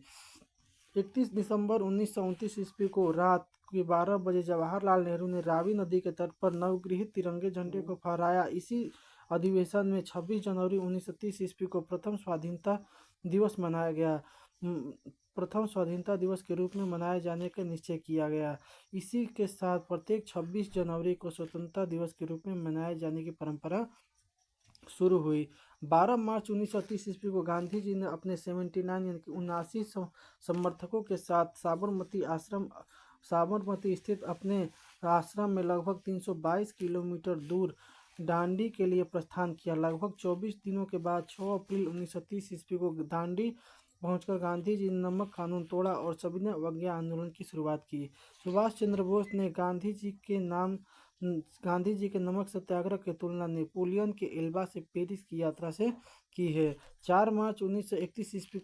31 दिसंबर 1929 ईस्वी को रात के 12 बजे जवाहरलाल नेहरू ने रावी नदी के तट पर नवगृहित तिरंगे झंडे को फहराया। इसी अधिवेशन में 26 जनवरी 1930 ईस्वी को प्रथम स्वाधीनता दिवस के रूप में मनाए जाने का निश्चय किया गया। इसी के साथ प्रत्येक 26 जनवरी को स्वतंत्रता दिवस के रूप में मनाए जाने की परंपरा शुरू हुई। 12 मार्च 1930 ईस्वी को गांधी जी ने अपने 79 समर्थकों के साथ साबरमती स्थित अपने आश्रम में लगभग 322 किलोमीटर दूर दांडी के लिए प्रस्थान किया। लगभग 24 दिनों के बाद 6 अप्रैल 1930 ईस्वी को दांडी पहुंचकर गांधी जी ने नमक कानून तोड़ा और सविनय अवज्ञा आंदोलन की शुरुआत की। सुभाष चंद्र बोस ने गांधी जी के नमक सत्याग्रह की तुलना नेपोलियन के एल्बा से पेरिस की यात्रा से की है। 4 मार्च 1931 ईस्वी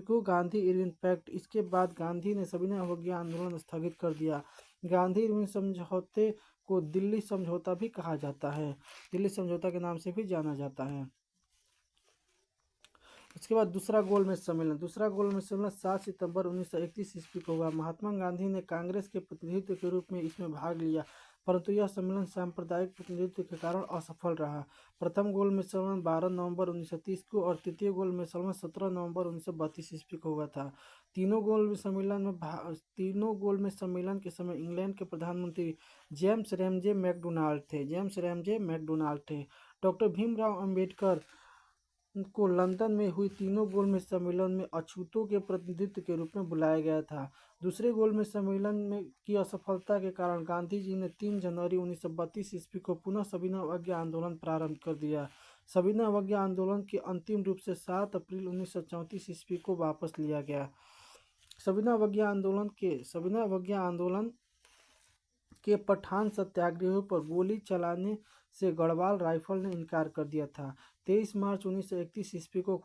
को गांधी इरविन पैक्ट। इसके बाद गांधी ने सविनय अवज्ञा आंदोलन स्थगित कर दिया। गांधी इरविन समझौते को दिल्ली समझौता भी कहा जाता है, दिल्ली समझौता के नाम से भी जाना जाता है। उसके बाद दूसरा गोलमेज सम्मेलन 7 सितंबर 1931 ईस्वी को हुआ। महात्मा गांधी ने कांग्रेस के प्रतिनिधित्व के रूप में इसमें भाग लिया, परंतु यह सम्मेलन सांप्रदायिक प्रतिनिधित्व के कारण असफल रहा। प्रथम गोलमेज सम्मेलन 12 नवंबर 1930 को और तृतीय गोलमेज सम्मेलन 17 नवंबर 1932 ईस्वी को हुआ था। तीनों गोलमेज सम्मेलन के समय इंग्लैंड के प्रधानमंत्री जेम्स रैमजे मैकडोनाल्ड थे। डॉक्टर भीमराव अंबेडकर को लंदन में हुई तीनों गोलमेज सम्मेलन में अछूतों के प्रतिनिधित्व के रूप में बुलाया गया था। दूसरे गोलमेज सम्मेलन में की असफलता के कारण गांधी जी ने 3 जनवरी 1932 ईस्वी को पुनः सविनय अवज्ञा आंदोलन प्रारंभ कर दिया। सविनय अवज्ञा आंदोलन के अंतिम रूप से 7 अप्रैल 1934 ईस्वी को वापस लिया गया। सविनय अवज्ञा आंदोलन के पठान सत्याग्रहियों पर गोली चलाने से गढ़वाल राइफल ने इनकार कर दिया था। 23 मार्च 1931 ईस्वी को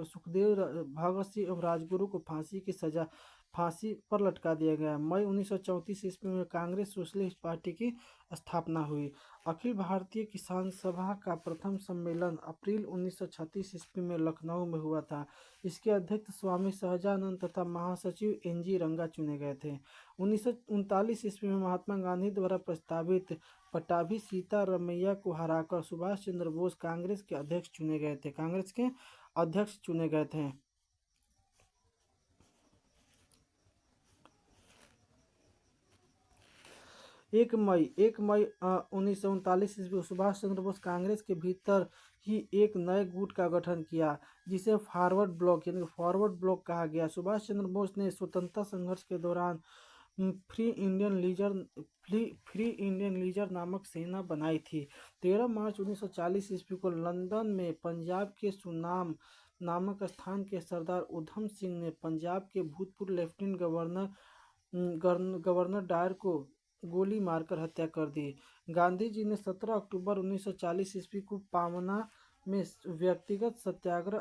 सुखदेव, भगत सिंह एवं राजगुरु को फांसी पर लटका दिया गया। मई 1934 ईस्वी में कांग्रेस सोशलिस्ट पार्टी की स्थापना हुई। अखिल भारतीय किसान सभा का प्रथम सम्मेलन अप्रैल 1936 ईस्वी में लखनऊ में हुआ था। इसके अध्यक्ष स्वामी सहजानंद तथा महासचिव NG रंगा चुने गए थे। 1939 ईस्वी में महात्मा गांधी द्वारा प्रस्तावित पट्टाभी सीतारमैया को हराकर सुभाष चंद्र बोस कांग्रेस के अध्यक्ष चुने गए थे। 1 मई 1939 ईस्वी को सुभाष चंद्र बोस कांग्रेस के भीतर ही एक नए गुट का गठन किया, जिसे फॉरवर्ड ब्लॉक कहा गया। सुभाष चंद्र बोस ने स्वतंत्रता संघर्ष के दौरान फ्री इंडियन लीजर नामक सेना बनाई थी। 13 मार्च 1940 ईस्वी को लंदन में पंजाब के सुनाम नामक स्थान के सरदार उधम सिंह ने पंजाब के भूतपूर्व लेफ्टिनेंट गवर्नर डायर को गोली मारकर हत्या कर दी। गांधी जी ने 17 अक्टूबर 1940 ईस्वी को पामना में व्यक्तिगत सत्याग्रह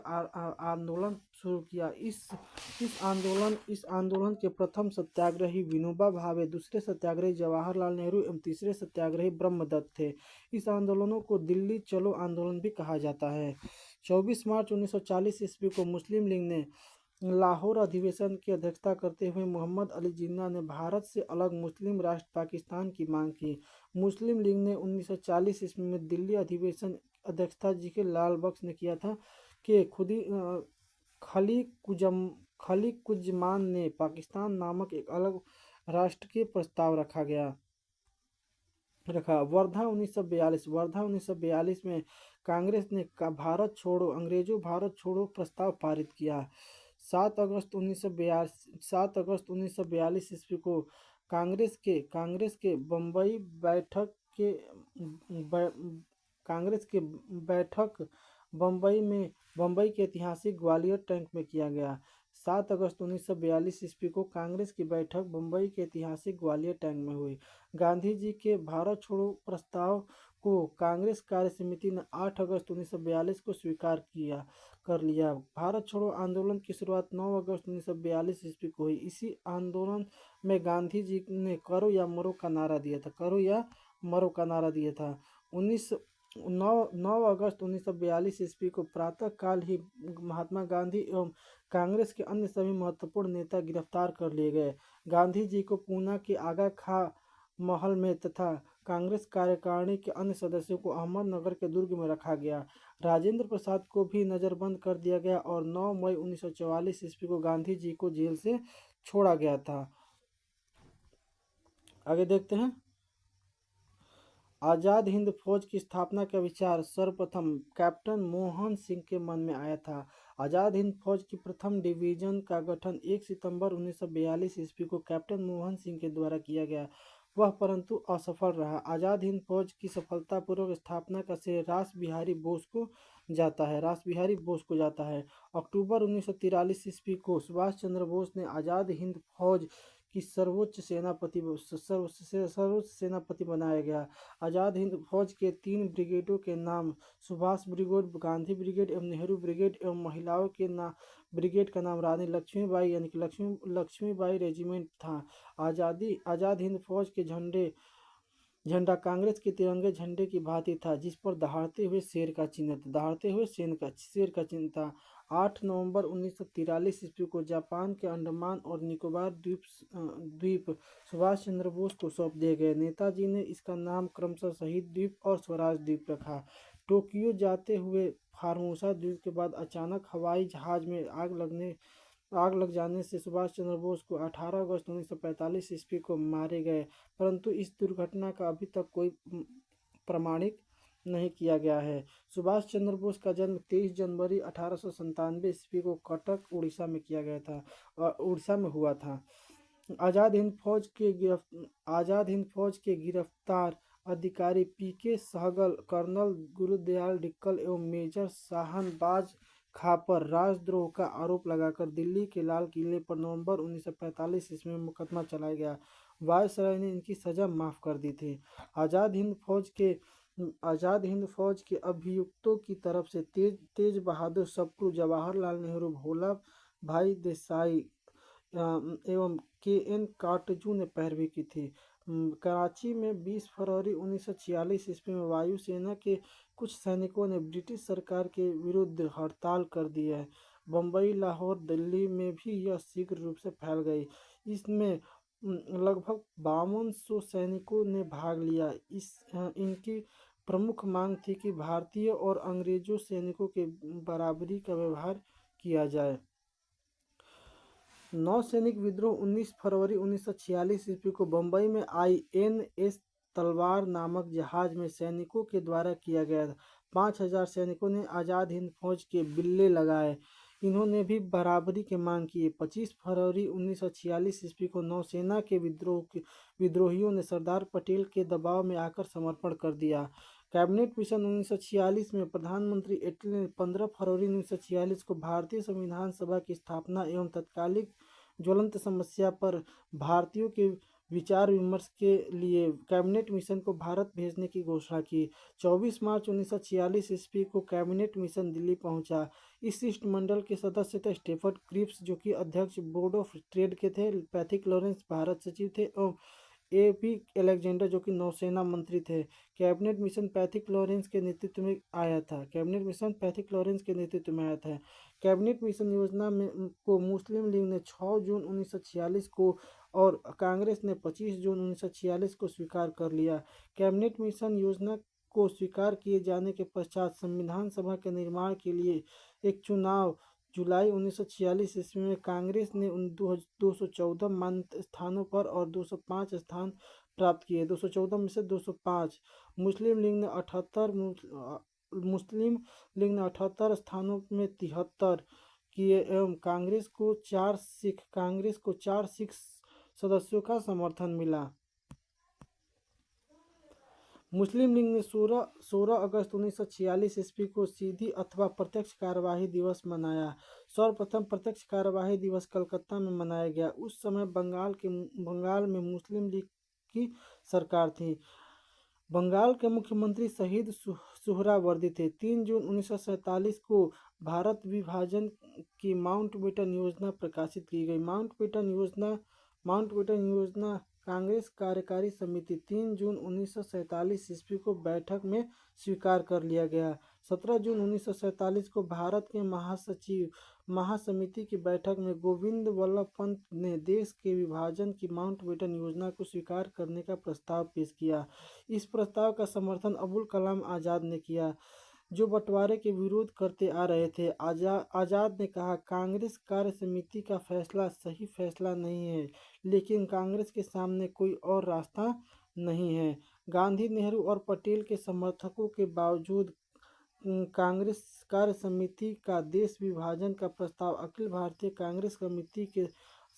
आंदोलन शुरू किया। इस आंदोलन के प्रथम सत्याग्रही विनोबा भावे, दूसरे सत्याग्रही जवाहरलाल नेहरू एवं तीसरे सत्याग्रही ब्रह्मदत्त थे। इस आंदोलनों को दिल्ली चलो आंदोलन भी कहा जाता है। 24 मार्च 1940 ईस्वी को मुस्लिम लीग ने लाहौर अधिवेशन की अध्यक्षता करते हुए मोहम्मद अली जिन्ना ने भारत से अलग मुस्लिम राष्ट्र पाकिस्तान की मांग की। मुस्लिम लीग ने 1940 ईस्वी में दिल्ली अधिवेशन अध्यक्षता जी के लाल बख्श ने किया था कि खुदी खलीकुज्जमान ने पाकिस्तान नामक एक अलग राष्ट्र के प्रस्ताव रखा। वर्धा 1942 में कांग्रेस ने भारत छोड़ो भारत छोड़ो प्रस्ताव पारित किया। 7 अगस्त 1942 ईस्वी को कांग्रेस के बैठक बम्बई के ऐतिहासिक ग्वालियर टैंक में किया गया। 7 अगस्त 1942 ईस्वी को कांग्रेस की बैठक बम्बई के ऐतिहासिक ग्वालियर टैंक में हुई। गांधी जी के भारत छोड़ो प्रस्ताव को कांग्रेस कार्य समिति ने 8 अगस्त 1942 को स्वीकार कर लिया। भारत छोड़ो आंदोलन की शुरुआत 9 अगस्त 1942 ईस्वी को हुई। इसी आंदोलन में गांधी जी ने करो या मरो का नारा दिया था। 9 अगस्त 1942 ईस्वी को प्रातः काल ही महात्मा गांधी एवं कांग्रेस के अन्य सभी महत्वपूर्ण नेता गिरफ्तार कर लिए गए। गांधी जी को पूना के आगा खां महल में तथा कांग्रेस कार्यकारिणी के अन्य सदस्यों को अहमदनगर के दुर्ग में रखा गया। राजेंद्र प्रसाद को भी नजरबंद कर दिया गया और 9 मई 1944 ईस्वी को गांधी जी को जेल से छोड़ा गया था। आगे देखते हैं। आज़ाद हिंद फौज की स्थापना का विचार सर्वप्रथम कैप्टन मोहन सिंह के मन में आया था। आज़ाद हिंद फौज की प्रथम डिवीजन का गठन 1 सितंबर 1942 ईस्वी को कैप्टन मोहन सिंह के द्वारा किया गया। वह परंतु असफल रहा। आज़ाद हिंद फौज की सफलतापूर्वक स्थापना का श्रेय रास बिहारी बोस को जाता है। अक्टूबर 1943 ईस्वी को सुभाष चंद्र बोस ने आज़ाद हिंद फौज की सर्वोच्च सेनापति बनाया गया। आज़ाद हिंद फौज के 3 ब्रिगेडों के नाम सुभाष ब्रिगेड, गांधी ब्रिगेड एवं नेहरू ब्रिगेड एवं महिलाओं के ब्रिगेड का नाम रानी लक्ष्मीबाई यानी कि लक्ष्मीबाई रेजिमेंट था। आज़ाद हिंद फौज के झंडा कांग्रेस के तिरंगे झंडे की भांति था, जिस पर दहाड़ते हुए शेर का चिन्ह था। 8 नवंबर 1943 ईस्वी को जापान के अंडमान और निकोबार द्वीप सुभाष चंद्र बोस को सौंप दिए गए। नेताजी ने इसका नाम क्रमशः शहीद द्वीप और स्वराज द्वीप रखा। टोक्यो जाते हुए फार्मोसा द्वीप के बाद अचानक हवाई जहाज में आग लग जाने से सुभाष चंद्र बोस को 18 अगस्त 1945 ईस्वी को मारे गए, परंतु इस दुर्घटना का अभी तक कोई प्रमाणित नहीं किया गया है। सुभाष चंद्र बोस का जन्म 23 जनवरी 1897 ईस्वी को कटक उड़ीसा में हुआ था। आज़ाद हिंद फौज के गिरफ्तार अधिकारी पीके सहगल, कर्नल गुरुदयाल डिक्कल एवं मेजर शाहनवाज खां पर राजद्रोह का आरोप लगाकर दिल्ली के लाल किले पर नवंबर 1945 ईस्वी में मुकदमा चलाया गया। वायसराय ने इनकी सजा माफ कर दी थी। आज़ाद हिंद फौज के अभियुक्तों की तरफ से तेज बहादुर सप्रू, जवाहरलाल नेहरू, भोला भाई देसाई एवं KN काटजू ने पैरवी की थी। कराची में 20 फरवरी 1946 ईस्वी में वायुसेना के कुछ सैनिकों ने ब्रिटिश सरकार के विरुद्ध हड़ताल कर दी है। बम्बई, लाहौर, दिल्ली में भी यह शीघ्र रूप से फैल गई। इसमें लगभग 5200 सैनिकों ने भाग लिया। इनकी प्रमुख मांग थी कि भारतीय और अंग्रेजों सैनिकों के बराबरी का व्यवहार किया जाए। नौसैनिक विद्रोह 19 फरवरी 1946 ईस्वी को बम्बई में INS तलवार नामक जहाज में सैनिकों के द्वारा किया गया। 5000 सैनिकों ने आज़ाद हिंद फौज के बिल्ले लगाए। इन्होंने भी बराबरी की मांग की। 25 फरवरी 1946 ईस्वी को नौसेना के विद्रोहियों ने सरदार पटेल के दबाव में आकर समर्पण कर दिया। कैबिनेट मिशन 1946 में प्रधानमंत्री इटली ने 15 फरवरी 1946 को भारतीय संविधान सभा की स्थापना एवं तत्कालिक ज्वलंत समस्या पर भारतीयों के विचार विमर्श के लिए कैबिनेट मिशन को भारत भेजने की घोषणा की। 24 मार्च 1946 ईस्वी को कैबिनेट मिशन दिल्ली पहुंचा। इस शिष्टमंडल के सदस्य थे स्टेफर्ड क्रिप्स जो कि अध्यक्ष बोर्ड ऑफ ट्रेड के थे, पैथिक लॉरेंस भारत सचिव थे और A.P. अलेक्जेंडर जो कि नौसेना मंत्री थे। कैबिनेट मिशन पैथिक लॉरेंस के नेतृत्व में आया था। कैबिनेट मिशन पैथिक लॉरेंस के नेतृत्व में आया था। कैबिनेट मिशन योजना में को मुस्लिम लीग ने 6 जून 1946 को और कांग्रेस ने 25 जून 1946 को स्वीकार कर लिया। कैबिनेट मिशन योजना को स्वीकार किए जाने के पश्चात संविधान सभा के निर्माण के लिए एक चुनाव जुलाई 1946 ईस्वी में कांग्रेस ने उन 214 मान्य स्थानों पर और 205 स्थान प्राप्त किए। 214 में से 205 मुस्लिम लीग ने 78 स्थानों में 73 किए एवं कांग्रेस को 4 सिख सदस्यों का समर्थन मिला। मुस्लिम लीग ने 16 अगस्त 1946 ईस्वी को सीधी अथवा प्रत्यक्ष कार्यवाही दिवस मनाया। सर्वप्रथम प्रत्यक्ष कार्यवाही दिवस कलकत्ता में मनाया गया। उस समय बंगाल में मुस्लिम लीग की सरकार थी। बंगाल के मुख्यमंत्री शहीद सुहरावर्दी थे। 3 जून 1947 को भारत विभाजन की माउंटबेटन योजना प्रकाशित की गई। माउंटबेटन योजना कांग्रेस कार्यकारी समिति 3 जून 1947 ईस्वी को बैठक में स्वीकार कर लिया गया। 17 जून 1947 को भारत के महासमिति की बैठक में गोविंद वल्लभ पंत ने देश के विभाजन की माउंटबेटन योजना को स्वीकार करने का प्रस्ताव पेश किया। इस प्रस्ताव का समर्थन अबुल कलाम आज़ाद ने किया जो बंटवारे के विरोध करते आ रहे थे। आज़ाद ने कहा, कांग्रेस कार्य समिति का फैसला सही फैसला नहीं है, लेकिन कांग्रेस के सामने कोई और रास्ता नहीं है। गांधी, नेहरू और पटेल के समर्थकों के बावजूद कांग्रेस कार्य समिति का देश विभाजन का प्रस्ताव अखिल भारतीय कांग्रेस कमेटी के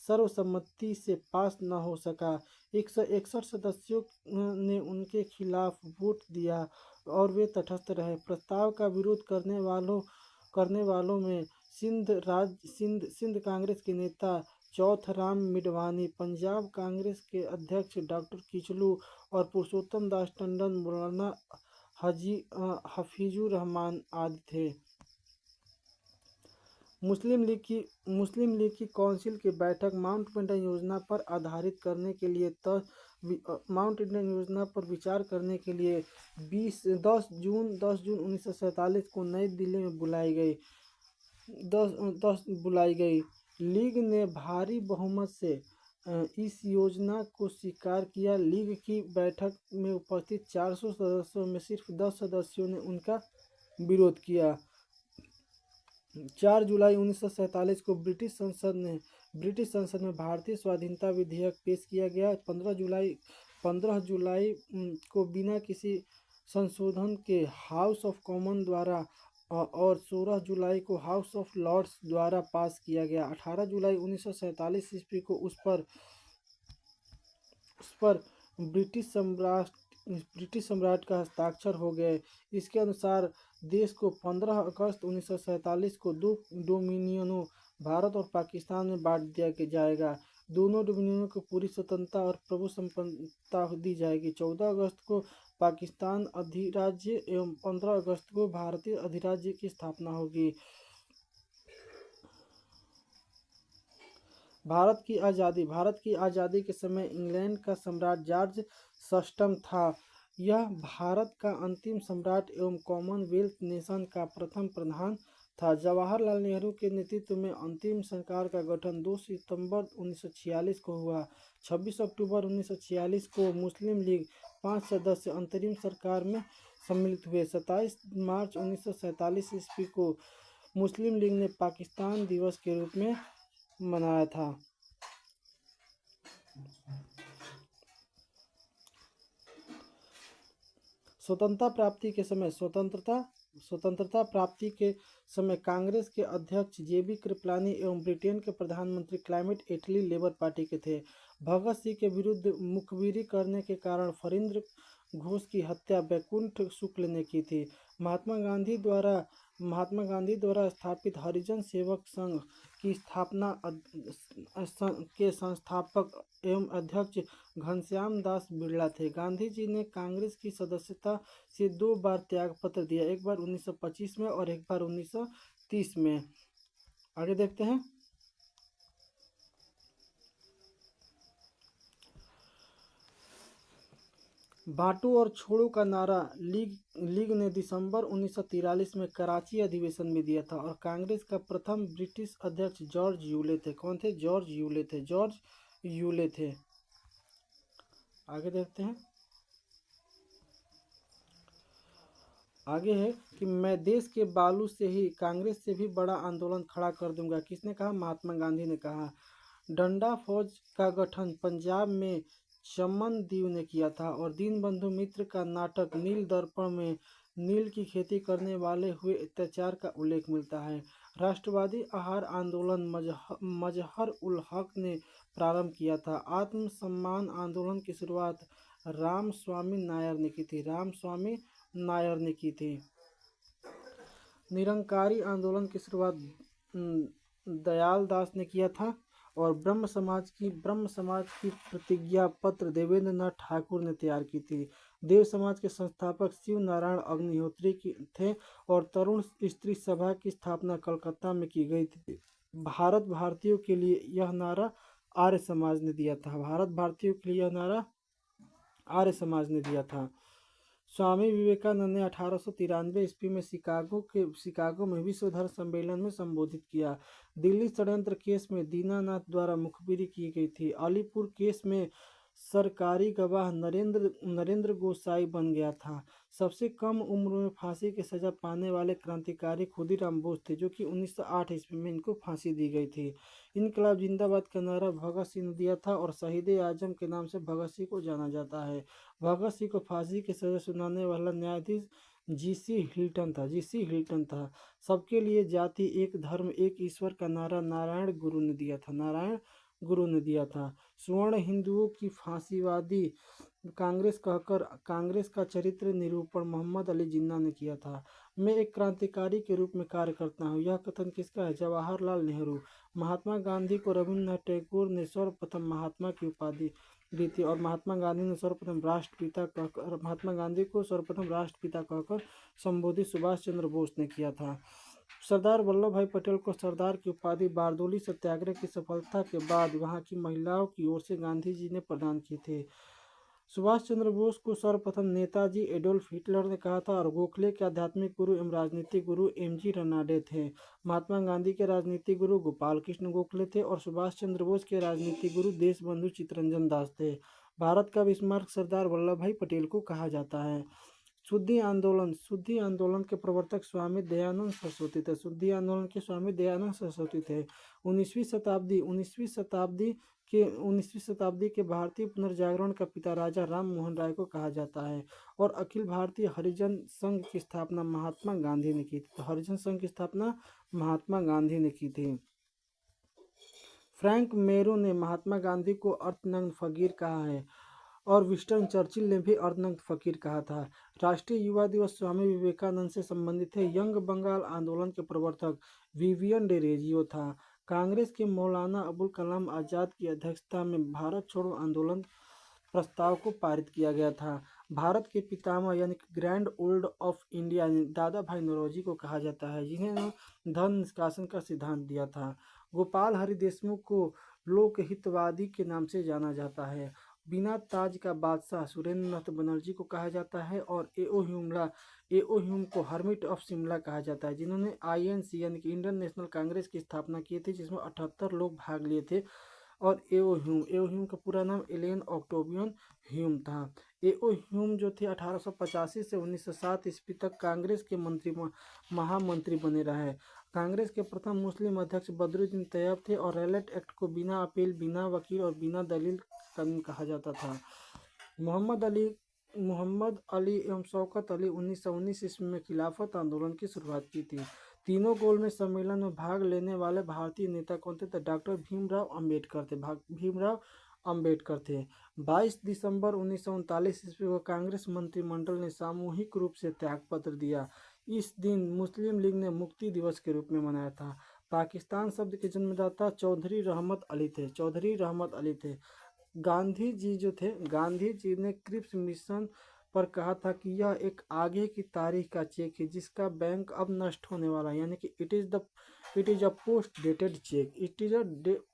सर्वसम्मति से पास न हो सका। 161 सदस्यों ने उनके खिलाफ वोट दिया और वे तटस्थ रहे। प्रस्ताव का विरोध करने वालों में सिंध कांग्रेस के नेता चौथराम मिडवानी, पंजाब कांग्रेस के अध्यक्ष डॉक्टर किचलू और पुरुषोत्तम दास टंडन, मौलाना हफीजुर रहमान आदि थे। मुस्लिम लीग की काउंसिल की बैठक माउंटबेटन योजना पर विचार करने के लिए 10 जून 1947 को नई दिल्ली में बुलाई गई। लीग ने भारी बहुमत से इस योजना को स्वीकार किया। लीग की बैठक में उपस्थित 400 सदस्यों में सिर्फ 10 सदस्यों ने उनका विरोध किया। 4 जुलाई 1947 को ब्रिटिश संसद में भारतीय स्वाधीनता विधेयक पेश किया गया। 15 जुलाई को बिना किसी संशोधन के हाउस ऑफ कॉमन द्वारा और 16 जुलाई को हाउस ऑफ लॉर्ड्स द्वारा पास किया गया। 18 जुलाई 1947 ईस्वी को उस पर ब्रिटिश सम्राट का हस्ताक्षर हो गए। इसके अनुसार देश को 15 अगस्त 1947 को 2 डोमिनियनों भारत और पाकिस्तान में बांट दिया जाएगा। दोनों डोमिनियनों को पूरी स्वतंत्रता और प्रभु संपन्नता दी जाएगी। 14 अगस्त को पाकिस्तान अधिराज्य एवं 15 अगस्त को भारतीय अधिराज्य की स्थापना होगी। भारत की आज़ादी के समय इंग्लैंड का सम्राट जॉर्ज षष्ठम था। यह भारत का अंतिम सम्राट एवं कॉमनवेल्थ नेशन का प्रथम प्रधान था। जवाहरलाल नेहरू के नेतृत्व में अंतरिम सरकार का गठन 2 सितंबर 1946 को हुआ। 26 अक्टूबर 1946 को मुस्लिम लीग 5 सदस्य अंतरिम सरकार में सम्मिलित हुए। 27 मार्च 1947 ईस्वी को मुस्लिम लीग ने पाकिस्तान दिवस के रूप में मनाया था। स्वतंत्रता प्राप्ति के समय कांग्रेस के अध्यक्ष जेबी कृपलानी एवं ब्रिटेन के प्रधानमंत्री क्लेमेंट एटली लेबर पार्टी के थे। भगत सिंह के विरुद्ध मुखबिरी करने के कारण फरींद्र घोष की हत्या वैकुंठ शुक्ल ने की थी। महात्मा गांधी द्वारा स्थापित हरिजन सेवक संघ की स्थापना के संस्थापक एवं अध्यक्ष घनश्याम दास बिरला थे। गांधी जी ने कांग्रेस की सदस्यता से 2 बार त्यागपत्र दिया, एक बार 1925 में और एक बार 1930 में। आगे देखते हैं। बांटो और छोड़ो का नारा लीग ने दिसंबर 1943 में कराची अधिवेशन में दिया था और कांग्रेस का प्रथम ब्रिटिश अध्यक्ष जॉर्ज यूले थे। कौन थे? जॉर्ज यूले थे। आगे देखते हैं। आगे है कि मैं देश के बालू से ही कांग्रेस से भी बड़ा आंदोलन खड़ा कर दूंगा। किसने कहा? महात्मा गांधी ने कहा। डंडा फौज का गठन पंजाब में चमन दीव ने किया था और दीनबंधु मित्र का नाटक नील दर्पण में नील की खेती करने वाले हुए अत्याचार का उल्लेख मिलता है। राष्ट्रवादी आहार आंदोलन मजहर उल हक ने प्रारंभ किया था। आत्मसम्मान आंदोलन की शुरुआत रामस्वामी नायर ने की थी। निरंकारी आंदोलन की शुरुआत दयाल दास ने किया था और ब्रह्म समाज की प्रतिज्ञा पत्र देवेंद्र नाथ ठाकुर ने तैयार की थी। देव समाज के संस्थापक शिव नारायण अग्निहोत्री थे और तरुण स्त्री सभा की स्थापना कलकत्ता में की गई थी। भारत भारतीयों के लिए यह नारा आर्य समाज ने दिया था। स्वामी विवेकानंद ने 1893 ईस्वी में शिकागो में विश्व धर्म सम्मेलन में संबोधित किया। दिल्ली षड्यंत्र केस में दीनानाथ द्वारा मुखबिरी की गई थी। अलीपुर केस में सरकारी गवाह नरेंद्र गोसाई बन गया था। सबसे कम उम्र में फांसी की सजा पाने वाले क्रांतिकारी खुदीराम बोस थे, जो कि 1908 ईस्वी में इनको फांसी दी गई थी। इनकलाब जिंदाबाद का नारा भगत सिंह ने दिया था और शहीद आजम के नाम से भगत सिंह को जाना जाता है। भगत सिंह को फांसी की सजा सुनाने वाला न्यायाधीश जीसी हिल्टन था। सबके लिए जाति, एक धर्म, एक ईश्वर का नारा नारायण गुरु ने दिया था। स्वर्ण हिंदुओं की फांसीवादी कांग्रेस कहकर कांग्रेस का चरित्र निरूपण मोहम्मद अली जिन्ना ने किया था। मैं एक क्रांतिकारी के रूप में कार्य करता हूँ, यह कथन किसका है? जवाहरलाल नेहरू। महात्मा गांधी को रविन्द्रनाथ टैगोर ने सर्वप्रथम महात्मा की उपाधि दी थी और महात्मा गांधी को सर्वप्रथम राष्ट्रपिता कहकर संबोधित सुभाष चंद्र बोस ने किया था। सरदार वल्लभ भाई पटेल को सरदार की उपाधि बारदोली सत्याग्रह की सफलता के बाद वहां की महिलाओं की ओर से गांधी जी ने प्रदान की थी। सुभाष चंद्र बोस को सर्वप्रथम नेताजी एडोल्फ हिटलर ने कहा था और गोखले के आध्यात्मिक गुरु एवं राजनीतिक गुरु एमजी रनाडे थे। महात्मा गांधी के राजनीतिक गुरु गोपाल कृष्ण गोखले थे और सुभाष चंद्र बोस के राजनीतिक गुरु देशबंधु चित्तरंजन दास थे। भारत का स्मारक सरदार वल्लभ भाई पटेल को कहा जाता है। शुद्धि आंदोलन के प्रवर्तक स्वामी दयानंद सरस्वती थे। शुद्धि आंदोलन के स्वामी दयानंद सरस्वती थे। 19वीं शताब्दी के भारतीय पुनर्जागरण का पिता राजा राम मोहन राय को कहा जाता है और अखिल भारतीय हरिजन संघ की स्थापना महात्मा गांधी ने की थी। तो हरिजन संघ की स्थापना महात्मा गांधी ने की थी। फ्रैंक मेरो ने महात्मा गांधी को अर्थनग्न फकीर कहा है और विंस्टन चर्चिल ने भी अर्थनग्न फकीर कहा था। राष्ट्रीय युवा दिवस स्वामी विवेकानंद से संबंधित है। यंग बंगाल आंदोलन के प्रवर्तक विवियन डेरेजियो था। कांग्रेस के मौलाना अबुल कलाम आजाद की अध्यक्षता में भारत छोड़ो आंदोलन प्रस्ताव को पारित किया गया था। भारत के पितामह यानी ग्रैंड ओल्ड ऑफ इंडिया दादा भाई नौरोजी को कहा जाता है, जिन्हें धन निष्कासन का सिद्धांत दिया था। गोपाल हरि देशमुख को लोकहितवादी के नाम से जाना जाता है। बिना ताज का बादशाह सुरेंद्र नाथ बनर्जी को कहा जाता है और एओ ह्यूम को हर्मिट ऑफ शिमला कहा जाता है, जिन्होंने आईएनसी यानी कि इंडियन नेशनल कांग्रेस की स्थापना की थी, जिसमें 78 लोग भाग लिए थे। और एओ ह्यूम का पूरा नाम एलेन ऑक्टेवियन ह्यूम था। एओ ह्यूम जो थे 1885 से 1907 ईस्वी तक कांग्रेस के महामंत्री बने रहे। कांग्रेस के प्रथम मुस्लिम अध्यक्ष बदरुद्दीन तैयब थे और रैलेट एक्ट को बिना अपील, बिना वकील और बिना दलील कानून कहा जाता था। मोहम्मद अली एवं शौकत अली 1919 ईस्वी में खिलाफत आंदोलन की शुरुआत की थी। तीनों गोलमेज सम्मेलन में भाग लेने वाले भारतीय नेता कौन थे? डॉक्टर भीमराव अंबेडकर थे। भीमराव अंबेडकर थे। 22 दिसंबर 1939 ईस्वी को कांग्रेस मंत्रिमंडल ने सामूहिक रूप से त्यागपत्र दिया। इस दिन मुस्लिम लीग ने मुक्ति दिवस के रूप में मनाया था। पाकिस्तान शब्द के जन्मदाता चौधरी रहमत अली थे। चौधरी रहमत अली थे। गांधी जी जो थे, गांधी जी ने क्रिप्स मिशन पर कहा था कि यह एक आगे की तारीख का चेक है जिसका बैंक अब नष्ट होने वाला है, यानी कि it is a post dated cheque, it is a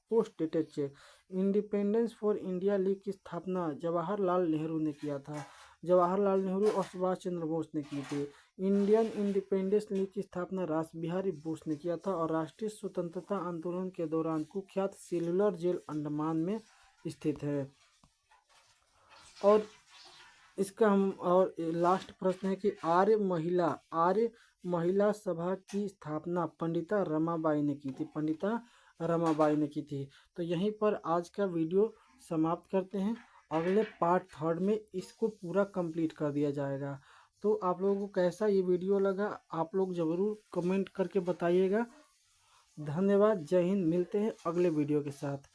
post dated cheque. Independence for India league की स्थापना जवाहरलाल नेहरू ने किया था। जवाहरलाल नेहरू और सुभाष चंद्र बोस ने की थी। इंडियन इंडिपेंडेंस लीग की स्थापना रास बिहारी बोस ने किया था और राष्ट्रीय स्वतंत्रता आंदोलन के दौरान कुख्यात सेलुलर जेल अंडमान में स्थित है। और इसका हम और लास्ट प्रश्न है कि आर्य महिला सभा की स्थापना पंडिता रमाबाई ने की थी। पंडिता रमाबाई ने की थी। तो यहीं पर आज का वीडियो समाप्त करते हैं। अगले पार्ट 3 में इसको पूरा कंप्लीट कर दिया जाएगा। तो आप लोगों को कैसा ये वीडियो लगा आप लोग ज़रूर कमेंट करके बताइएगा। धन्यवाद। जय हिंद। मिलते हैं अगले वीडियो के साथ।